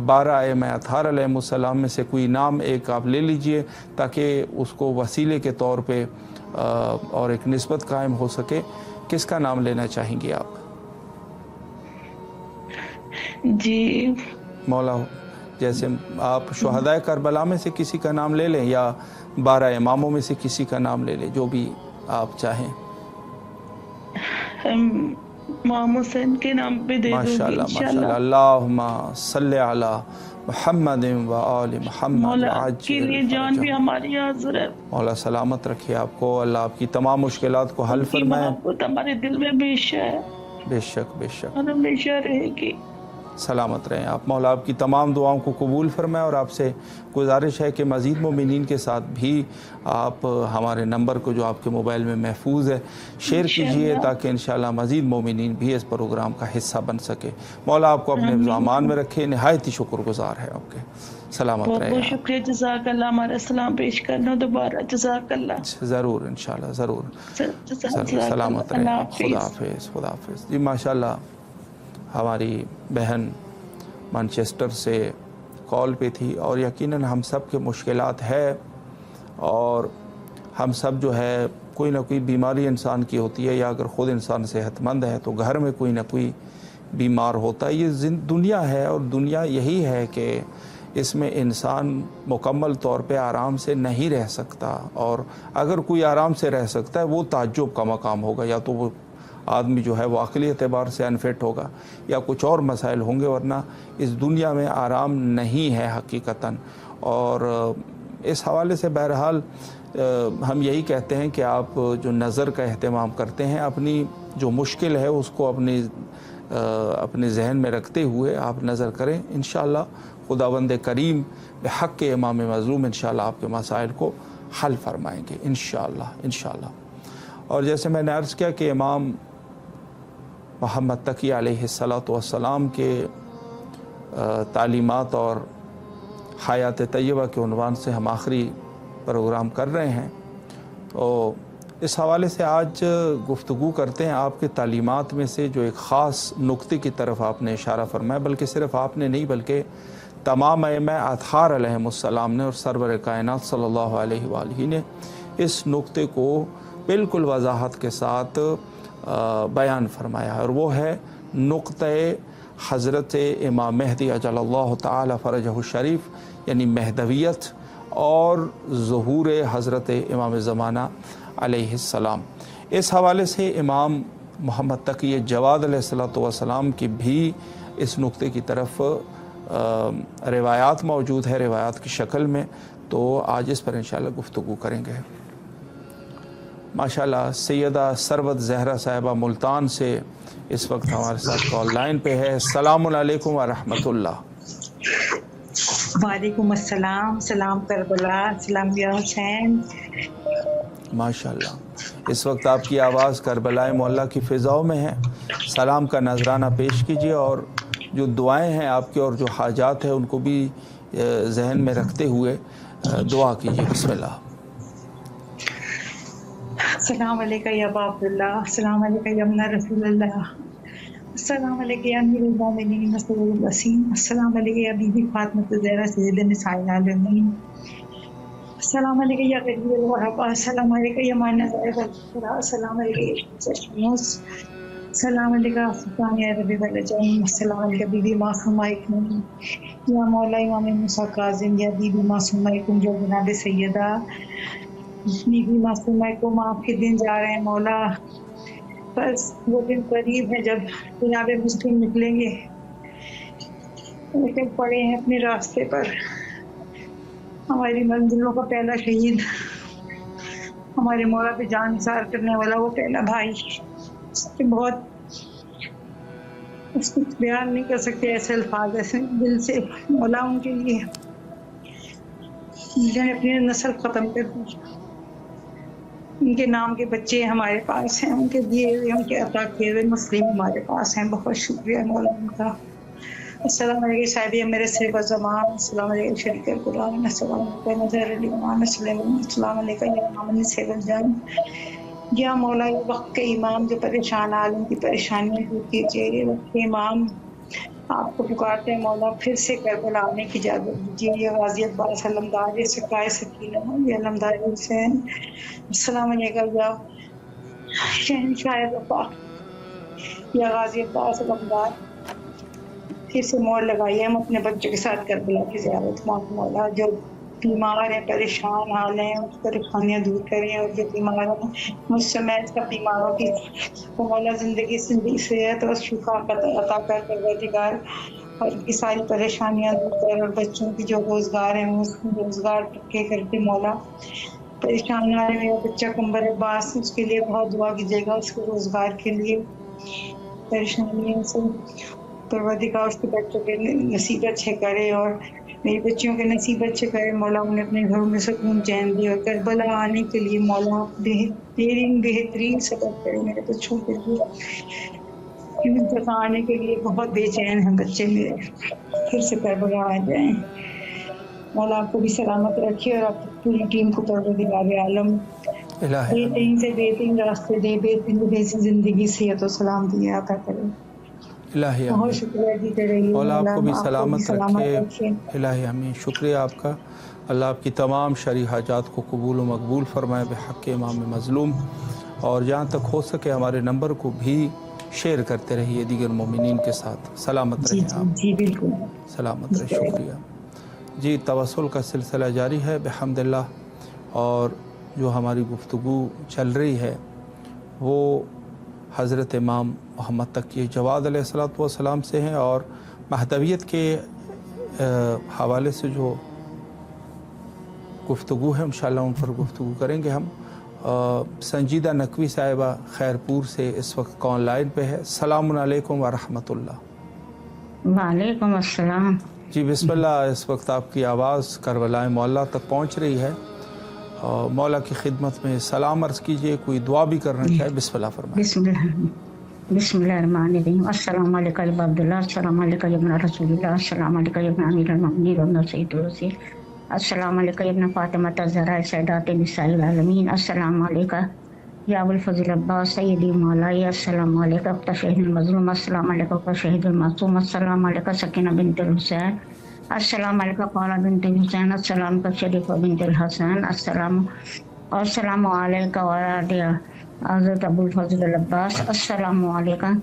12 ائمہ اطہار علیہ السلام میں سے کوئی نام ایک آپ لے لیجئے تاکہ اس کو وسیلے کے طور پہ اور ایک نسبت قائم ہو سکے۔ کس کا نام لینا چاہیں گے آپ؟ جی مولا جیسے آپ شہدائے کربلا میں سے کسی کا نام لے لیں یا 12 اماموں میں سے کسی کا نام لے لیں، جو بھی آپ چاہیں۔ امام حسین کے نام پہ دے دوں گی ماشاءاللہ ماشاءاللہ۔ اللہم صلی علی محمد و آل محمد مولا کے لیے جان بھی ہماری حاضر ہے۔ مولا سلامت رکھے آپ کو، اللہ آپ کی تمام مشکلات کو حل فرمائے۔ محبت ہمارے دل میں ہمیشہ ہے، بے شک بے شک، اور ہمیشہ رہے گی۔ سلامت رہیں آپ۔ مولا آپ کی تمام دعاؤں کو قبول فرمائے، اور آپ سے گزارش ہے کہ مزید مومنین کے ساتھ بھی آپ ہمارے نمبر کو جو آپ کے موبائل میں محفوظ ہے شیئر کیجئے تاکہ انشاءاللہ مزید مومنین بھی اس پروگرام کا حصہ بن سکے۔ مولا آپ کو اپنے امان میں رکھے، نہایت ہی شکر گزار ہے آپ کے۔ सलामत बहुत रहे बहुत आप। शुक्रिया, जज़ाकल्लाह, हमारा सलाम पेश करना दोबारा, जज़ाकल्लाह। ज़रूर इंशाल्लाह, ज़रूर जज़ाकल्लाह, सलामत रहे अल्लाह आप। खुदा हाफिज़। हाफिज़, खुदा हाफिज़। जी माशाल्लाह, हमारी बहन मैनचेस्टर से कॉल पे थी और यकीनन हम सब के मुश्किलात है और हम सब जो है कोई ना कोई बीमारी इंसान की होती है, या अगर ख़ुद इंसान सेहतमंद है तो घर में कोई ना कोई बीमार होता है। ये दुनिया है और दुनिया यही है कि इसमें इंसान मुकम्मल तौर पे आराम से नहीं रह सकता, और अगर कोई आराम से रह सकता है वो ताज्जुब का मकाम होगा, या तो वो आदमी जो है वो अक़ली एतबार से अनफिट होगा या कुछ और मसाइल होंगे, वरना इस दुनिया में आराम नहीं है हकीकतन। और इस हवाले से बहरहाल हम यही कहते हैं कि आप जो नज़र का अहतमाम करते हैं, अपनी जो मुश्किल है उसको अपने जहन में रखते हुए आप नज़र करें। इंशाअल्लाह खुदावंद करीम बेहक़ के इमाम मज़लूम इंशाअल्लाह आपके मसाइल को हल फरमाएंगे इंशाअल्लाह। और जैसे मैंने अर्ज़ किया कि इमाम मोहम्मद तकी अलैहिस्सलातु वस्सलाम के तालीमात और हयात तय्यबा के उन्वान से हम आखिरी प्रोग्राम कर रहे हैं, तो इस हवाले से आज गुफ्तगू करते हैं आपके तालीमात में से जो एक ख़ास नुक्ते की तरफ आपने इशारा फरमाया, बल्कि सिर्फ़ आपने नहीं बल्कि तमाम अइम्मा अतहार अलैहिमुस्सलाम ने और सरवर कायनात सल्लल्लाहु अलैहि वालैहि ने इस नुक्ते को बिल्कुल वजाहत के साथ बयान फरमाया, और वो है नुक्ते हज़रत इमाम महदी अजलल्लाहु ताला फ़रजहु शरीफ, यानी महदवियत और ज़हूर हज़रत इमाम ज़माना अलैहिस्सलाम। इस हवाले से इमाम मोहम्मद तकी जवाद अलैहिस्सलातु वस्सलाम की भी इस नुक्ते की तरफ रिवायात मौजूद है, रिवायात की शक्ल में, तो आज इस पर इंशाअल्लाह गुफ्तगू करेंगे। माशाअल्लाह सैयदा सरवत ज़हरा साहिबा मुल्तान से इस वक्त हमारे साथ कॉल लाइन पे है। अस्सलामु अलैकुम व रहमतुल्लाह। वालेकुम अस्सलाम, सलाम करबला, सलाम या हुसैन। माशाअल्लाह, इस वक्त आपकी आवाज़ करबलाए मौला की फ़िज़ाओं में है। सलाम का नजराना पेश कीजिए और जो दुआएं हैं आपकी और जो हाजात हैं उनको भी जहन में रखते हुए दुआ कीजिए। बिस्मिल्लाह। अस्सलाम वालेकुम या अबा अब्दुल्लाह, अस्सलाम वालेकुम या अम्ना रसूलुल्लाह, अस्सलाम वालेकुम या अमीरुल मोमिनीन मसऊद वसीम, अस्सलाम वालेकुम या बीबी फातिमा ज़हरा सय्यदुन निसाइल आलमीन, अस्सलाम वालेकुम या गरीबुल वहाबा, अस्सलाम वालेकुम या माना अस्सलाम वालेकुम, अस्सलाम वालेकुम सुल्तान या रबी वलजन, अस्सलाम वालेकुम बीबी मासूमा इकम या मौला इमाम मूसा काज़िम या बीबी मासूमा इकम जो जनाब सैयदा बीबी मासूमा इकम, आपके दिन जा रहे हैं मौला, बस वो दिन करीब है जब जनाब मुस्लिम निकलेंगे, निकल पड़े हैं अपने रास्ते पर। हमारी मंजिलों का पहला शहीद, हमारे मौला पे जान निसार करने वाला वो पहला भाई, उसके बहुत उसको बयान नहीं कर सकते ऐसे अल्फाज, ऐसे दिल से मौला उनके लिए जिन्होंने अपनी नस्ल ख़त्म कर दी। उनके नाम के बच्चे हमारे पास हैं, उनके दिए हुए उनके अता किए हुए मुस्लिम हमारे पास हैं, बहुत शुक्रिया मौला उनका। अस्सलाम वालेकुम साहिब मेरे सिर का ज़मान, अस्सलाम वालेकुम शरीक कुरान, अस्सलाम वालेकुम नज़र ईमान, अस्सलाम वालेकुम या इमाम सेवल जान, या मौला ये वक्त के इमाम जो परेशान आलम की परेशानियाँ दूर कीजिए। ये वक्त के इमाम आपको पुकारते हैं मौला, फिर से करबला आने की इजाज़त दीजिए। ये गाज़ी अब्बास अलमदार, ये सकाए सकीना, ये अलमदार हुसैन, अस्सलाम वालेकुम या शहंशाह वफा, या गाज़ी अब्बास अलमदार, फिर से मोड़ लगाइए। हम अपने बच्चों के साथ करबला की ज़ियारत मांग मौला, जो बीमार हैं परेशान हाल हैं उस परेशानियाँ दूर करें, और जो बीमार हैं मुझ समय सब बीमारों की वो मौला ज़िंदगी सेहत और शिफा अता कर परवरदिगार, और उनकी सारी परेशानियाँ दूर कर, और बच्चों की जो रोज़गार है वो रोज़गार पक्के करके मौला। परेशान आ रहे मेरा बच्चा कंबर अब्बास, उसके लिए बहुत दुआ कीजिएगा, उसके रोज़गार के लिए परेशानियों से परवरदिगार उसके बच्चों के नसीब अच्छे करे, और मेरी बच्चियों के नसीब अच्छे करे मौला, उन्हें अपने घरों में सुकून चैन दे, और करबला आने के लिए मौला बेहतरीन सबब करे मेरे बच्चों के लिए। आने के लिए बहुत बेचैन हैं बच्चे मेरे, फिर से करबला आ जाएं। मौला आपको भी सलामत रखे और आप पूरी टीम को परवरदिगार आलम बेहतरीन से बेहतरीन रास्ते दे, बेहतरीन जिंदगी सेहत और सलाम दिए अता करे। इलाही बहुत शुक्रिया जी तेरे लिए मौला आपको भी आपको सलामत रखे। रखे। इलाही आमीन। शुक्रिया आपका। अल्लाह आपकी तमाम शरई हाजात को कबूल व मकबूल फरमाए बहक़ इमाम मज़लूम। और जहाँ तक हो सके हमारे नंबर को भी शेयर करते रहिए दीगर मोमिनीन के साथ। सलामत रहें आप। जी बिल्कुल सलामत रहे। शुक्रिया जी। तवस्सुल का सिलसिला जारी है बिहम्दिल्लाह, और जो हमारी गुफ्तगू चल रही है वो हज़रत इमाम मोहम्मद तकी जवाद अलैहिस्सलातु वस्सलाम से हैं, और महदवियत के हवाले से जो गुफ्तगू है इंशाअल्लाह उन पर गुफ्तगू करेंगे हम। संजीदा नकवी साहिबा खैरपुर से इस वक्त कॉल लाइन पे है। सलामुन अलैकुम व रहमतुल्लाह। वालेकुम अस्सलाम। जी बिस्मिल्लाह। इस वक्त आपकी आवाज़ करबला मौला तक पहुँच रही है। मौला की खिदमत में सलाम अर्ज़ कीजिए, कोई दुआ भी करना चाहे बिस्मिल्लाह फरमाइए। बिस्मिल्लाहिर्रहमानिर्रहीम। अस्सलामु अलैका या अब्दुल्लाह, अस्सलामु अलैका या इब्न रसूलुल्लाह, अस्सलामु अलैका या इब्न अमीरुल मोमिनीन व इब्न सय्यिदुल वसील, अस्सलामु अलैका या इब्न फातिमा ज़हरा सय्यदातुन निसाइल आलमीन, अस्सलामु अलैका या अबुल फज़ल अब्बास सय्यदी मौलाई, अस्सलामु अलैका उख्ता शहीदुल मज़लूम, अस्सलामु अलैका उख्ता शहीदुल मासूम, अस्सलामु अलैका सकीना बिन्तुल हुसैन, अस्सलामु अलैका क़ौला बिन्तुल हुसैन, अस्सलामु अलैका शरीफ़ा बिन्तुल हसन, अस्सलामु अलैका वालिया हज़रत अबुल फज़ल अब्बास, अस्सलामु अलैका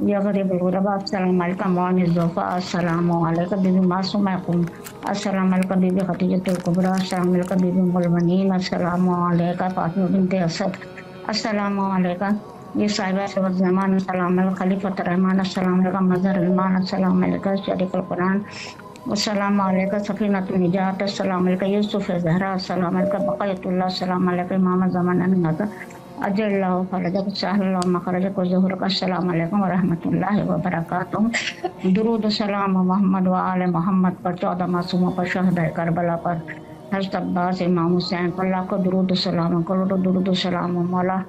या ग़रीबुल ग़ुरबा, अस्सलामु अलैका मुअनिज़ ज़ुफ़ा, अस्सलामु अलैका बीबी मासूमा क़ुम, अस्सलामु अलैका बीबी खदीजतुल कुबरा, अस्सलामु अलैका बीबी उम्मुल बनीन, अस्सलामु अलैका फ़ातिमा बिन्त असद, अस्सलामु अलैका ये साहिबा सवद ज़मान, अस्सलामु अलैका खलीफ़तुर रहमान, अस्सलामु अलैका मज़हरुल ईमान, अस्सलामु अलैका शरीफ़ुल कुरान, अस्सलामु अलैका सफ़ीनतुन निजात, अस्सलामु अलैका यूसुफ़ ज़हरा, अस्सलामु अलैका बक़यतुल्लाह, अस्सलामु अलैका इमाम ज़मान अमीनत अजल्लाहु फ़रजक सहलल्लाहु मख़रजक ज़ुहरक, अस्सलामु अलैकुम व रहमतुल्लाहि व बरकातुहू। दुरूद सलाम मोहम्मद व आले मोहम्मद पर, 14 मासूमों पर, शहदाए करबला पर, हज़रत अब्बास इमाम हुसैन पर लाखों दुरूद सलाम, करोड़ों दुरूद सलाम। मौला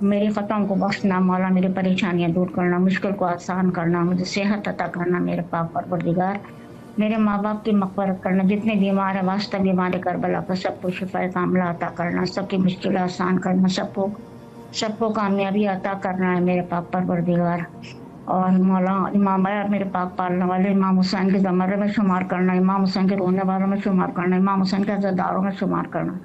मेरी ख़ताओं को बख्शना, मौला मेरी परेशानियाँ दूर करना, मुश्किल को आसान करना, मुझे सेहत अता करना मेरे पाक परवरदिगार। मेरे माँ बाप की मग़फ़िरत करना, जितने बीमार हैं वास्ता बीमार करबला पर सबको शिफ़ाए कामिला अता करना, सबकी मुश्किल आसान करना, सबको कामयाबी अता करना है मेरे पाक परवरदिगार। और मौला इमाम मेरे पाक पालने वाले इमाम हुसैन के ज़मरे में शुमार करना, इमाम हुसैन के रोने वालों में शुमार करना, इमाम हुसैन के अज़ादारों में शुमार करना,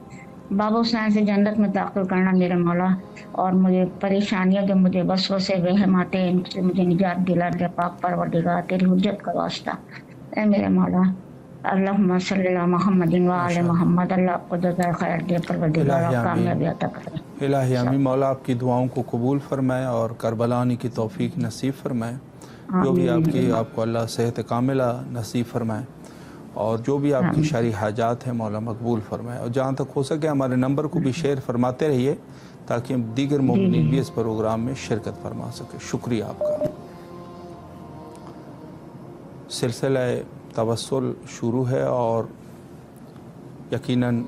बाबा हुसैन से जन्नत में दाखिल करना मेरे मौला। और मुझे परेशानियाँ जो मुझे वसवसे वहम आते हैं इनसे मुझे निजात दिला मेरे पाक परवरदिगार, तेरी हुज्जत का वास्ता ऐ मेरे मौला। अल्लाहुम्मा सल्ली अला मुहम्मदिन व आले मोहम्मद। अल्लाह आपको जज़ाए खैर दे, परवरदिगार कामयाबी अता करे। इलाही आमीन। मौला आपकी दुआओं को कबूल फरमाए और करबला आने की तौफीक नसीब फरमाए। जो भी आपको अल्लाह सेहत कामिला नसीब फरमाए, और जो भी आपकी शरई हाजात हैं मौला मकबूल फरमाए। और जहाँ तक हो सके हमारे नंबर को भी शेयर फरमाते रहिए ताकि हम दीगर मोमिनीन भी इस प्रोग्राम में शिरकत फरमा सके। शुक्रिया आपका। सिलसिला तवस्सुल शुरू है, और यकीनन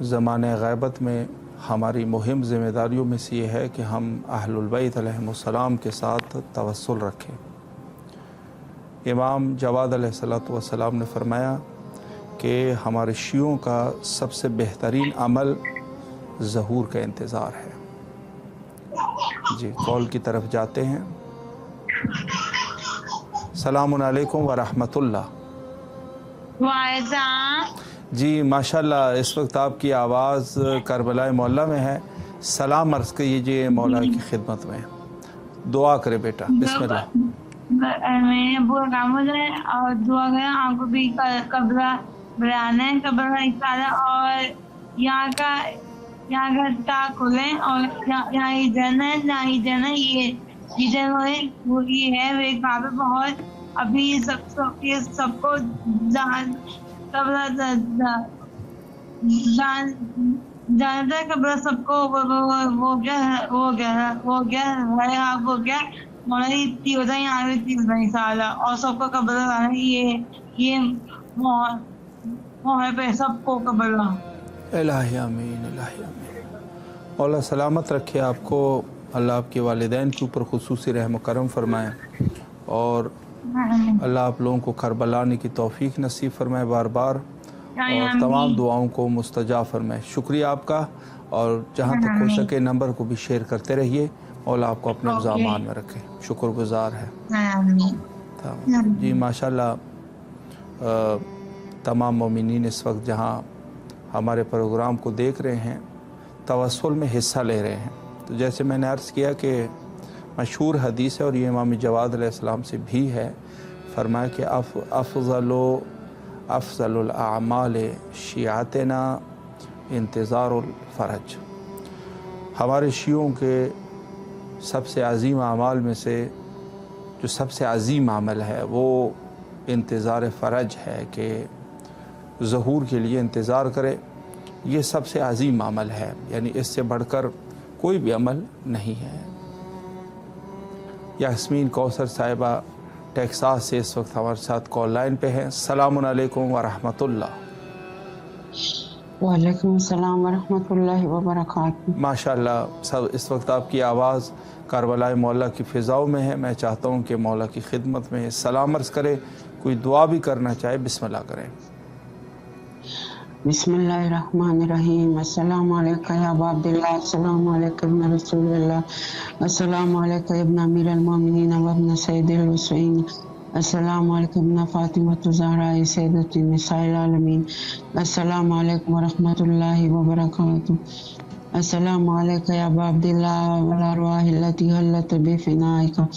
ज़माने ग़ैबत में हमारी मुहिम ज़िम्मेदारियों में से ये है कि हम अहलुल बैत अलैहिमुस्सलाम के साथ तवस्सुल रखें। इमाम जवाद अलैहिस्सलातु वस्सलाम ने फरमाया कि हमारे शियों का सबसे बेहतरीन अमल ज़हूर का इंतज़ार है। जी कॉल की तरफ जाते हैं। सलामुन अलैकुम व रहमतुल्लाह। जी माशाल्लाह, इस वक्त आपकी आवाज़ करबला मौला में है। सलाम अर्ज़ कीजिए मौला की खिदमत में, दुआ करे बेटा। बिस्मिल्लाह। मैंने पूरा काम हो जाए और दुआ करें आपको भी कब्र बनाना है, कब्र निकाला और यहाँ का ताक खुलें और यहाँ ही जाना है, ना ही जाना ये जिधर वो ये है वे वहाँ पे बहुत अभी सबको जानता है कब्र सबको वो क्या इतनी होता है यहाँ पे 30 नहीं साल और सबको कब्र ये मोह पे सबको कब्र। इलाही आमीन, इलाही आमीन। मौला सलामत रखे आपको, अल्लाह आपके वालिदैन के ऊपर खुसूसी रहम करम फरमाए और अल्लाह आप लोगों को करबला आने की तौफीक नसीब फरमाए बार बार, और तमाम दुआओं को मुस्तजाब फरमाए। शुक्रिया आपका, और जहाँ तक हो सके नंबर को भी शेयर करते रहिए। मौला आपको अपने ज़ामान में रखे, शुक्रगुजार है। जी माशाल्लाह, तमाम मोमिनीन इस वक्त जहाँ हमारे प्रोग्राम को देख रहे हैं, तवस्सुल में हिस्सा ले रहे हैं। तो जैसे मैंने अर्ज़ किया कि मशहूर हदीस है, और ये इमाम जवाद अलैहिस्सलाम से भी है, फरमाया कि अफ़ज़लुल आमाल शियातना इंतज़ारुल फ़रज। हमारे शियों के सबसे अज़ीम अमाल में से जो सबसे अज़ीम अमल है वो इंतज़ार फ़रज है, कि ज़हूर के लिए इंतज़ार करे। ये सबसे अज़ीम अमल है, यानी इससे बढ़कर कोई भी अमल नहीं है। यास्मीन कौसर साहिबा टेक्सास से इस वक्त हमारे साथ कॉल लाइन पे हैं। अस्सलामुन अलैकुम व रहमतुल्लाह। वालेकुम सलाम व रहमतुल्लाहि व बरकातहू। माशाअल्लाह, सब इस वक्त आपकी आवाज़ करबला मौला की फ़िज़ाओं में है। मैं चाहता हूँ कि मौला की खिदमत में सलाम अर्ज़ करें, कोई दुआ भी करना चाहे बिस्मिल्लाह करें। बिस्मिल्लाहिर्रहमानिर्रहीम। अस्सलामु अलैका या अबा अब्दुल्लाह, अस्सलामु अलैका इब्न रसूलिल्लाह, अस्सलामु अलैका इब्न अमीरुल मोमिनीन व इब्न सय्यिदिल हुसैन, अस्सलामु अलैका इब्न फातिमतु ज़हरा सय्यदतु निसाइल आलमीन, अस्सलामु अलैकुम व रहमतुल्लाहि व बरकातहू। अस्सलामु अलैका या अबा अब्दुल्लाह वल अरवाहिल्लती हल्लत बिफिनाइका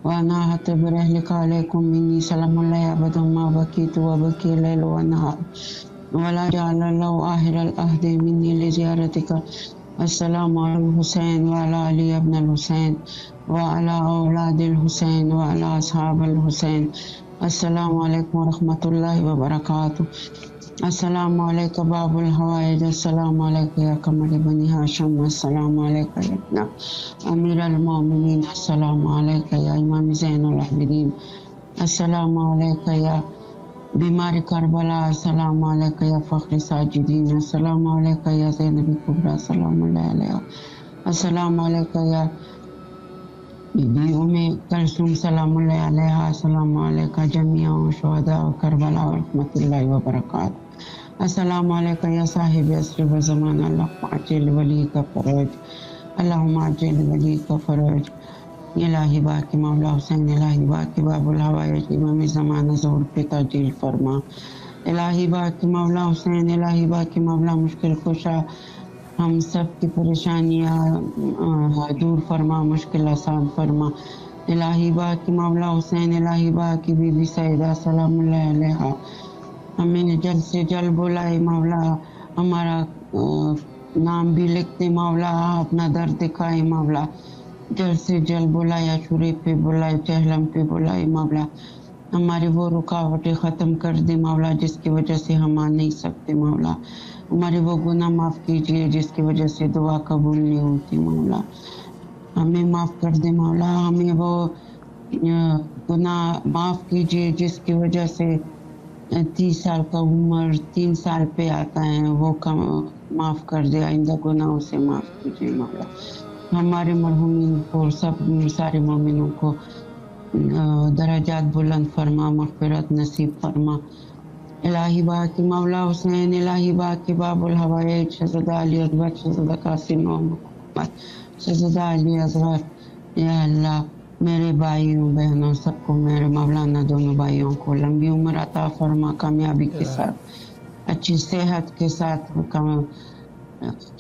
व अनाहत बिरहलिका अलैकुम मिन्नी सलामुल्लाहि अबदा मा बकीतु व बकी लैल व नहार वला जअलल्लाहु आखिरल अहदी मिन्नी लिज़ियारतिका। अस्सलामु अलैकुम हुसैन व अला अली इब्नुल हुसैन व अला औलादिल हुसैन व अला अस्हाबिल हुसैन। अस्सलामु अलैकुम व रहमतुल्लाहि व बरकातहू। अस्सलामु अलैका बाबुल हवाइज, अस्सलामु अलैका या कमर बनी हाशिम, अस्सलामु अलैका या अमीरुल मोमिनीन, अस्सलामु अलैका या इमाम ज़ैनुल आबिदीन, अस्सलामु अलैका या बीमार करबला, अस्सलामु अलैका या फ़ख्र साजिदीन, अस्सलामु अलैका या ज़ैनब कुबरा, अस्सलामु अलैहा, अस्सलामु अलैका या बीबी उम्मे कलसूम, अस्सलामु अलैहा, अस्सलामु अलैका जमीआ शुहदा करबला व रहमतुल्लाहि व बरकातहू। अस्सलामु अलैका या साहिब असर व ज़मान, अल्लाहुम्मा अज्जिल वली का फ़रज, अल्लाहुम्मा अज्जिल वली का फ़रज। इलाही बाकी मौला हुसैन, इलाही बाकी बाबुल हवाइज, इमाम ज़माना ज़हूर पे ताजील फरमा। इलाही बाकी मौला हुसैन, इलाही बाकी मौला मुश्किल कुशा, हम सब की परेशानियाँ दूर फरमा, मुश्किल आसान फरमा। इलाही बाकी मौला हुसैन, इलाही बाकी बीबी सैयदा सलामुल्लाह अलैहा, हमें जल्द से जल्द बुलाए मौला, हमारा नाम भी लिखते मौला, अपना दर्द दिखाए मौला, जल्द से जल्द बुलाए, अशूरे पे बुलाए, चहलम पे बुलाए मौला, हमारी वो रुकावटें ख़त्म कर दे मौला जिसकी वजह से हम आ नहीं सकते मौला, हमारे वो गुनाह माफ़ कीजिए जिसकी वजह से दुआ कबूल नहीं होती मौला, हमें माफ़ कर दे मौला, हमें वो गुनाह माफ़ कीजिए जिसकी वजह से 30 साल का उम्र 3 साल पे आता है, वो माफ़ कर दे, आइंदा गुनाहों से माफ़ कीजिए मौला, हमारे मरहूमीन को, सब सारे मोमिनों को दराजात बुलंद फरमा, मग़फ़िरत नसीब फरमा। इलाही बाकी मौला हुसैन, इलाही बाकी बाबुल हवाइज, शहज़ादा अली अकबर, शहज़ादा कासिम मोहम्मद, शहज़ादा अली असगर, या अल्लाह मेरे भाइयों बहनों सबको, मेरे मौलाना दोनों भाइयों को लंबी उम्र अता फरमा, कामयाबी के साथ, अच्छी सेहत के साथ,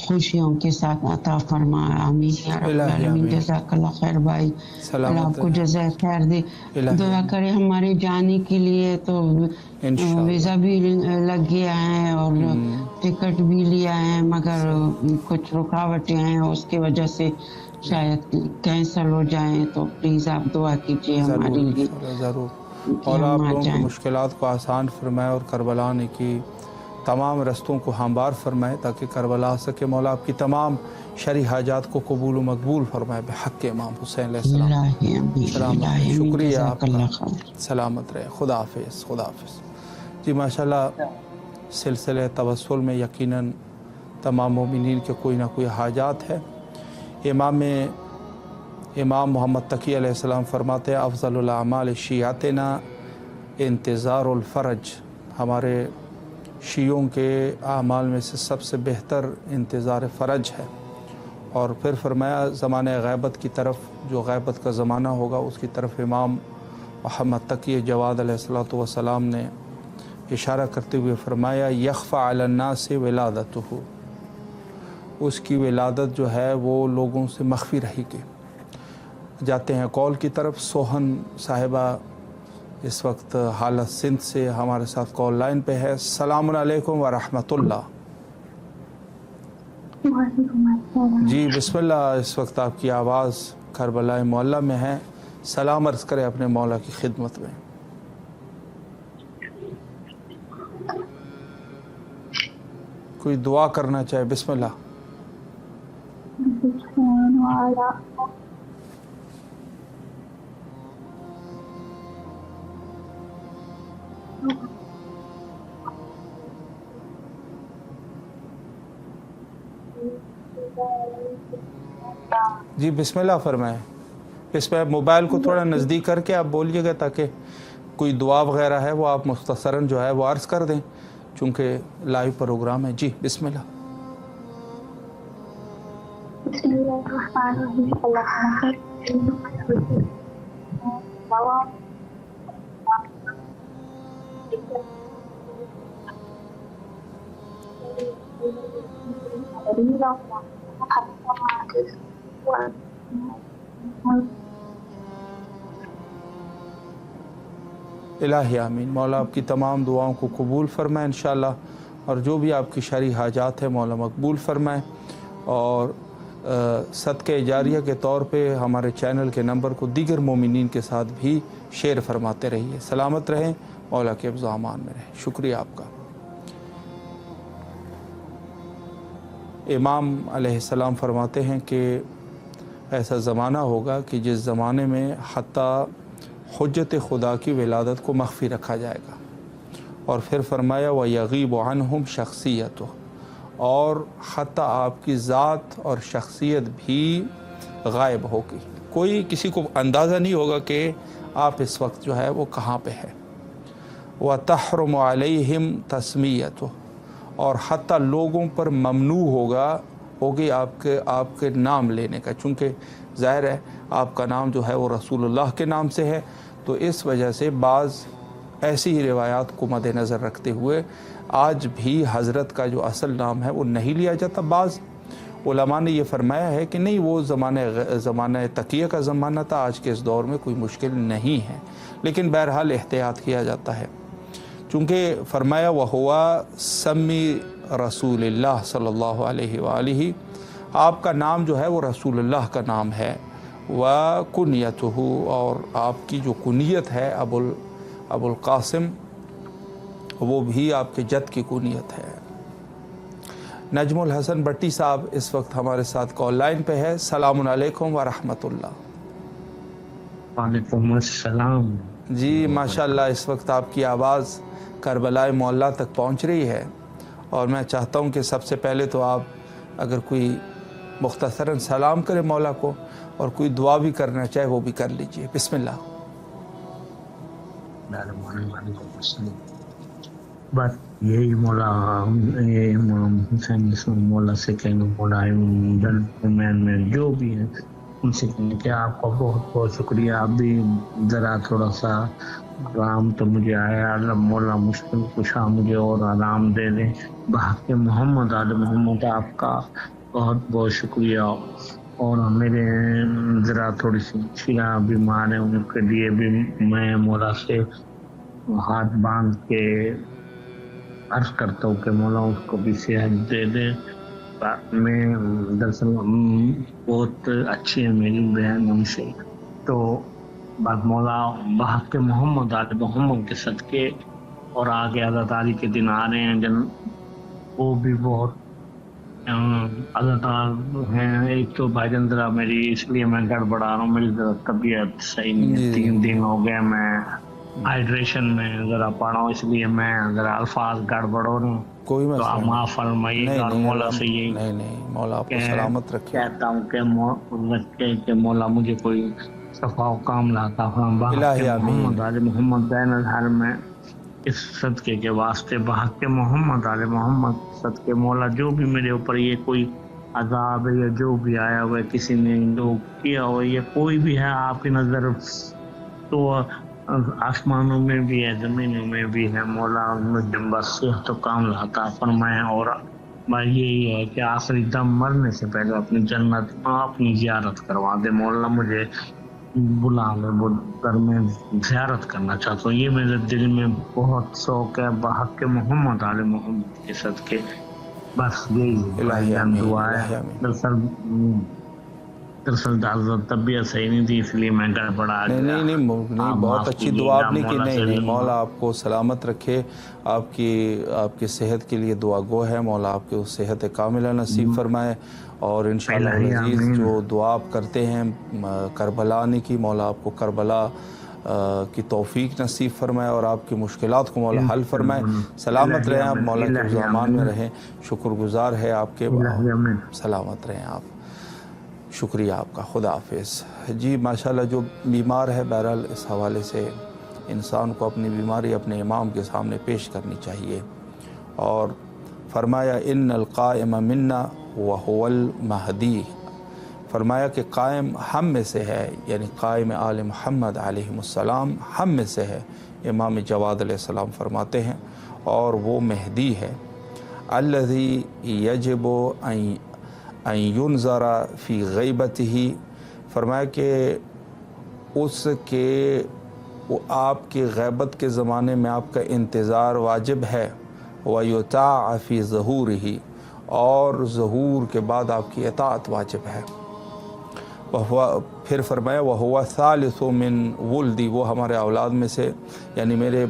खुशियों के साथ अता फरमा। आमीन या रब्बल आलमीन। जज़ाकल्लाह खैर भाई, अल्लाह आपको जज़ा खैर दे। दुआ करें हमारे जाने के लिए, तो वीज़ा भी लग गया है और टिकट भी लिया है, मगर कुछ रुकावटें हैं, उसकी वजह से शायद कैंसिल हो जाए, तो प्लीज़ आप दुआ कीजिए हमारे लिए। ज़रूर, और आप लोगों की मुश्किलात को आसान फरमाए और करबला आने की तमाम रस्तों को हमवार फरमाए, ताकि करबला आ सके। मौला आपकी तमाम शरई हाजात को कबूल व मकबूल फरमाए बहक़ इमाम हुसैन अलैहिस्सलाम। शुक्रिया आपका, सलामत रहे, खुदा हाफ़िज़, खुदा हाफ़िज़। जी माशाल्लाह, सिलसिले तवस्सुल में यकीनन तमाम मोमिनीन के कोई ना कोई हाजात है। इमाम इमाम मोहम्मद तकी अलैहिस्सलाम फरमाते हैं अफ़ज़लुल अमाल शियातना इंतज़ारुल फ़रज, हमारे शियों के आमाल में से सबसे बेहतर इंतज़ार फ़रज है। और फिर फरमाया ज़माने ग़ैबत की तरफ, जो ग़ैबत का ज़माना होगा उसकी तरफ इमाम मोहम्मद तकी जवाद अलैहिस्सलातु वस्सलाम ने इशारा करते हुए फरमाया यख़फ़ा अलन्नास विलादतुहु, उसकी विलादत जो है वो लोगों से मख्फी रहेगी। जाते हैं कॉल की तरफ। सोहन साहिबा इस वक्त हालत सिंध से हमारे साथ कॉल लाइन पे है। अस्सलामु अलैकुम व रहमतुल्लाह। जी बिस्मिल्लाह, इस वक्त आपकी आवाज़ करबला मौला में है। सलाम अर्ज़ करें अपने मौला की खिदमत में। कोई दुआ करना चाहे, बिस्मिल्लाह। जी बिस्मिल्लाह फरमाएं। इस पर मोबाइल को थोड़ा नज़दीक करके आप बोलिएगा ताकि कोई दुआ वगैरह है वो आप मुख्तसरन जो है वो अर्ज़ कर दें, चूँकि लाइव प्रोग्राम है। जी बिस्मिल्लाह। इलाही आमीन। मौला आपकी तमाम दुआओं को कबूल फरमाए इंशाअल्लाह, और जो भी आपकी शरई हाजात है मौला मकबूल फरमाए। और सदक़े जारिया के तौर पे हमारे चैनल के नंबर को दीगर मोमिनीन के साथ भी शेयर फरमाते रहिए। सलामत रहें, मौला के हिफ्ज़ व अमान में रहें। शुक्रिया आपका। इमाम अलैहिस्सलाम फरमाते हैं कि ऐसा ज़माना होगा कि जिस ज़माने में हत्ता हुज्जत खुदा की विलादत को मख्फी रखा जाएगा। और फिर फरमाया व यगीब अन्हुम शख्सियत, और हत्ता आपकी ज़ात और शख्सियत भी गायब होगी। कोई किसी को अंदाज़ा नहीं होगा कि आप इस वक्त जो है वो कहाँ पे है। व तहरुम अलैहिम तस्मीयत, और हत्ता लोगों पर ममनू होगी आपके नाम लेने का, चूँकि ज़ाहिर है आपका नाम जो है वो रसूलुल्लाह के नाम से है, तो इस वजह से बाज़ ऐसी ही रिवायात को मद्देनज़र रखते हुए आज भी हज़रत का जो असल नाम है वो नहीं लिया जाता। बाज़ उलमा ने ये फरमाया है कि नहीं, वो ज़माना तकिया का ज़माना था, आज के इस दौर में कोई मुश्किल नहीं है, लेकिन बहरहाल एहतियात किया जाता है। चूँकि फरमाया वह हुआ सम्मी रसूलुल्लाह सल्लल्लाहु अलैहि वालिही, आपका नाम जो है वो रसूलुल्लाह का नाम है। व कुनियतहु, और आपकी जो कुनियत है अबुल कासिम, वो भी आपके जद की कुनियत है। नजमुल हसन भट्टी साहब इस वक्त हमारे साथ कॉल लाइन पे है। सलामुन अलैकुम व रहमतुल्लाह। वालेकुम अस्सलाम। जी माशाल्लाह, इस वक्त आपकी आवाज़ करबला मोहल्ला तक पहुंच रही है, और मैं चाहता हूं कि सबसे पहले तो आप अगर कोई मुख्तसरन सलाम करें मौला को, और कोई दुआ भी करना चाहे वो भी कर लीजिए। बिस्मिल्लाह। बस यही मौला हुसैन मौला से कहना, मौला में जो भी है उनसे कहने कि आपका बहुत बहुत शुक्रिया। आप भी ज़रा थोड़ा सा आराम तो मुझे आया, मौला मुश्किल कुशा मुझे और आराम दे दें। बहक़ मोहम्मद आल मोहम्मद आपका बहुत बहुत शुक्रिया। और मेरे ज़रा थोड़ी सी छिया बीमार हैं, उनके लिए भी मैं मौला से हाथ बांध के अर्ज़ करता हूँ कि मौला उसको भी सेहत दे दे। मैं दरअसल बहुत अच्छी है मेरी बहन उनसे, तो बात मौला बहक़ मोहम्मद आल मोहम्मद के सदक़े, और आगे अज़ादारी के दिन आ रहे हैं जन, वो भी बहुत अज़ादार हैं। एक तो भाईजान ज़रा मेरी, इसलिए मैं गड़बड़ा रहा हूँ, मेरी ज़रा तबीयत सही नहीं है। 3 दिन हो गए मैं हाइड्रेशन में ज़रा पढ़ा हूँ, इसलिए मैं ज़रा अल्फाज गड़बड़ हो रहा हूँ, कोई तो आप माफ़ फरमाइएगा। और मौला से यही नहीं मौला आपको सलामत रखे। कहता हूँ कि मौला मुझे कोई सफ़ा काम लाता मोहम्मद आले मोहम्मद बैन हर में इस सदके के वास्ते बहक मोहम्मद आले मोहम्मद सदके मौला जो भी मेरे ऊपर ये कोई अजाब है या जो भी आया हुआ है, किसी ने जो किया हो, ये कोई भी है आपकी नज़र तो आसमानों में भी है ज़मीनों में भी है मौला, मुझे बस तो काम लाता फरमाए। और मैं यही है कि आखिरी दम मरने से पहले अपनी जन्नत अपनी ज़ियारत करवा दे मौला, मुझे बुला ले वो घर में ज़ियारत करना चाहता हूँ। ये मेरे दिल में बहुत शौक है बहक के मोहम्मद आले मोहम्मद के सदके, बस यही दुआ है। दरअसल तबीयत सही नहीं थी इसलिए मैं गड़बड़ा गया। नहीं बहुत अच्छी दुआ आपने की। नहीं मौला आपको सलामत रखे, आपकी सेहत के लिए दुआ गो है, मौला आपके उस सेहत कामिला नसीब फरमाए। और इंशाअल्लाह अज़ीज़ जो दुआ आप करते हैं करबला ने की, मौला आपको करबला की तौफीक नसीब फरमाए और आपकी मुश्किलात को मौला हल फरमाए। सलामत रहें आप, मौला के ज़मान में रहें, शुक्रगुजार है आपके, सलामत रहें आप। शुक्रिया आपका, खुदा हाफिज़। जी माशाल्लाह जो बीमार है, बहरहाल इस हवाले से इंसान को अपनी बीमारी अपने इमाम के सामने पेश करनी चाहिए। और फरमाया इन्नल क़ाइम मिन्ना व हुवल महदी, फरमाया कि कायम हम में से है, यानी कायम आले मोहम्मद अलैहिस्सलाम हम में से है। इमाम जवाद अलैहिस्सलाम फरमाते हैं और वो मेहदी है। अल्लज़ी यजिबु अन युनज़रा फ़ी ग़ैबतिही, फरमाया कि उसके वो आपकी ग़ैबत के ज़माने में आपका इंतज़ार वाजिब है। व युताअ फ़ी ज़हूरिही, और ज़हूर के बाद आपकी इताअत वाजिब है। फिर फरमाया वह हुआ सालिसु मिन वुल्दी, वो हमारे औलाद में से यानी मेरे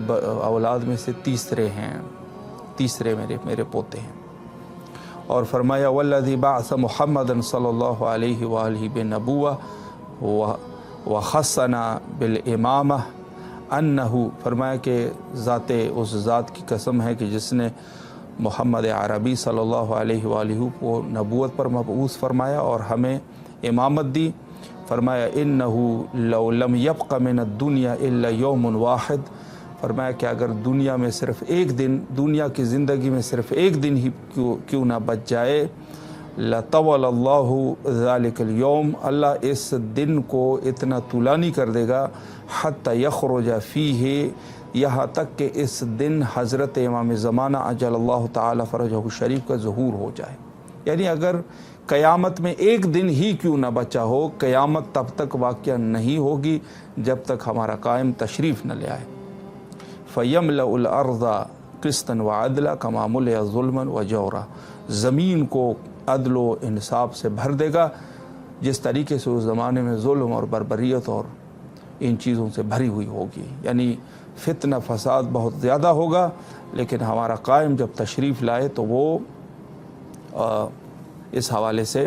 औलाद में से तीसरे मेरे पोते हैं। और फरमाया वल्लज़ी बअस मुहम्मदन सल्लल्लाहु अलैहि व आलिहि बिन्नबुव्वा व खस्सना बिल इमामा अन्नहु, फरमाया कि उस ज़ात की कसम है कि जिसने मोहम्मद अरबी सल्लल्लाहु अलैहि व आलिहि को नबूवत पर मबऊस फरमाया और हमें इमामत दी। फरमाया इन्नहु लौ लम यब्क़ मिन दुनिया इल्ला यौमुन वाहिद, फरमाया कि अगर दुनिया में सिर्फ़ एक दिन, दुनिया की ज़िंदगी में सिर्फ़ एक दिन ही क्यों ना बच जाए, लतवल्लाहु ज़ालिकल यौम, अल्लाह इस दिन को इतना तुलानी कर देगा, हत्ता यख़रुज फ़ीही, यहाँ तक कि इस दिन हज़रत इमाम ज़माना अजलल्लाहु ताला फ़रजहु शरीफ का ज़हूर हो जाए। यानी अगर क़यामत में एक दिन ही क्यों ना बचा हो, क़यामत तब तक वाक़या नहीं होगी जब तक हमारा कायम तशरीफ़ न ले आए। फ़यमलउल अर्ज़ा क़िस्तन व अदला कमा मुलिया ज़ुल्मन व जौरा, ज़मीन को अदल व इंसाफ से भर देगा जिस तरीके से उस ज़माने में जुल्म और बर्बरियत और इन चीज़ों से भरी हुई होगी। यानी फितना फसाद बहुत ज़्यादा होगा, लेकिन हमारा कायम जब तशरीफ़ लाए तो वो इस हवाले से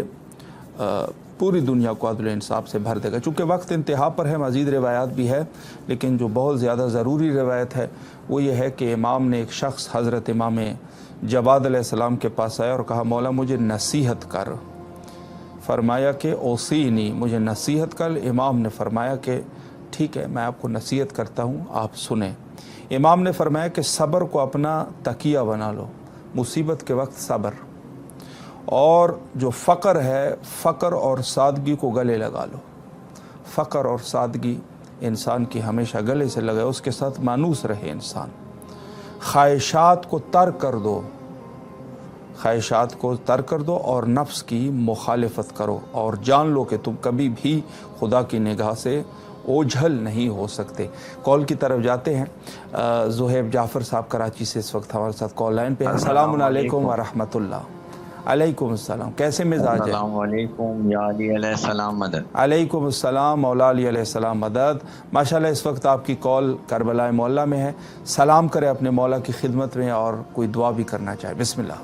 पूरी दुनिया को अदल इंसाफ से भर देगा। चूँकि वक्त इंतहा पर है, मज़ीद रिवायात भी है, लेकिन जो बहुत ज़्यादा ज़रूरी रिवायत है वो ये है कि इमाम ने एक शख्स हज़रत इमाम जवाद अलैहिस्सलाम के पास आया और कहा मौला मुझे नसीहत कर। फरमाया कि ओसीनी, मुझे नसीहत कर। इमाम ने फरमाया कि ठीक है मैं आपको नसीहत करता हूँ, आप सुने। इमाम ने फरमाया कि सब्र को अपना तकिया बना लो, मुसीबत के वक्त सब्र, और जो फ़क्र है फ़क्र और सादगी को गले लगा लो। फ़क्र और सादगी इंसान की हमेशा गले से लगे, उसके साथ मानूस रहे इंसान। ख्वाहिशात को तर्क कर दो, ख्वाहिशात को तर्क कर दो और नफ्स की मुखालिफत करो, और जान लो कि तुम कभी भी खुदा की निगाह से ओझल नहीं हो सकते। कॉल की तरफ जाते हैं। ज़ुहैब जाफ़र साहब कराची से इस वक्त हमारे साथ कॉल लाइन पे हैं। अस्सलामु अलैकुम व रहमतुल्लाह। अलैकुम अस्सलाम, कैसे मिजाज है? अस्सलामुअलैकुम या अली अलैहिस्सलाम मदद। अलैकुम अस्सलाम मौला अली अलैहिस्सलाम मदद। माशाल्लाह इस वक्त आपकी कॉल करबला मौला में है। सलाम करें अपने मौला की खिदमत में और कोई दुआ भी करना चाहे, बिस्मिल्लाह।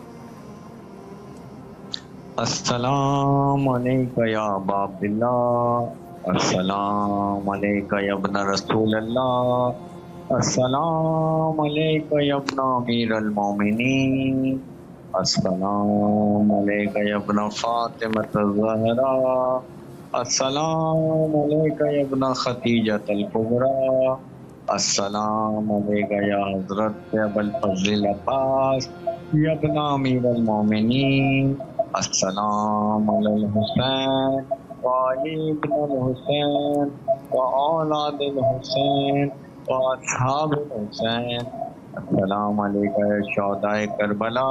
अस्सलामु अलैका या अबा अब्दुल्लाह, अस्सलामु अलैका या इब्न रसूल अल्लाह, السلام علیکم یا ابن امیر المومنین، السلام علیکم یا ابن فاطمۃ الزہرا، السلام علیکم یا ابن خدیجۃ الکبریٰ، السلام علیکم یا حضرت ابو الفضل عباس یا ابن امیر المومنین، السلام علی الحسین وعلی ابن الحسین واولاد الحسین واصحاب الحسین، السلام علیکم یا شہداء کربلا،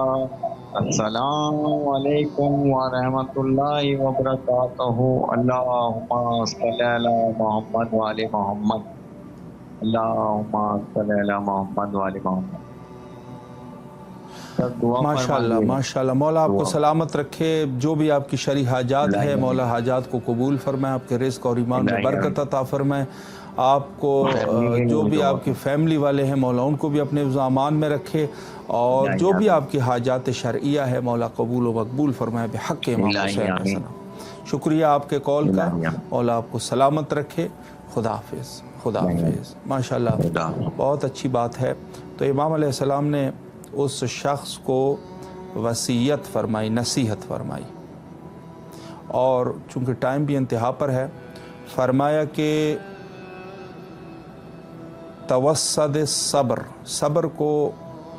السلام علیکم ورحمۃ اللہ وبرکاتہ، اللہم صلی علی محمد وعلی محمد، اللہم صلی علی محمد وعلی محمد۔ ماشاءاللہ ماشاءاللہ، مولا آپ کو سلامت رکھے، جو بھی آپ کی شرعی حاجات ہے مولا حاجات کو قبول فرمائے، آپ کے رزق اور ایمان میں برکت عطا فرمائے، آپ کو جو بھی آپ کی فیملی والے ہیں مولا ان کو بھی اپنے امان میں رکھے، اور جو بھی آپ کی حاجات شرعیہ ہے مولا قبول و مقبول فرمائے بحق امام حسین علیہ السلام۔ شکریہ آپ کے کال کا، مولا آپ کو سلامت رکھے، خدا حافظ خدا حافظ۔ ماشاءاللہ بہت اچھی بات ہے۔ تو امام علیہ السلام نے اس شخص کو وصیت فرمائی، نصیحت فرمائی، اور چونکہ ٹائم بھی انتہا پر ہے، فرمایا کہ توسد صبر،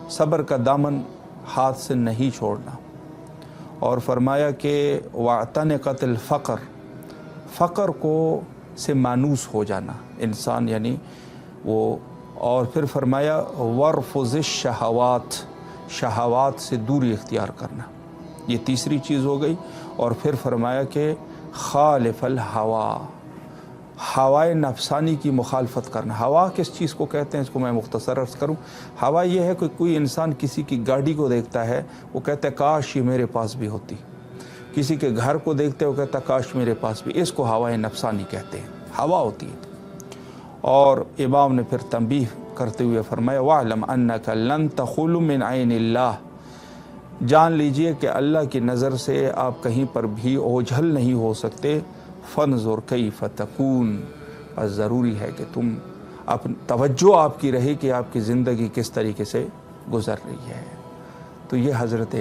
صبر کا دامن ہاتھ سے نہیں چھوڑنا، اور فرمایا کہ واعتنقت الفقر، فقر کو سے مانوس ہو جانا انسان، یعنی وہ، اور پھر فرمایا ورفض الشہوات، شہوات سے دوری اختیار کرنا، یہ تیسری چیز ہو گئی، اور پھر فرمایا کہ خالف الہوا، ہوائے نفسانی کی مخالفت کرنا۔ ہوا کس چیز کو کہتے ہیں اس کو میں مختصر عرض کروں۔ ہوا یہ ہے کہ کوئی انسان کسی کی گاڑی کو دیکھتا ہے وہ کہتا ہے کاش یہ میرے پاس بھی ہوتی، کسی کے گھر کو دیکھتے وہ کہتا ہے کاش میرے پاس بھی، اس کو ہوائے نفسانی کہتے ہیں، ہوا ہوتی ہے۔ اور امام نے پھر تنبیہ کرتے ہوئے فرمایا وَاعْلَمْ أَنَّكَ لَن تَخُلُ مِنْ عَيْنِ اللَّهِ، جان لیجئے کہ اللہ کی نظر سے آپ کہیں پر بھی اوجھل نہیں ہو سکتے، فَانْظُرْ كَيْفَ تَكُونُ، بس ضروری ہے کہ تم توجہ آپ کی رہے کہ آپ کی زندگی کس طریقے سے گزر رہی ہے۔ تو یہ حضرت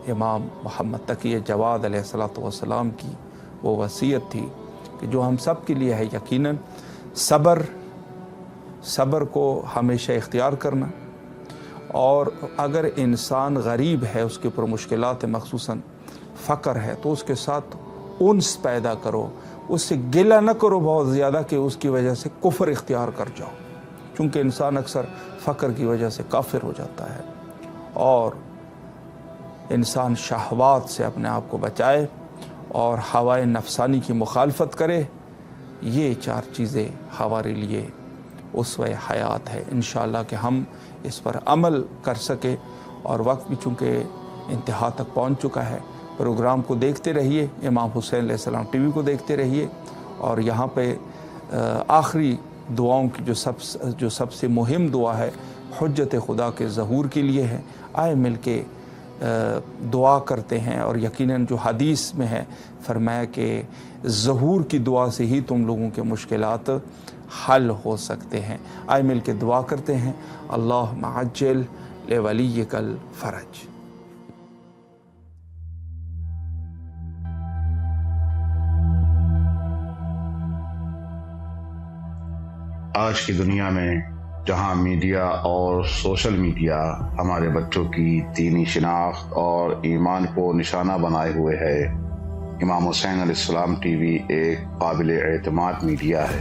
امام محمد تقی جواد علیہ السلام کی وہ وصیت تھی کہ جو ہم سب کے لیے ہے یقیناً صبر کو ہمیشہ اختیار کرنا، اور اگر انسان غریب ہے اس کے اوپر مشکلات مخصوصاً فقر ہے تو اس کے ساتھ انس پیدا کرو، اس سے گلہ نہ کرو بہت زیادہ کہ اس کی وجہ سے کفر اختیار کر جاؤ، چونکہ انسان اکثر فقر کی وجہ سے کافر ہو جاتا ہے۔ اور انسان شہوات سے اپنے آپ کو بچائے اور ہوائے نفسانی کی مخالفت کرے، یہ چار چیزیں ہمارے لیے اسوہ حیات ہے۔ انشاءاللہ کہ ہم اس پر عمل کر سکے، اور وقت بھی چونکہ انتہا تک پہنچ چکا ہے۔ پروگرام کو دیکھتے رہیے، امام حسین علیہ السلام ٹی وی کو دیکھتے رہیے، اور یہاں پہ آخری دعاؤں کی جو سب سے مہم دعا ہے حجت خدا کے ظہور کے لیے ہے، آئے مل کے دعا کرتے ہیں، اور یقیناً جو حدیث میں ہے فرمایا کہ ظہور کی دعا سے ہی تم لوگوں کے مشکلات حل ہو سکتے ہیں۔ آئے مل کے دعا کرتے ہیں، اللہم عجل لولیک الفرج۔ آج کی دنیا میں جہاں میڈیا اور سوشل میڈیا ہمارے بچوں کی دینی شناخت اور ایمان کو نشانہ بنائے ہوئے ہے، امام حسین علیہ السلام ٹی وی ایک قابل اعتماد میڈیا ہے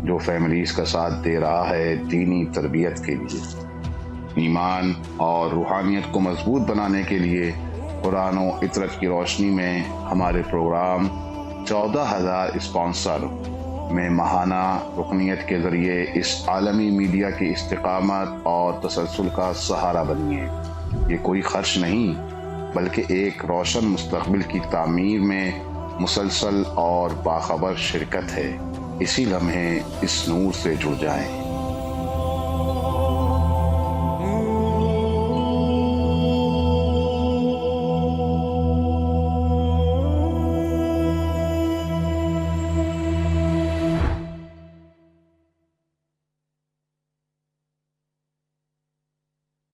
جو فیملیز کا ساتھ دے رہا ہے دینی تربیت کے لیے، ایمان اور روحانیت کو مضبوط بنانے کے لیے۔ قرآن و عطرت کی روشنی میں ہمارے پروگرام 14,000 اسپانسر میں ماہانہ رکنیت کے ذریعے اس عالمی میڈیا کی استقامت اور تسلسل کا سہارا بنیے۔ یہ کوئی خرچ نہیں بلکہ ایک روشن مستقبل کی تعمیر میں مسلسل اور باخبر شرکت ہے۔ اسی لمحے اس نور سے جڑ جائیں۔